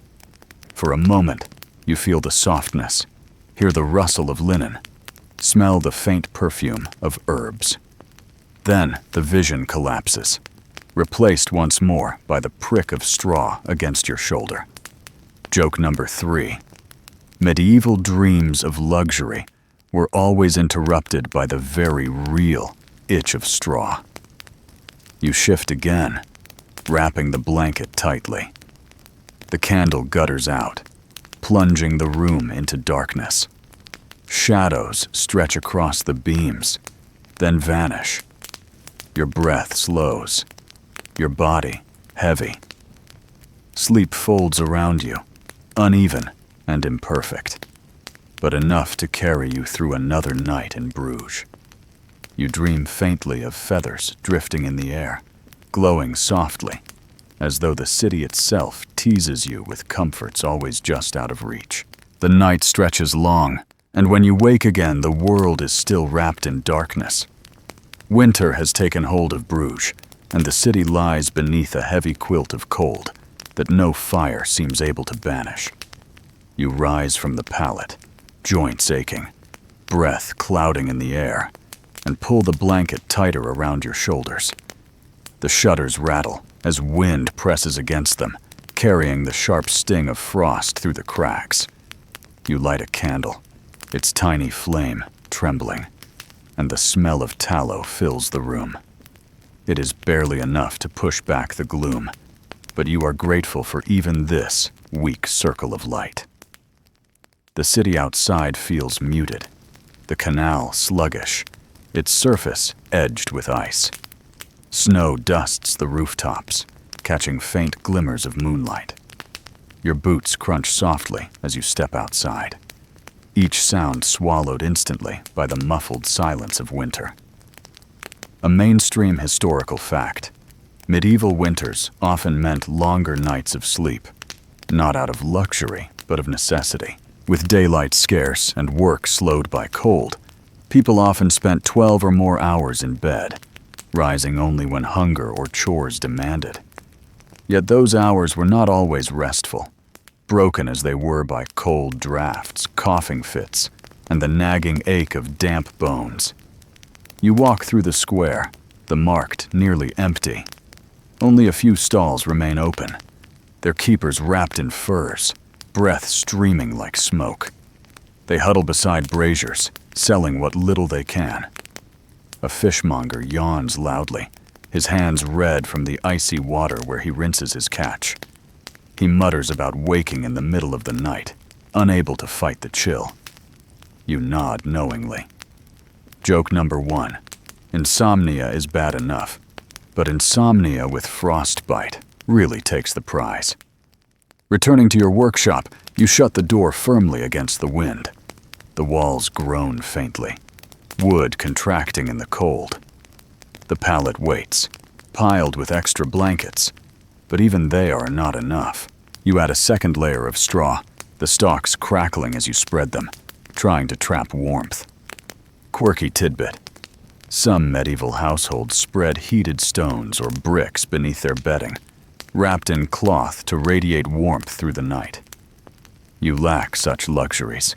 For a moment, you feel the softness, hear the rustle of linen, smell the faint perfume of herbs. Then the vision collapses, replaced once more by the prick of straw against your shoulder. Joke number 3. Medieval dreams of luxury were always interrupted by the very real itch of straw. You shift again, wrapping the blanket tightly. The candle gutters out, plunging the room into darkness. Shadows stretch across the beams, then vanish. Your breath slows, your body heavy. Sleep folds around you, uneven and imperfect, but enough to carry you through another night in Bruges. You dream faintly of feathers drifting in the air, glowing softly, as though the city itself teases you with comforts always just out of reach. The night stretches long, and when you wake again, the world is still wrapped in darkness. Winter has taken hold of Bruges, and the city lies beneath a heavy quilt of cold that no fire seems able to banish. You rise from the pallet, joints aching, breath clouding in the air, and pull the blanket tighter around your shoulders. The shutters rattle as wind presses against them, carrying the sharp sting of frost through the cracks. You light a candle, its tiny flame trembling, and the smell of tallow fills the room. It is barely enough to push back the gloom, but you are grateful for even this weak circle of light. The city outside feels muted, the canal sluggish, its surface edged with ice. Snow dusts the rooftops, catching faint glimmers of moonlight. Your boots crunch softly as you step outside, each sound swallowed instantly by the muffled silence of winter. A mainstream historical fact: medieval winters often meant longer nights of sleep, not out of luxury, but of necessity. With daylight scarce and work slowed by cold, people often spent 12 or more hours in bed, rising only when hunger or chores demanded. Yet those hours were not always restful, broken as they were by cold drafts, coughing fits, and the nagging ache of damp bones. You walk through the square, the market nearly empty. Only a few stalls remain open, their keepers wrapped in furs, breath streaming like smoke. They huddle beside braziers, selling what little they can. A fishmonger yawns loudly, his hands red from the icy water where he rinses his catch. He mutters about waking in the middle of the night, unable to fight the chill. You nod knowingly. Joke number 1. Insomnia is bad enough, but insomnia with frostbite really takes the prize. Returning to your workshop, you shut the door firmly against the wind. The walls groan faintly, wood contracting in the cold. The pallet waits, piled with extra blankets, but even they are not enough. You add a second layer of straw, the stalks crackling as you spread them, trying to trap warmth. Quirky tidbit: some medieval households spread heated stones or bricks beneath their bedding, wrapped in cloth to radiate warmth through the night. You lack such luxuries,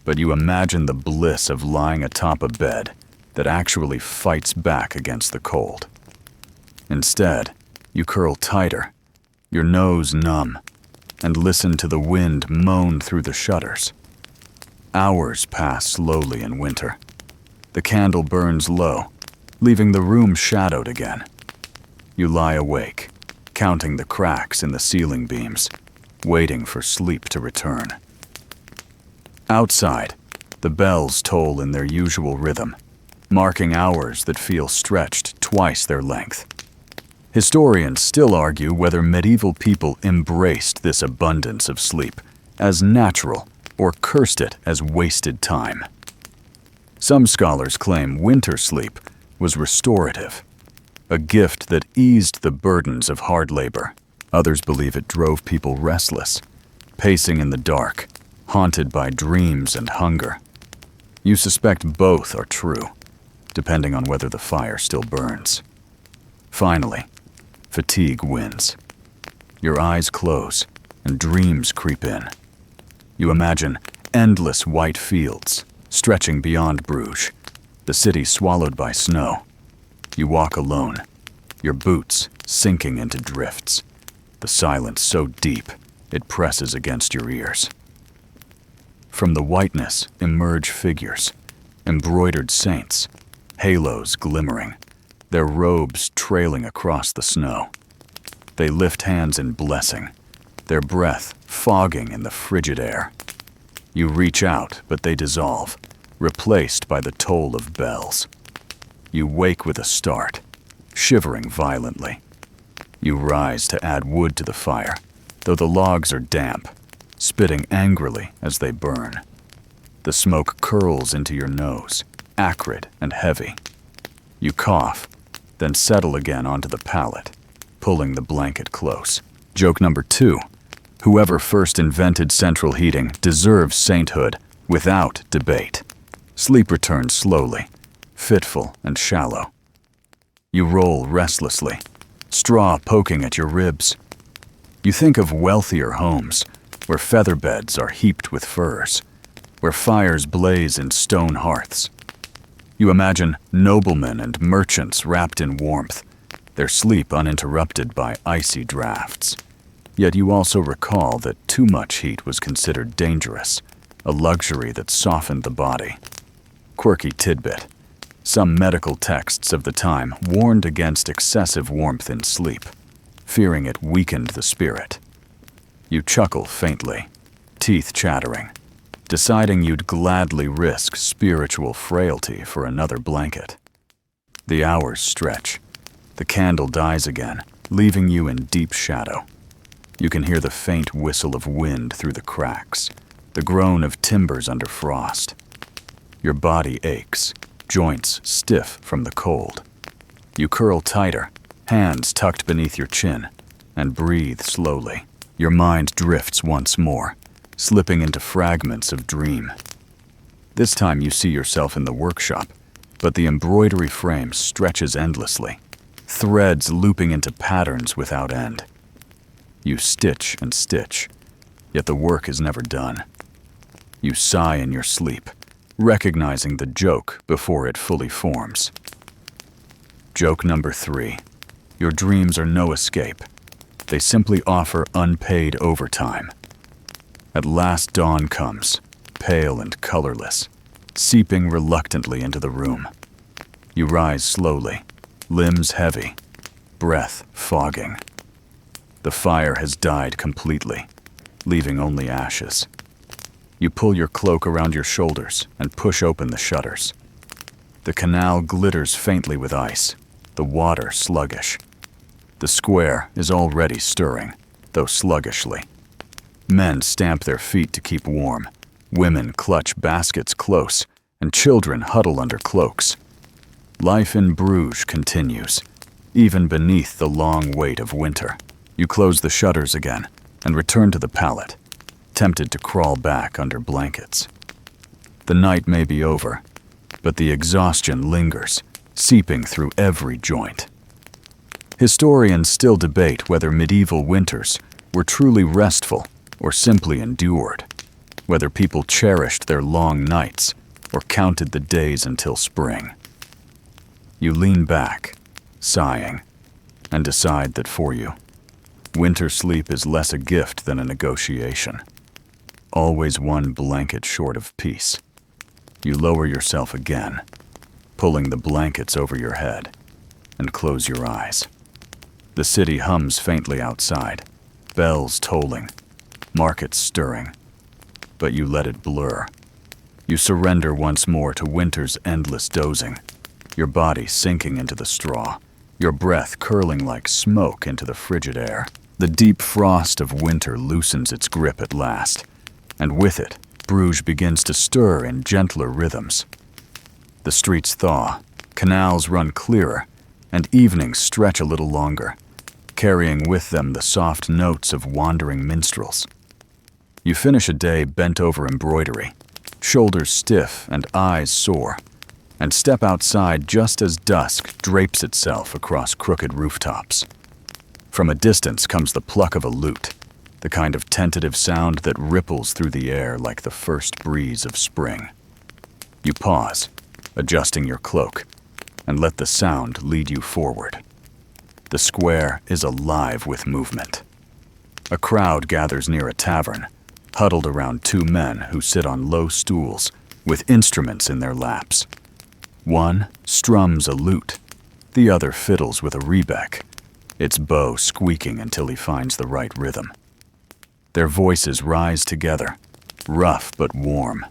but you imagine the bliss of lying atop a bed that actually fights back against the cold. Instead, you curl tighter, your nose numb, and listen to the wind moan through the shutters. Hours pass slowly in winter. The candle burns low, leaving the room shadowed again. You lie awake, counting the cracks in the ceiling beams, waiting for sleep to return. Outside, the bells toll in their usual rhythm, marking hours that feel stretched twice their length. Historians still argue whether medieval people embraced this abundance of sleep as natural or cursed it as wasted time. Some scholars claim winter sleep was restorative, a gift that eased the burdens of hard labor. Others believe it drove people restless, pacing in the dark, haunted by dreams and hunger. You suspect both are true, depending on whether the fire still burns. Finally, fatigue wins. Your eyes close and dreams creep in. You imagine endless white fields stretching beyond Bruges, the city swallowed by snow. You walk alone, your boots sinking into drifts, the silence so deep it presses against your ears. From the whiteness emerge figures, embroidered saints, halos glimmering, their robes trailing across the snow. They lift hands in blessing, their breath fogging in the frigid air. You reach out, but they dissolve, replaced by the toll of bells. You wake with a start, shivering violently. You rise to add wood to the fire, though the logs are damp, spitting angrily as they burn. The smoke curls into your nose, acrid and heavy. You cough, then settle again onto the pallet, pulling the blanket close. Joke number 2. Whoever first invented central heating deserves sainthood without debate. Sleep returns slowly, fitful and shallow. You roll restlessly, straw poking at your ribs. You think of wealthier homes, where feather beds are heaped with furs, where fires blaze in stone hearths. You imagine noblemen and merchants wrapped in warmth, their sleep uninterrupted by icy drafts. Yet you also recall that too much heat was considered dangerous, a luxury that softened the body. Quirky tidbit. Some medical texts of the time warned against excessive warmth in sleep, fearing it weakened the spirit. You chuckle faintly, teeth chattering, deciding you'd gladly risk spiritual frailty for another blanket. The hours stretch. The candle dies again, leaving you in deep shadow. You can hear the faint whistle of wind through the cracks, the groan of timbers under frost. Your body aches, joints stiff from the cold. You curl tighter, hands tucked beneath your chin, and breathe slowly. Your mind drifts once more, slipping into fragments of dream. This time you see yourself in the workshop, but the embroidery frame stretches endlessly, threads looping into patterns without end. You stitch and stitch, yet the work is never done. You sigh in your sleep, recognizing the joke before it fully forms. Joke number 3. Your dreams are no escape. They simply offer unpaid overtime. At last dawn comes, pale and colorless, seeping reluctantly into the room. You rise slowly, limbs heavy, breath fogging. The fire has died completely, leaving only ashes. You pull your cloak around your shoulders and push open the shutters. The canal glitters faintly with ice, the water sluggish. The square is already stirring, though sluggishly. Men stamp their feet to keep warm, women clutch baskets close, and children huddle under cloaks. Life in Bruges continues, even beneath the long weight of winter. You close the shutters again and return to the pallet, tempted to crawl back under blankets. The night may be over, but the exhaustion lingers, seeping through every joint. Historians still debate whether medieval winters were truly restful or simply endured, whether people cherished their long nights or counted the days until spring. You lean back, sighing, and decide that for you, winter sleep is less a gift than a negotiation. Always one blanket short of peace. You lower yourself again, pulling the blankets over your head, and close your eyes. The city hums faintly outside, bells tolling, markets stirring, but you let it blur. You surrender once more to winter's endless dozing, your body sinking into the straw, your breath curling like smoke into the frigid air. The deep frost of winter loosens its grip at last, and with it, Bruges begins to stir in gentler rhythms. The streets thaw, canals run clearer, and evenings stretch a little longer, carrying with them the soft notes of wandering minstrels. You finish a day bent over embroidery, shoulders stiff and eyes sore, and step outside just as dusk drapes itself across crooked rooftops. From a distance comes the pluck of a lute, the kind of tentative sound that ripples through the air like the first breeze of spring. You pause, adjusting your cloak, and let the sound lead you forward. The square is alive with movement. A crowd gathers near a tavern, huddled around 2 men who sit on low stools with instruments in their laps. One strums a lute, the other fiddles with a rebec, its bow squeaking until he finds the right rhythm. Their voices rise together, rough but warm,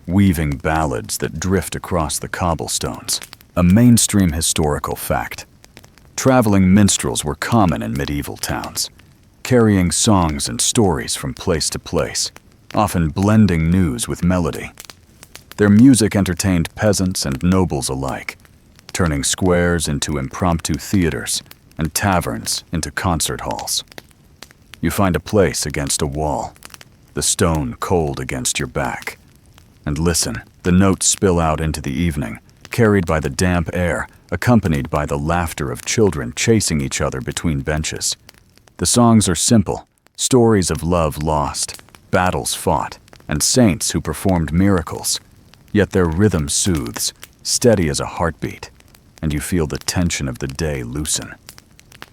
weaving ballads that drift across the cobblestones. A mainstream historical fact. Traveling minstrels were common in medieval towns, carrying songs and stories from place to place, often blending news with melody. Their music entertained peasants and nobles alike, turning squares into impromptu theaters and taverns into concert halls. You find a place against a wall, the stone cold against your back. And listen, the notes spill out into the evening, carried by the damp air, accompanied by the laughter of children chasing each other between benches. The songs are simple, stories of love lost, battles fought, and saints who performed miracles. Yet their rhythm soothes, steady as a heartbeat, and you feel the tension of the day loosen.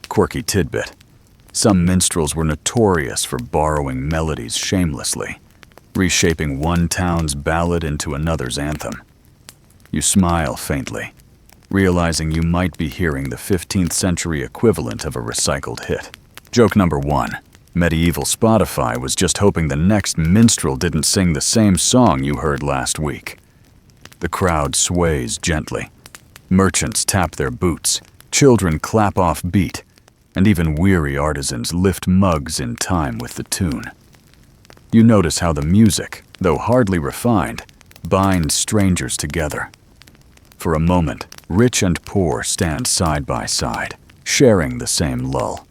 Quirky tidbit. Some minstrels were notorious for borrowing melodies shamelessly, reshaping one town's ballad into another's anthem. You smile faintly, realizing you might be hearing the 15th century equivalent of a recycled hit. Joke number 1. Medieval Spotify was just hoping the next minstrel didn't sing the same song you heard last week. The crowd sways gently. Merchants tap their boots, children clap off beat, and even weary artisans lift mugs in time with the tune. You notice how the music, though hardly refined, binds strangers together. For a moment, rich and poor stand side by side, sharing the same lull.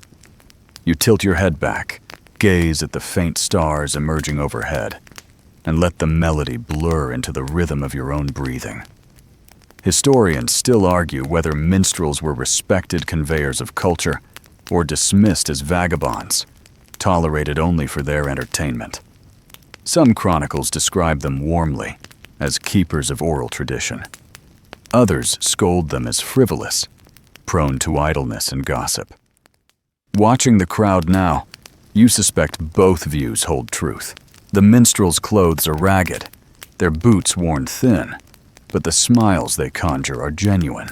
You tilt your head back, gaze at the faint stars emerging overhead, and let the melody blur into the rhythm of your own breathing. Historians still argue whether minstrels were respected conveyors of culture or dismissed as vagabonds, tolerated only for their entertainment. Some chronicles describe them warmly, as keepers of oral tradition. Others scold them as frivolous, prone to idleness and gossip. Watching the crowd now, you suspect both views hold truth. The minstrels' clothes are ragged, their boots worn thin, but the smiles they conjure are genuine,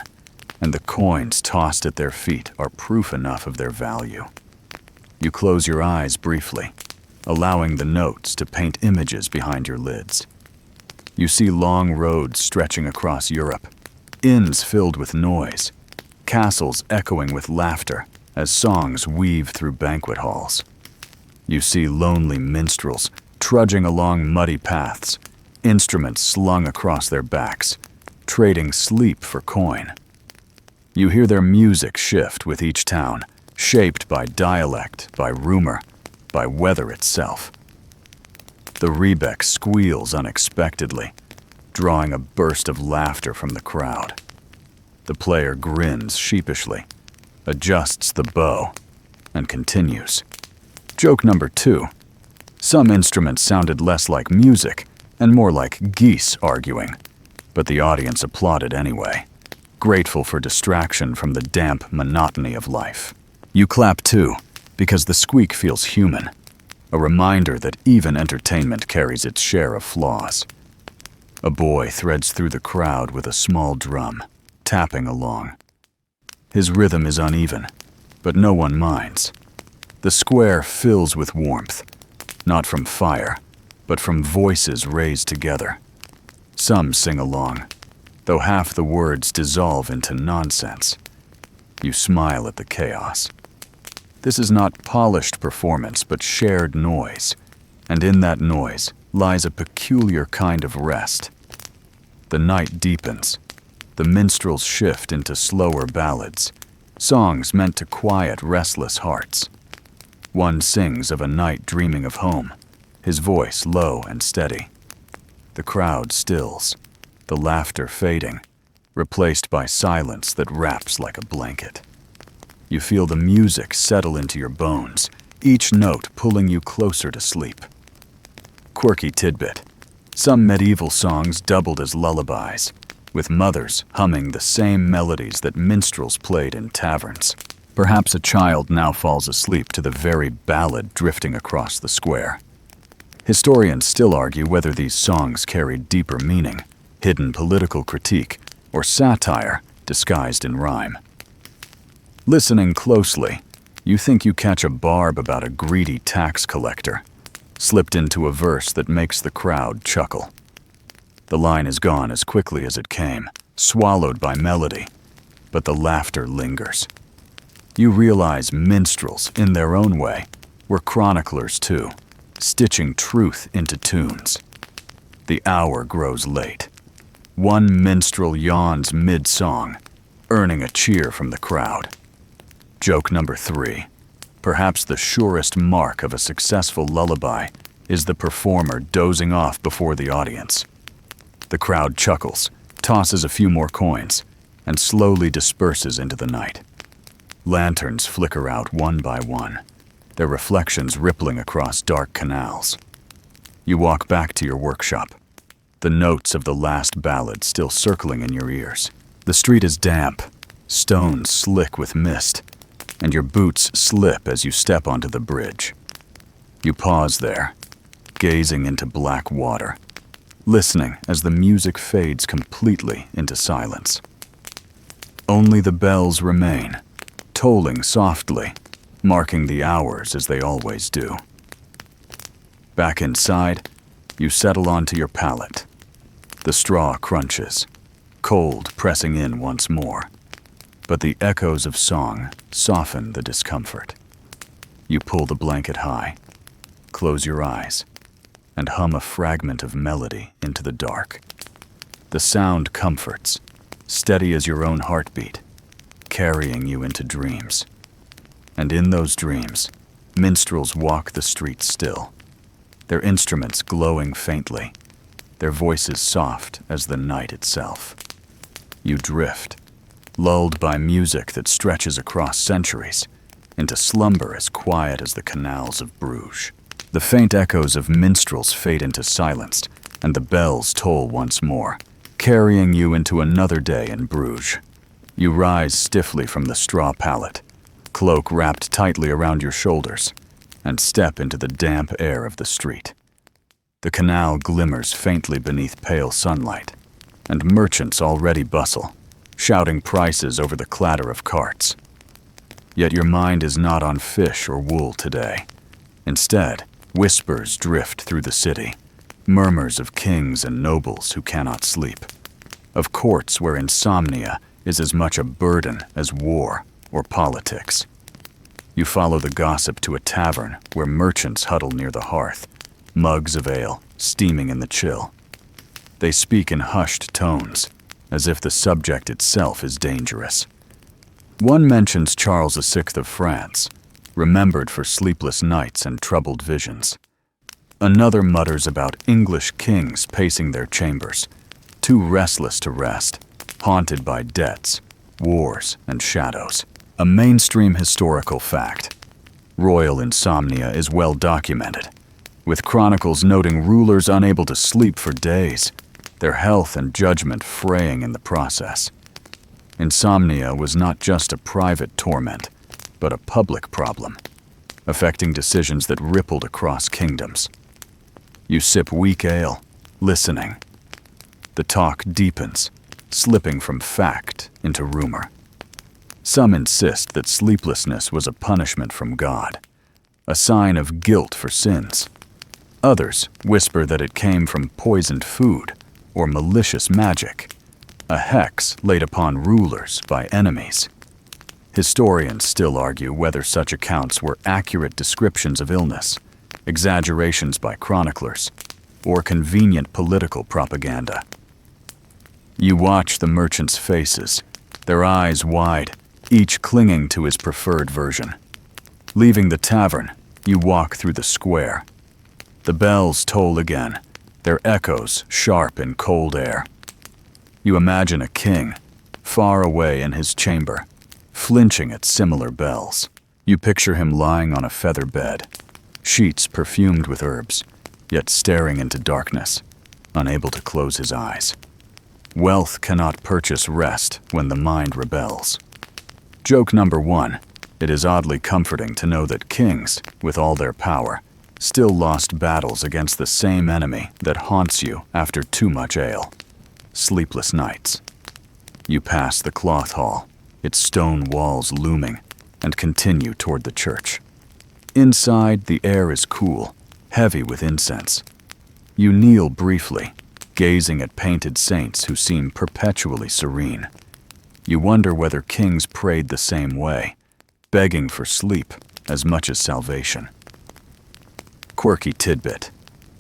and the coins tossed at their feet are proof enough of their value. You close your eyes briefly, allowing the notes to paint images behind your lids. You see long roads stretching across Europe, inns filled with noise, castles echoing with laughter as songs weave through banquet halls. You see lonely minstrels trudging along muddy paths, instruments slung across their backs, trading sleep for coin. You hear their music shift with each town, shaped by dialect, by rumor, by weather itself. The rebec squeals unexpectedly, drawing a burst of laughter from the crowd. The player grins sheepishly, adjusts the bow, and continues. Joke number 2. Some instruments sounded less like music and more like geese arguing, but the audience applauded anyway, grateful for distraction from the damp monotony of life. You clap too, because the squeak feels human, a reminder that even entertainment carries its share of flaws. A boy threads through the crowd with a small drum, tapping along. His rhythm is uneven, but no one minds. The square fills with warmth, not from fire, but from voices raised together. Some sing along, though half the words dissolve into nonsense. You smile at the chaos. This is not polished performance, but shared noise, and in that noise lies a peculiar kind of rest. The night deepens. The minstrels shift into slower ballads, songs meant to quiet restless hearts. One sings of a night dreaming of home, his voice low and steady. The crowd stills, the laughter fading, replaced by silence that wraps like a blanket. You feel the music settle into your bones, each note pulling you closer to sleep. Quirky tidbit. Some medieval songs doubled as lullabies, with mothers humming the same melodies that minstrels played in taverns. Perhaps a child now falls asleep to the very ballad drifting across the square. Historians still argue whether these songs carried deeper meaning, hidden political critique, or satire disguised in rhyme. Listening closely, you think you catch a barb about a greedy tax collector, slipped into a verse that makes the crowd chuckle. The line is gone as quickly as it came, swallowed by melody, but the laughter lingers. You realize minstrels, in their own way, were chroniclers too, stitching truth into tunes. The hour grows late. One minstrel yawns mid-song, earning a cheer from the crowd. Joke number 3. Perhaps the surest mark of a successful lullaby is the performer dozing off before the audience. The crowd chuckles, tosses a few more coins, and slowly disperses into the night. Lanterns flicker out one by one, their reflections rippling across dark canals. You walk back to your workshop, the notes of the last ballad still circling in your ears. The street is damp, stones slick with mist, and your boots slip as you step onto the bridge. You pause there, gazing into black water, listening as the music fades completely into silence. Only the bells remain, tolling softly, marking the hours as they always do. Back inside, you settle onto your pallet. The straw crunches, cold pressing in once more, but the echoes of song soften the discomfort. You pull the blanket high, close your eyes, and hum a fragment of melody into the dark. The sound comforts, steady as your own heartbeat, carrying you into dreams. And in those dreams, minstrels walk the streets still, their instruments glowing faintly, their voices soft as the night itself. You drift, lulled by music that stretches across centuries, into slumber as quiet as the canals of Bruges. The faint echoes of minstrels fade into silence, and the bells toll once more, carrying you into another day in Bruges. You rise stiffly from the straw pallet, cloak wrapped tightly around your shoulders, and step into the damp air of the street. The canal glimmers faintly beneath pale sunlight, and merchants already bustle, shouting prices over the clatter of carts. Yet your mind is not on fish or wool today. Instead, whispers drift through the city, murmurs of kings and nobles who cannot sleep, of courts where insomnia is as much a burden as war or politics. You follow the gossip to a tavern where merchants huddle near the hearth, mugs of ale steaming in the chill. They speak in hushed tones, as if the subject itself is dangerous. One mentions Charles VI of France, remembered for sleepless nights and troubled visions. Another mutters about English kings pacing their chambers, too restless to rest, haunted by debts, wars, and shadows. A mainstream historical fact. Royal insomnia is well documented, with chronicles noting rulers unable to sleep for days, their health and judgment fraying in the process. Insomnia was not just a private torment, but a public problem, affecting decisions that rippled across kingdoms. You sip weak ale, listening. The talk deepens, slipping from fact into rumor. Some insist that sleeplessness was a punishment from God, a sign of guilt for sins. Others whisper that it came from poisoned food or malicious magic, a hex laid upon rulers by enemies. Historians still argue whether such accounts were accurate descriptions of illness, exaggerations by chroniclers, or convenient political propaganda. You watch the merchants' faces, their eyes wide, each clinging to his preferred version. Leaving the tavern, you walk through the square. The bells toll again, their echoes sharp in cold air. You imagine a king, far away in his chamber, flinching at similar bells. You picture him lying on a feather bed, sheets perfumed with herbs, yet staring into darkness, unable to close his eyes. Wealth cannot purchase rest when the mind rebels. Joke number 1. It is oddly comforting to know that kings, with all their power, still lost battles against the same enemy that haunts you after too much ale. Sleepless nights. You pass the cloth hall, its stone walls looming, and continue toward the church. Inside, the air is cool, heavy with incense. You kneel briefly, gazing at painted saints who seem perpetually serene. You wonder whether kings prayed the same way, begging for sleep as much as salvation. Quirky tidbit.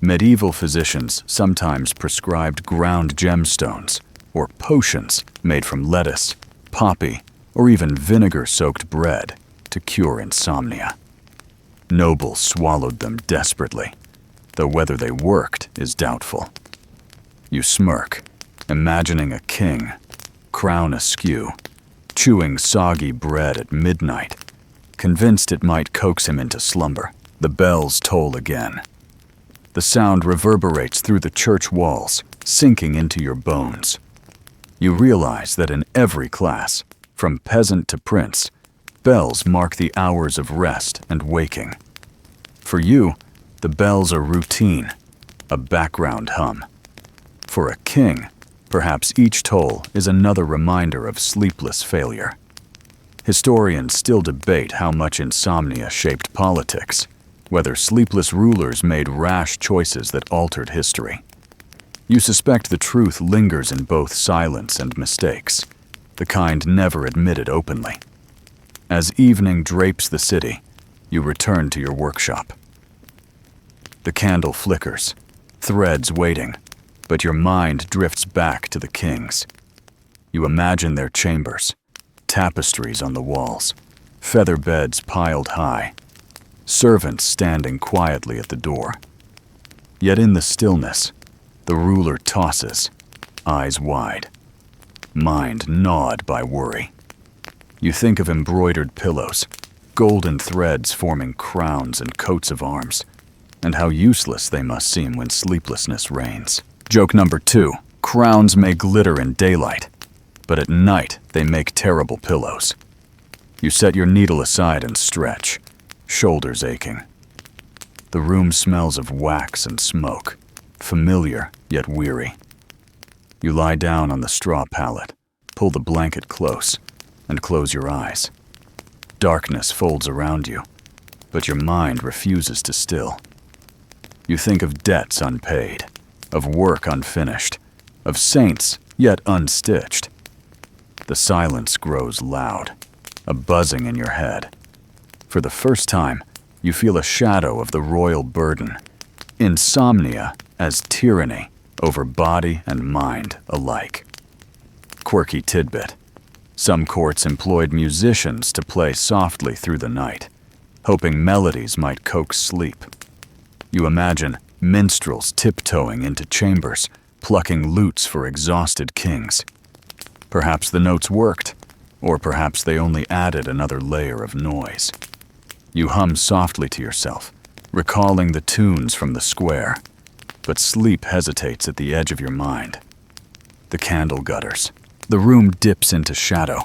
Medieval physicians sometimes prescribed ground gemstones or potions made from lettuce, poppy, or even vinegar-soaked bread to cure insomnia. Nobles swallowed them desperately, though whether they worked is doubtful. You smirk, imagining a king, crown askew, chewing soggy bread at midnight, convinced it might coax him into slumber. The bells toll again. The sound reverberates through the church walls, sinking into your bones. You realize that in every class, from peasant to prince, bells mark the hours of rest and waking. For you, the bells are routine, a background hum. For a king, perhaps each toll is another reminder of sleepless failure. Historians still debate how much insomnia shaped politics, whether sleepless rulers made rash choices that altered history. You suspect the truth lingers in both silence and mistakes, the kind never admitted openly. As evening drapes the city, you return to your workshop. The candle flickers, threads waiting, but your mind drifts back to the kings. You imagine their chambers, tapestries on the walls, feather beds piled high, servants standing quietly at the door. Yet in the stillness, the ruler tosses, eyes wide, mind gnawed by worry. You think of embroidered pillows, golden threads forming crowns and coats of arms, and how useless they must seem when sleeplessness reigns. Joke number 2. Crowns may glitter in daylight, but at night they make terrible pillows. You set your needle aside and stretch, shoulders aching. The room smells of wax and smoke, familiar yet weary. You lie down on the straw pallet, pull the blanket close, and close your eyes. Darkness folds around you, but your mind refuses to still. You think of debts unpaid, of work unfinished, of saints yet unstitched. The silence grows loud, a buzzing in your head. For the first time, you feel a shadow of the royal burden, insomnia as tyranny over body and mind alike. Quirky tidbit. Some courts employed musicians to play softly through the night, hoping melodies might coax sleep. You imagine minstrels tiptoeing into chambers, plucking lutes for exhausted kings. Perhaps the notes worked, or perhaps they only added another layer of noise. You hum softly to yourself, recalling the tunes from the square, but sleep hesitates at the edge of your mind. The candle gutters. The room dips into shadow,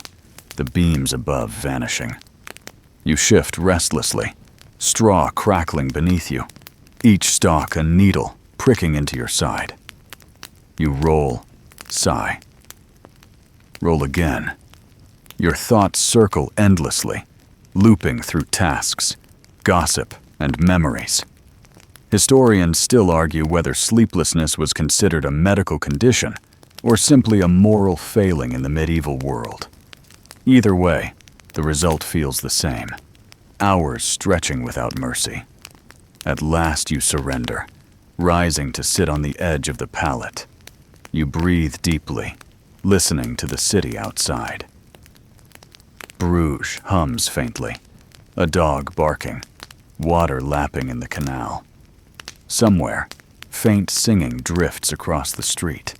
the beams above vanishing. You shift restlessly, straw crackling beneath you, each stalk a needle pricking into your side. You roll, sigh. Roll again. Your thoughts circle endlessly, looping through tasks, gossip, and memories. Historians still argue whether sleeplessness was considered a medical condition or simply a moral failing in the medieval world. Either way, the result feels the same. Hours stretching without mercy. At last you surrender, rising to sit on the edge of the pallet. You breathe deeply, listening to the city outside. Bruges hums faintly, a dog barking, water lapping in the canal. Somewhere, faint singing drifts across the street,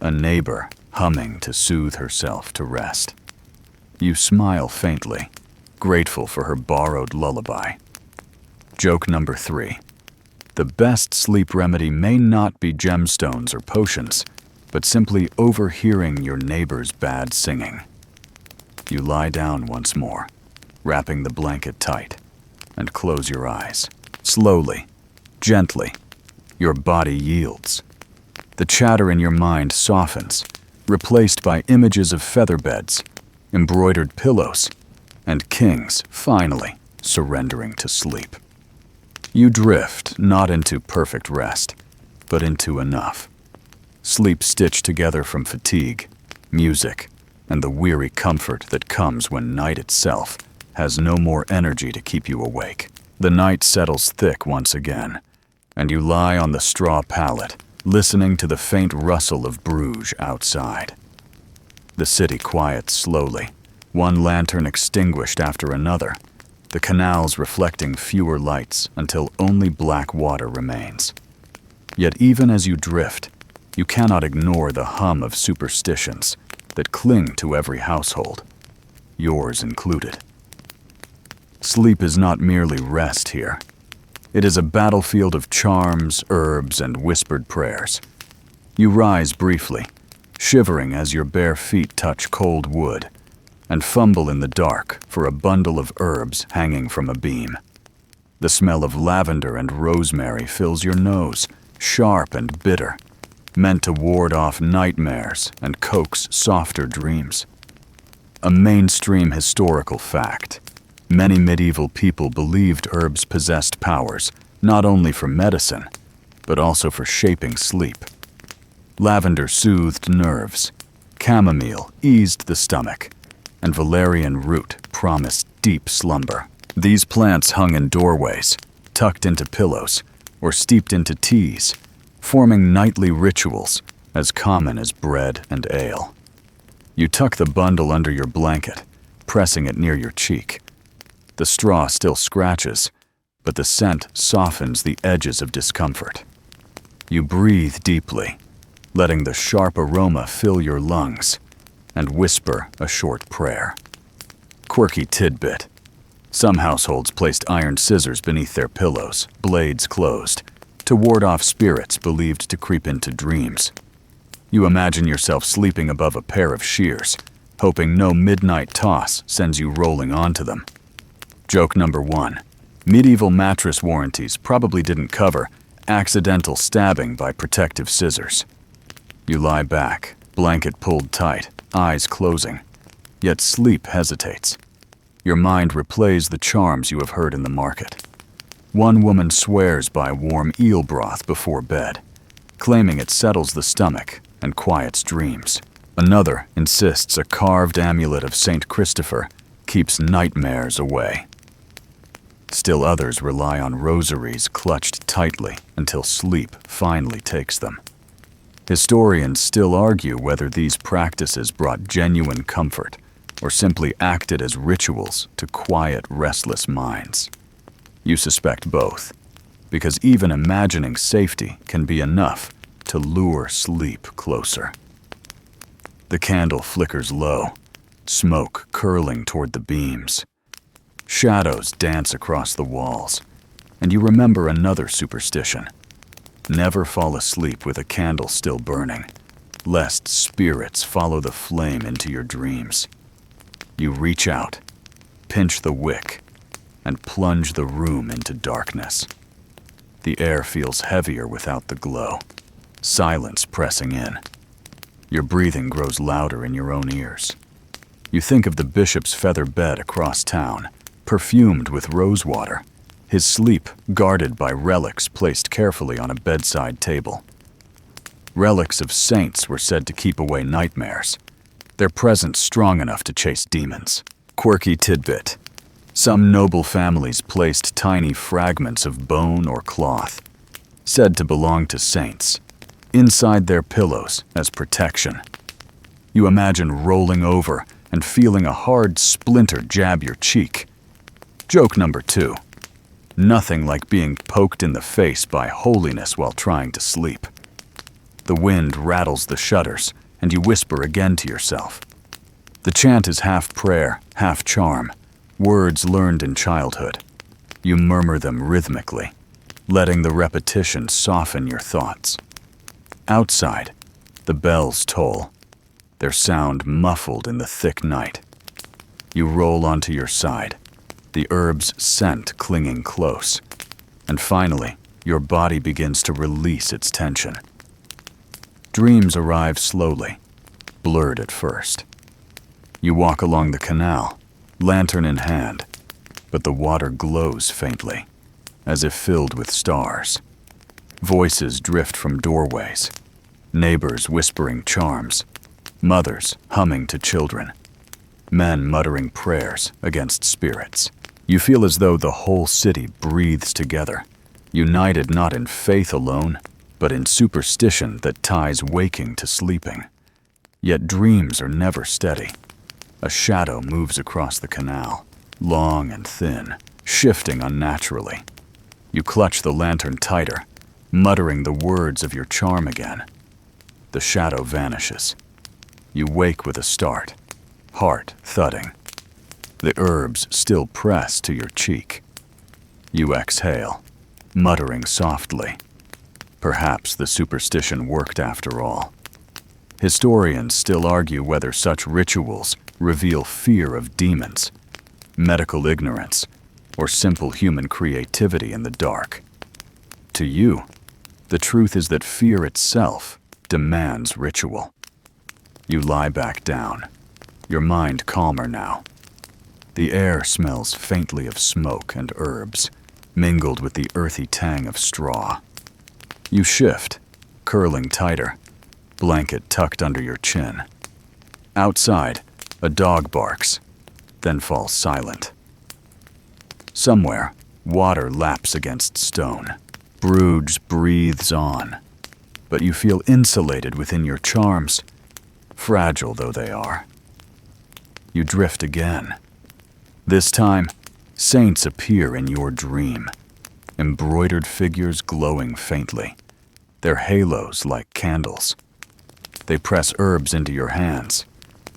a neighbor humming to soothe herself to rest. You smile faintly, grateful for her borrowed lullaby. Joke number 3. The best sleep remedy may not be gemstones or potions, but simply overhearing your neighbor's bad singing. You lie down once more, wrapping the blanket tight, and close your eyes. Slowly, gently, your body yields. The chatter in your mind softens, replaced by images of feather beds, embroidered pillows, and kings finally surrendering to sleep. You drift not into perfect rest, but into enough. sleep stitched together from fatigue, music, and the weary comfort that comes when night itself has no more energy to keep you awake. The night settles thick once again, and you lie on the straw pallet, listening to the faint rustle of Bruges outside. The city quiets slowly, one lantern extinguished after another, the canals reflecting fewer lights until only black water remains. Yet even as you drift, you cannot ignore the hum of superstitions that cling to every household, yours included. Sleep is not merely rest here. It is a battlefield of charms, herbs, and whispered prayers. You rise briefly, shivering as your bare feet touch cold wood, and fumble in the dark for a bundle of herbs hanging from a beam. The smell of lavender and rosemary fills your nose, sharp and bitter, meant to ward off nightmares and coax softer dreams. A mainstream historical fact. Many medieval people believed herbs possessed powers not only for medicine, but also for shaping sleep. Lavender soothed nerves, chamomile eased the stomach, and valerian root promised deep slumber. These plants hung in doorways, tucked into pillows, or steeped into teas, forming nightly rituals as common as bread and ale. You tuck the bundle under your blanket, pressing it near your cheek. The straw still scratches, but the scent softens the edges of discomfort. You breathe deeply, letting the sharp aroma fill your lungs, and whisper a short prayer. Quirky tidbit. Some households placed iron scissors beneath their pillows, blades closed, to ward off spirits believed to creep into dreams. You imagine yourself sleeping above a pair of shears, hoping no midnight toss sends you rolling onto them. Joke number 1. Medieval mattress warranties probably didn't cover accidental stabbing by protective scissors. You lie back, blanket pulled tight, eyes closing, yet sleep hesitates. Your mind replays the charms you have heard in the market. One woman swears by warm eel broth before bed, claiming it settles the stomach and quiets dreams. Another insists a carved amulet of Saint Christopher keeps nightmares away. Still others rely on rosaries clutched tightly until sleep finally takes them. Historians still argue whether these practices brought genuine comfort or simply acted as rituals to quiet restless minds. You suspect both, because even imagining safety can be enough to lure sleep closer. The candle flickers low, smoke curling toward the beams. Shadows dance across the walls, and you remember another superstition. Never fall asleep with a candle still burning, lest spirits follow the flame into your dreams. You reach out, pinch the wick, and plunge the room into darkness. The air feels heavier without the glow, silence pressing in. Your breathing grows louder in your own ears. You think of the bishop's feather bed across town, perfumed with rosewater, his sleep guarded by relics placed carefully on a bedside table. Relics of saints were said to keep away nightmares, their presence strong enough to chase demons. Quirky tidbit. Some noble families placed tiny fragments of bone or cloth, said to belong to saints, inside their pillows as protection. You imagine rolling over and feeling a hard splinter jab your cheek. Joke number 2. Nothing like being poked in the face by holiness while trying to sleep. The wind rattles the shutters, and you whisper again to yourself. The chant is half prayer, half charm, words learned in childhood. You murmur them rhythmically, letting the repetition soften your thoughts. Outside, the bells toll, their sound muffled in the thick night. You roll onto your side, the herb's scent clinging close, and finally, your body begins to release its tension. Dreams arrive slowly, blurred at first. You walk along the canal, lantern in hand, but the water glows faintly, as if filled with stars. Voices drift from doorways. Neighbors whispering charms, mothers humming to children, men muttering prayers against spirits. You feel as though the whole city breathes together, united not in faith alone, but in superstition that ties waking to sleeping. Yet dreams are never steady. A shadow moves across the canal, long and thin, shifting unnaturally. You clutch the lantern tighter, muttering the words of your charm again. The shadow vanishes. You wake with a start, heart thudding. The herbs still press to your cheek. You exhale, muttering softly. Perhaps the superstition worked after all. Historians still argue whether such rituals reveal fear of demons, medical ignorance, or simple human creativity in the dark. To you, the truth is that fear itself demands ritual. You lie back down, your mind calmer now. The air smells faintly of smoke and herbs, mingled with the earthy tang of straw. You shift, curling tighter, blanket tucked under your chin. Outside, a dog barks, then falls silent. Somewhere, water laps against stone. Bruges breathes on, but you feel insulated within your charms, fragile though they are. You drift again. This time, saints appear in your dream, embroidered figures glowing faintly, their halos like candles. They press herbs into your hands,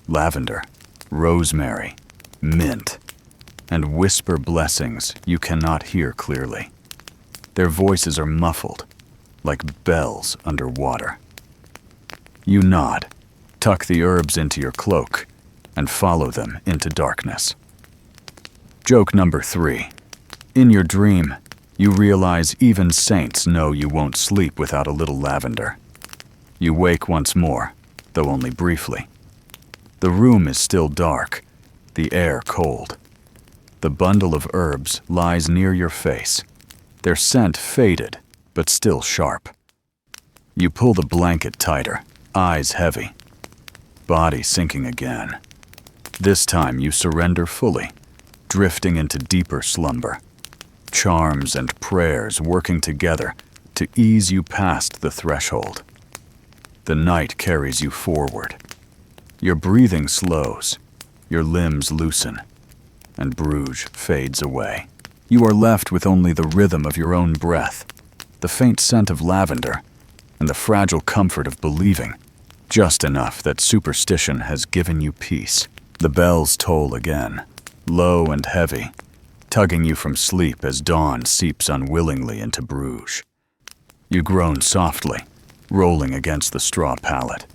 lavender, rosemary, mint, and whisper blessings you cannot hear clearly. Their voices are muffled, like bells underwater. You nod, tuck the herbs into your cloak, and follow them into darkness. Joke number 3. In your dream, you realize even saints know you won't sleep without a little lavender. You wake once more, though only briefly. The room is still dark, the air cold. The bundle of herbs lies near your face, their scent faded, but still sharp. You pull the blanket tighter, eyes heavy, body sinking again. This time you surrender fully, drifting into deeper slumber, charms and prayers working together to ease you past the threshold. The night carries you forward. Your breathing slows, your limbs loosen, and Bruges fades away. You are left with only the rhythm of your own breath, the faint scent of lavender, and the fragile comfort of believing, just enough that superstition has given you peace. The bells toll again, low and heavy, tugging you from sleep as dawn seeps unwillingly into Bruges. You groan softly, rolling against the straw pallet,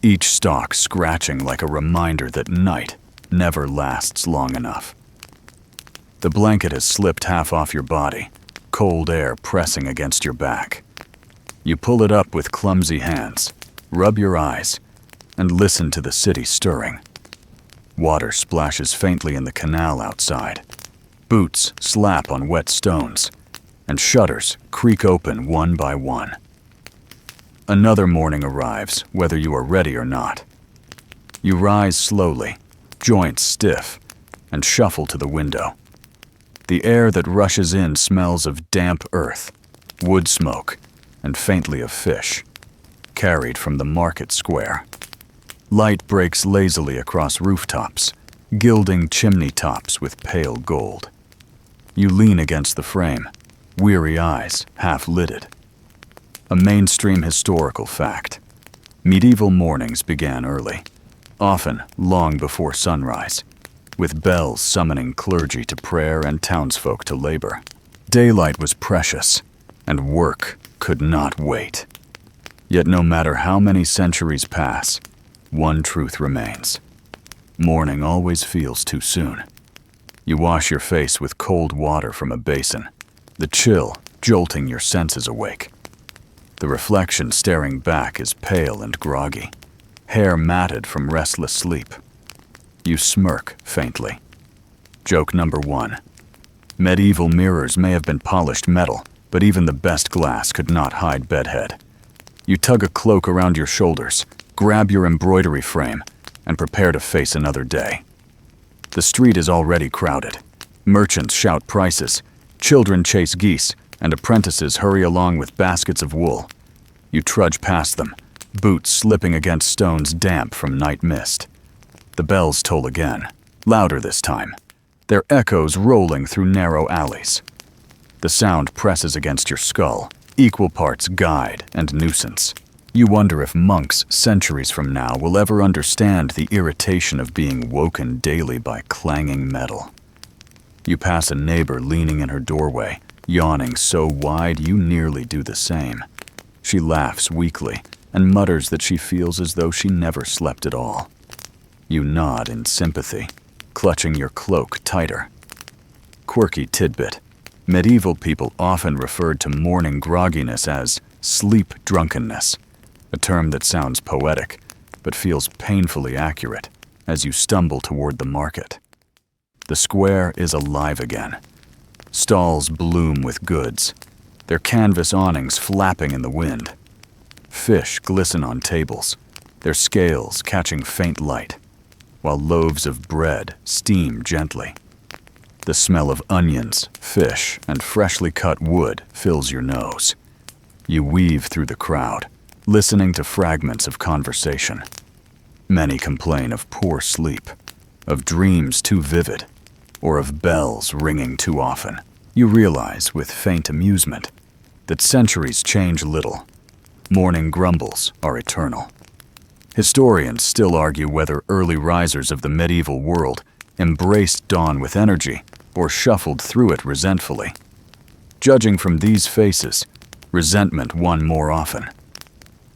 each stalk scratching like a reminder that night never lasts long enough. The blanket has slipped half off your body, cold air pressing against your back. You pull it up with clumsy hands, rub your eyes, and listen to the city stirring. Water splashes faintly in the canal outside. Boots slap on wet stones, and shutters creak open one by one. Another morning arrives, whether you are ready or not. You rise slowly, joints stiff, and shuffle to the window. The air that rushes in smells of damp earth, wood smoke, and faintly of fish, carried from the market square. Light breaks lazily across rooftops, gilding chimney tops with pale gold. You lean against the frame, weary eyes half-lidded. A mainstream historical fact. Medieval mornings began early, often long before sunrise, with bells summoning clergy to prayer and townsfolk to labor. Daylight was precious, and work could not wait. Yet no matter how many centuries pass, one truth remains. Morning always feels too soon. You wash your face with cold water from a basin, the chill jolting your senses awake. The reflection staring back is pale and groggy, hair matted from restless sleep. You smirk faintly. Joke number 1. Medieval mirrors may have been polished metal, but even the best glass could not hide bedhead. You tug a cloak around your shoulders, grab your embroidery frame, and prepare to face another day. The street is already crowded. Merchants shout prices, children chase geese, and apprentices hurry along with baskets of wool. You trudge past them, boots slipping against stones damp from night mist. The bells toll again, louder this time, their echoes rolling through narrow alleys. The sound presses against your skull, equal parts guide and nuisance. You wonder if monks centuries from now will ever understand the irritation of being woken daily by clanging metal. You pass a neighbor leaning in her doorway, yawning so wide you nearly do the same. She laughs weakly and mutters that she feels as though she never slept at all. You nod in sympathy, clutching your cloak tighter. Quirky tidbit. Medieval people often referred to morning grogginess as sleep drunkenness, a term that sounds poetic, but feels painfully accurate as you stumble toward the market. The square is alive again. Stalls bloom with goods, their canvas awnings flapping in the wind. Fish glisten on tables, their scales catching faint light, while loaves of bread steam gently. The smell of onions, fish, and freshly cut wood fills your nose. You weave through the crowd, listening to fragments of conversation. Many complain of poor sleep, of dreams too vivid, or of bells ringing too often. You realize, with faint amusement, that centuries change little. Morning grumbles are eternal. Historians still argue whether early risers of the medieval world embraced dawn with energy or shuffled through it resentfully. Judging from these faces, resentment won more often.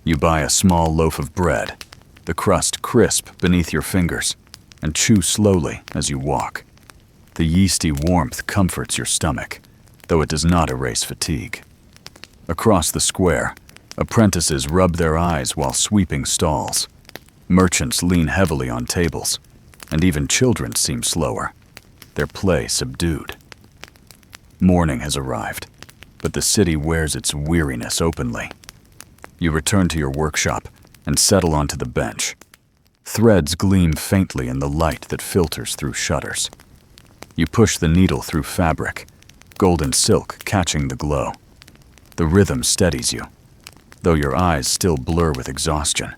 You buy a small loaf of bread, the crust crisp beneath your fingers, and chew slowly as you walk. The yeasty warmth comforts your stomach, though it does not erase fatigue. Across the square, apprentices rub their eyes while sweeping stalls. Merchants lean heavily on tables, and even children seem slower, their play subdued. Morning has arrived, but the city wears its weariness openly. You return to your workshop and settle onto the bench. Threads gleam faintly in the light that filters through shutters. You push the needle through fabric, golden silk catching the glow. The rhythm steadies you, though your eyes still blur with exhaustion.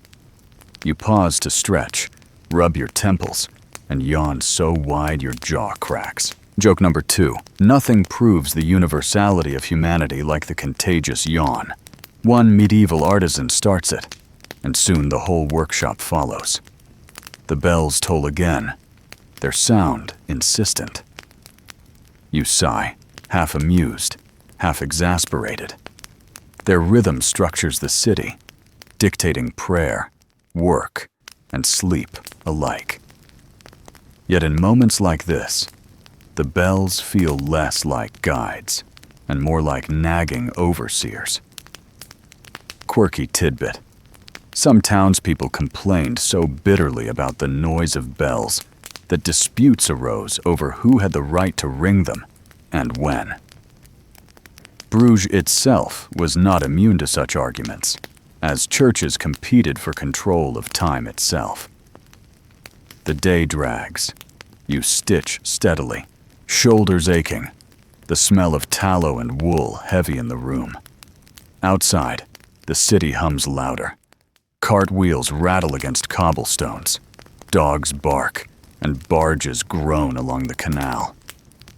You pause to stretch, rub your temples, and yawn so wide your jaw cracks. Joke number 2. Nothing proves the universality of humanity like the contagious yawn. One medieval artisan starts it, and soon the whole workshop follows. The bells toll again, their sound insistent. You sigh, half amused, half exasperated. Their rhythm structures the city, dictating prayer, work, and sleep alike. Yet in moments like this, the bells feel less like guides and more like nagging overseers. Quirky tidbit. Some townspeople complained so bitterly about the noise of bells that disputes arose over who had the right to ring them and when. Bruges itself was not immune to such arguments, as churches competed for control of time itself. The day drags. You stitch steadily, shoulders aching, the smell of tallow and wool heavy in the room. Outside, the city hums louder. Cartwheels rattle against cobblestones. Dogs bark, and barges groan along the canal.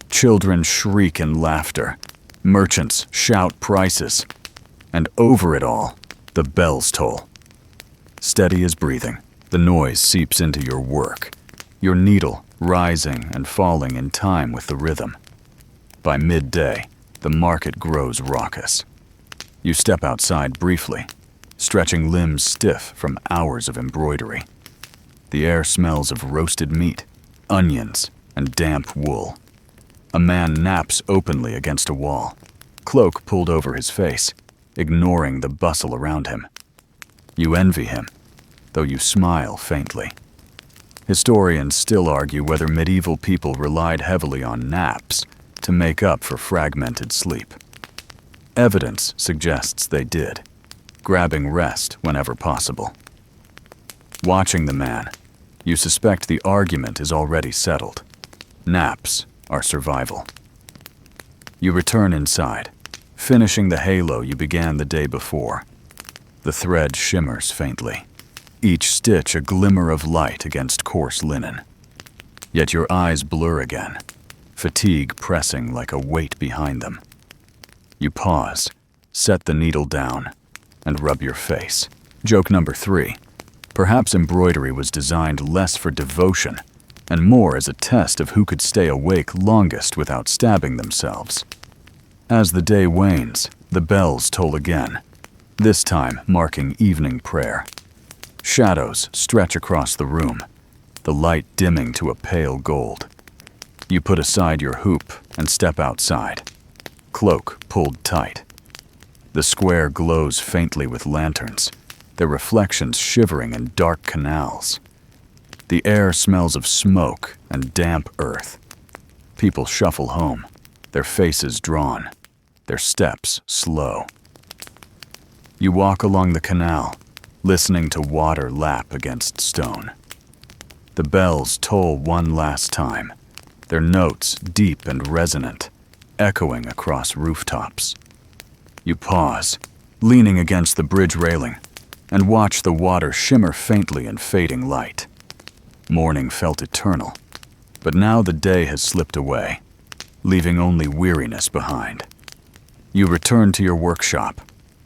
Children shriek in laughter. Merchants shout prices. And over it all, the bells toll. Steady as breathing, the noise seeps into your work, your needle rising and falling in time with the rhythm. By midday, the market grows raucous. You step outside briefly, stretching limbs stiff from hours of embroidery. The air smells of roasted meat, onions, and damp wool. A man naps openly against a wall, cloak pulled over his face, ignoring the bustle around him. You envy him, though you smile faintly. Historians still argue whether medieval people relied heavily on naps to make up for fragmented sleep. Evidence suggests they did. grabbing rest whenever possible. Watching the man, you suspect the argument is already settled. Naps are survival. You return inside, finishing the halo you began the day before. The thread shimmers faintly, each stitch a glimmer of light against coarse linen. Yet your eyes blur again, fatigue pressing like a weight behind them. You pause, set the needle down, and rub your face. Joke number 3. Perhaps embroidery was designed less for devotion and more as a test of who could stay awake longest without stabbing themselves. As the day wanes, the bells toll again, this time marking evening prayer. Shadows stretch across the room, the light dimming to a pale gold. You put aside your hoop and step outside, cloak pulled tight. The square glows faintly with lanterns, their reflections shivering in dark canals. The air smells of smoke and damp earth. People shuffle home, their faces drawn, their steps slow. You walk along the canal, listening to water lap against stone. The bells toll one last time, their notes deep and resonant, echoing across rooftops. You pause, leaning against the bridge railing, and watch the water shimmer faintly in fading light. Morning felt eternal, but now the day has slipped away, leaving only weariness behind. You return to your workshop,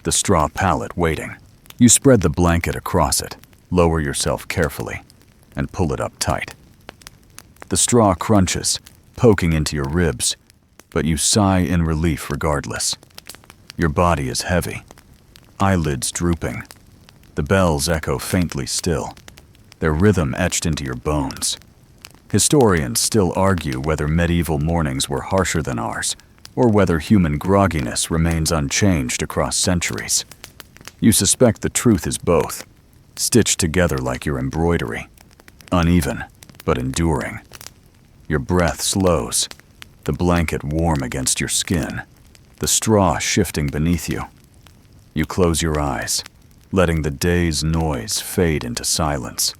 the straw pallet waiting. You spread the blanket across it, lower yourself carefully, and pull it up tight. The straw crunches, poking into your ribs, but you sigh in relief regardless. Your body is heavy, eyelids drooping. The bells echo faintly still, their rhythm etched into your bones. Historians still argue whether medieval mornings were harsher than ours, or whether human grogginess remains unchanged across centuries. You suspect the truth is both, stitched together like your embroidery, uneven but enduring. Your breath slows, the blanket warm against your skin, the straw shifting beneath you. You close your eyes, letting the day's noise fade into silence.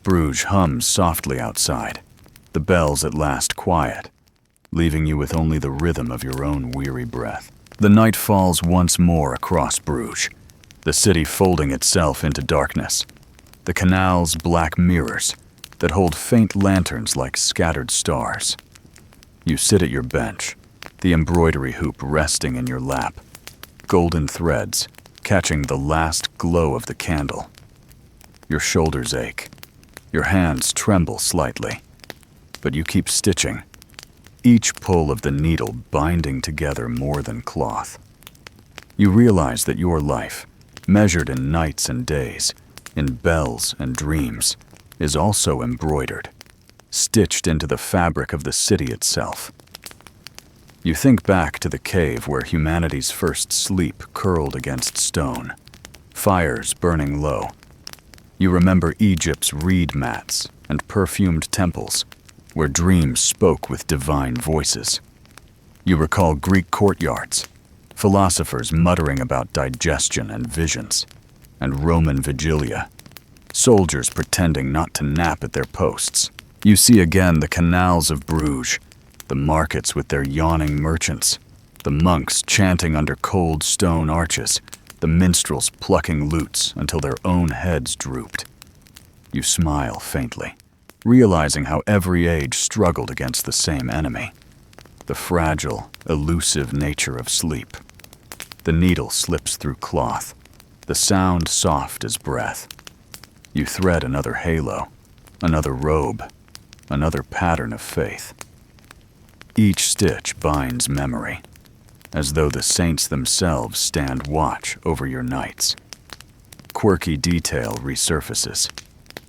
Bruges hums softly outside, the bells at last quiet, leaving you with only the rhythm of your own weary breath. The night falls once more across Bruges, the city folding itself into darkness, the canals black mirrors that hold faint lanterns like scattered stars. You sit at your bench, the embroidery hoop resting in your lap, golden threads catching the last glow of the candle. Your shoulders ache, your hands tremble slightly, but you keep stitching, each pull of the needle binding together more than cloth. You realize that your life, measured in nights and days, in bells and dreams, is also embroidered, stitched into the fabric of the city itself. You think back to the cave where humanity's first sleep curled against stone, fires burning low. You remember Egypt's reed mats and perfumed temples, where dreams spoke with divine voices. You recall Greek courtyards, philosophers muttering about digestion and visions, and Roman vigilia, soldiers pretending not to nap at their posts. You see again the canals of Bruges, the markets with their yawning merchants, the monks chanting under cold stone arches, the minstrels plucking lutes until their own heads drooped. You smile faintly, realizing how every age struggled against the same enemy, the fragile, elusive nature of sleep. The needle slips through cloth, the sound soft as breath. You thread another halo, another robe, another pattern of faith. Each stitch binds memory, as though the saints themselves stand watch over your nights. Quirky detail resurfaces.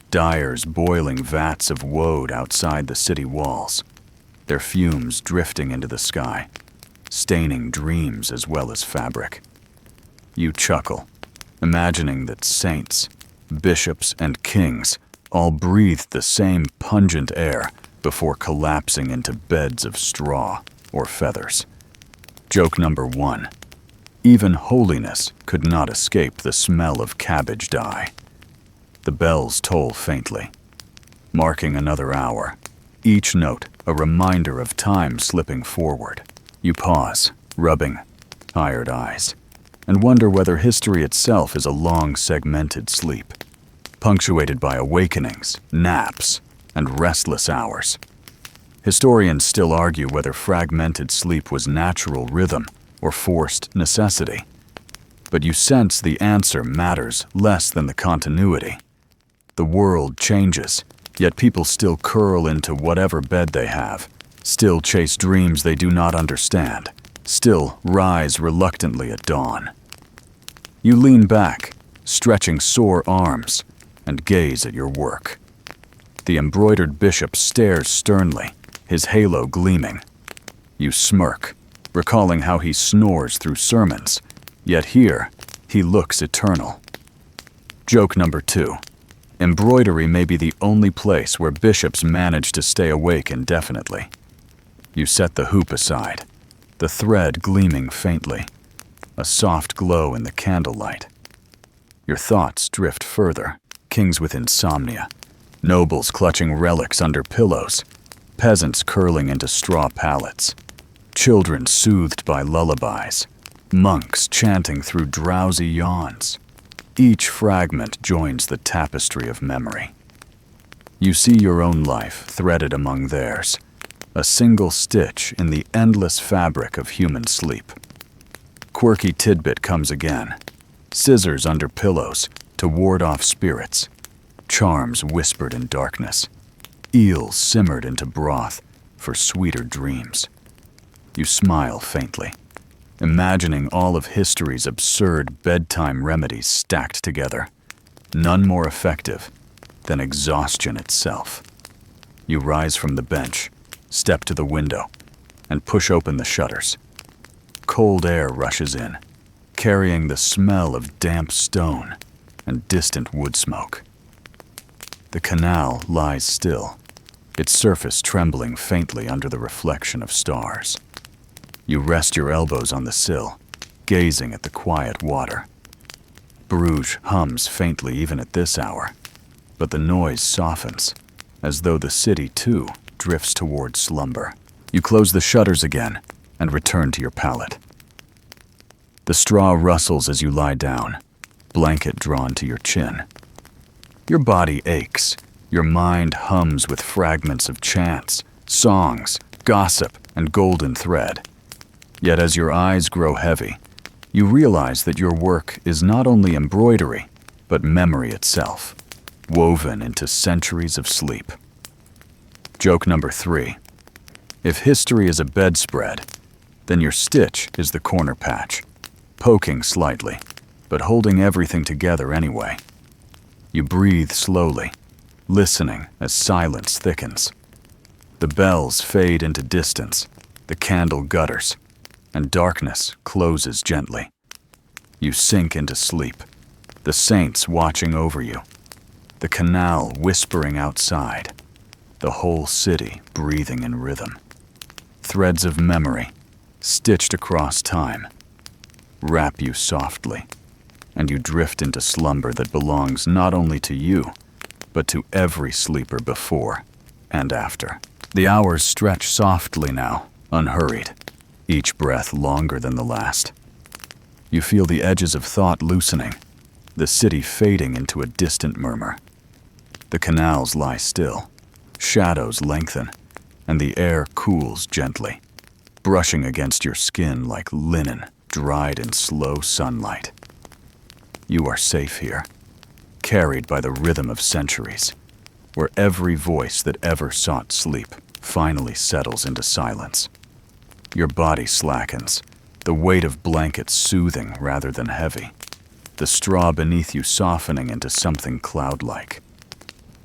Dyers boiling vats of woad outside the city walls, their fumes drifting into the sky, staining dreams as well as fabric. You chuckle, imagining that saints, bishops, and kings all breathed the same pungent air before collapsing into beds of straw or feathers. Joke number 1. Even holiness could not escape the smell of cabbage dye. The bells toll faintly, marking another hour, each note a reminder of time slipping forward. You pause, rubbing tired eyes, and wonder whether history itself is a long, segmented sleep, punctuated by awakenings, naps, and restless hours. Historians still argue whether fragmented sleep was natural rhythm or forced necessity. But you sense the answer matters less than the continuity. The world changes, yet people still curl into whatever bed they have, still chase dreams they do not understand, still rise reluctantly at dawn. You lean back, stretching sore arms, and gaze at your work. The embroidered bishop stares sternly, his halo gleaming. You smirk, recalling how he snores through sermons, yet here he looks eternal. Joke number 2. Embroidery may be the only place where bishops manage to stay awake indefinitely. You set the hoop aside, the thread gleaming faintly, a soft glow in the candlelight. Your thoughts drift further, kings with insomnia, nobles clutching relics under pillows, peasants curling into straw pallets, children soothed by lullabies, monks chanting through drowsy yawns. Each fragment joins the tapestry of memory. You see your own life threaded among theirs, a single stitch in the endless fabric of human sleep. Quirky tidbit comes again, scissors under pillows to ward off spirits, charms whispered in darkness, eels simmered into broth for sweeter dreams. You smile faintly, imagining all of history's absurd bedtime remedies stacked together, none more effective than exhaustion itself. You rise from the bench, step to the window, and push open the shutters. Cold air rushes in, carrying the smell of damp stone and distant wood smoke. The canal lies still, its surface trembling faintly under the reflection of stars. You rest your elbows on the sill, gazing at the quiet water. Bruges hums faintly even at this hour, but the noise softens, as though the city too drifts toward slumber. You close the shutters again and return to your pallet. The straw rustles as you lie down, blanket drawn to your chin. Your body aches, your mind hums with fragments of chants, songs, gossip, and golden thread. Yet as your eyes grow heavy, you realize that your work is not only embroidery, but memory itself, woven into centuries of sleep. Joke number 3. If history is a bedspread, then your stitch is the corner patch, poking slightly, but holding everything together anyway. You breathe slowly, listening as silence thickens. The bells fade into distance, the candle gutters, and darkness closes gently. You sink into sleep, the saints watching over you, the canal whispering outside, the whole city breathing in rhythm. Threads of memory, stitched across time, wrap you softly, and you drift into slumber that belongs not only to you, but to every sleeper before and after. The hours stretch softly now, unhurried, each breath longer than the last. You feel the edges of thought loosening, the city fading into a distant murmur. The canals lie still, shadows lengthen, and the air cools gently, brushing against your skin like linen dried in slow sunlight. You are safe here, carried by the rhythm of centuries, where every voice that ever sought sleep finally settles into silence. Your body slackens, the weight of blankets soothing rather than heavy, the straw beneath you softening into something cloud-like.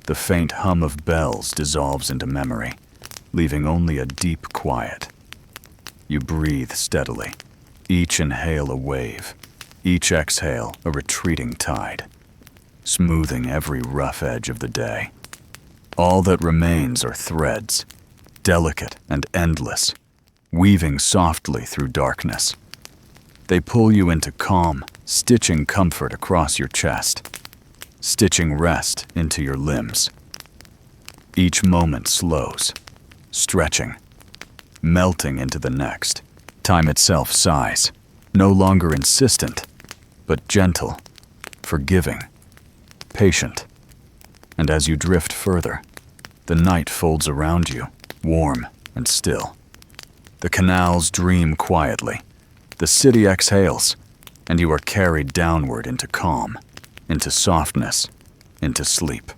The faint hum of bells dissolves into memory, leaving only a deep quiet. You breathe steadily, each inhale a wave, each exhale a retreating tide, smoothing every rough edge of the day. All that remains are threads, delicate and endless, weaving softly through darkness. They pull you into calm, stitching comfort across your chest, stitching rest into your limbs. Each moment slows, stretching, melting into the next. Time itself sighs, no longer insistent, but gentle, forgiving, patient. And as you drift further, the night folds around you, warm and still. The canals dream quietly, the city exhales, and you are carried downward into calm, into softness, into sleep.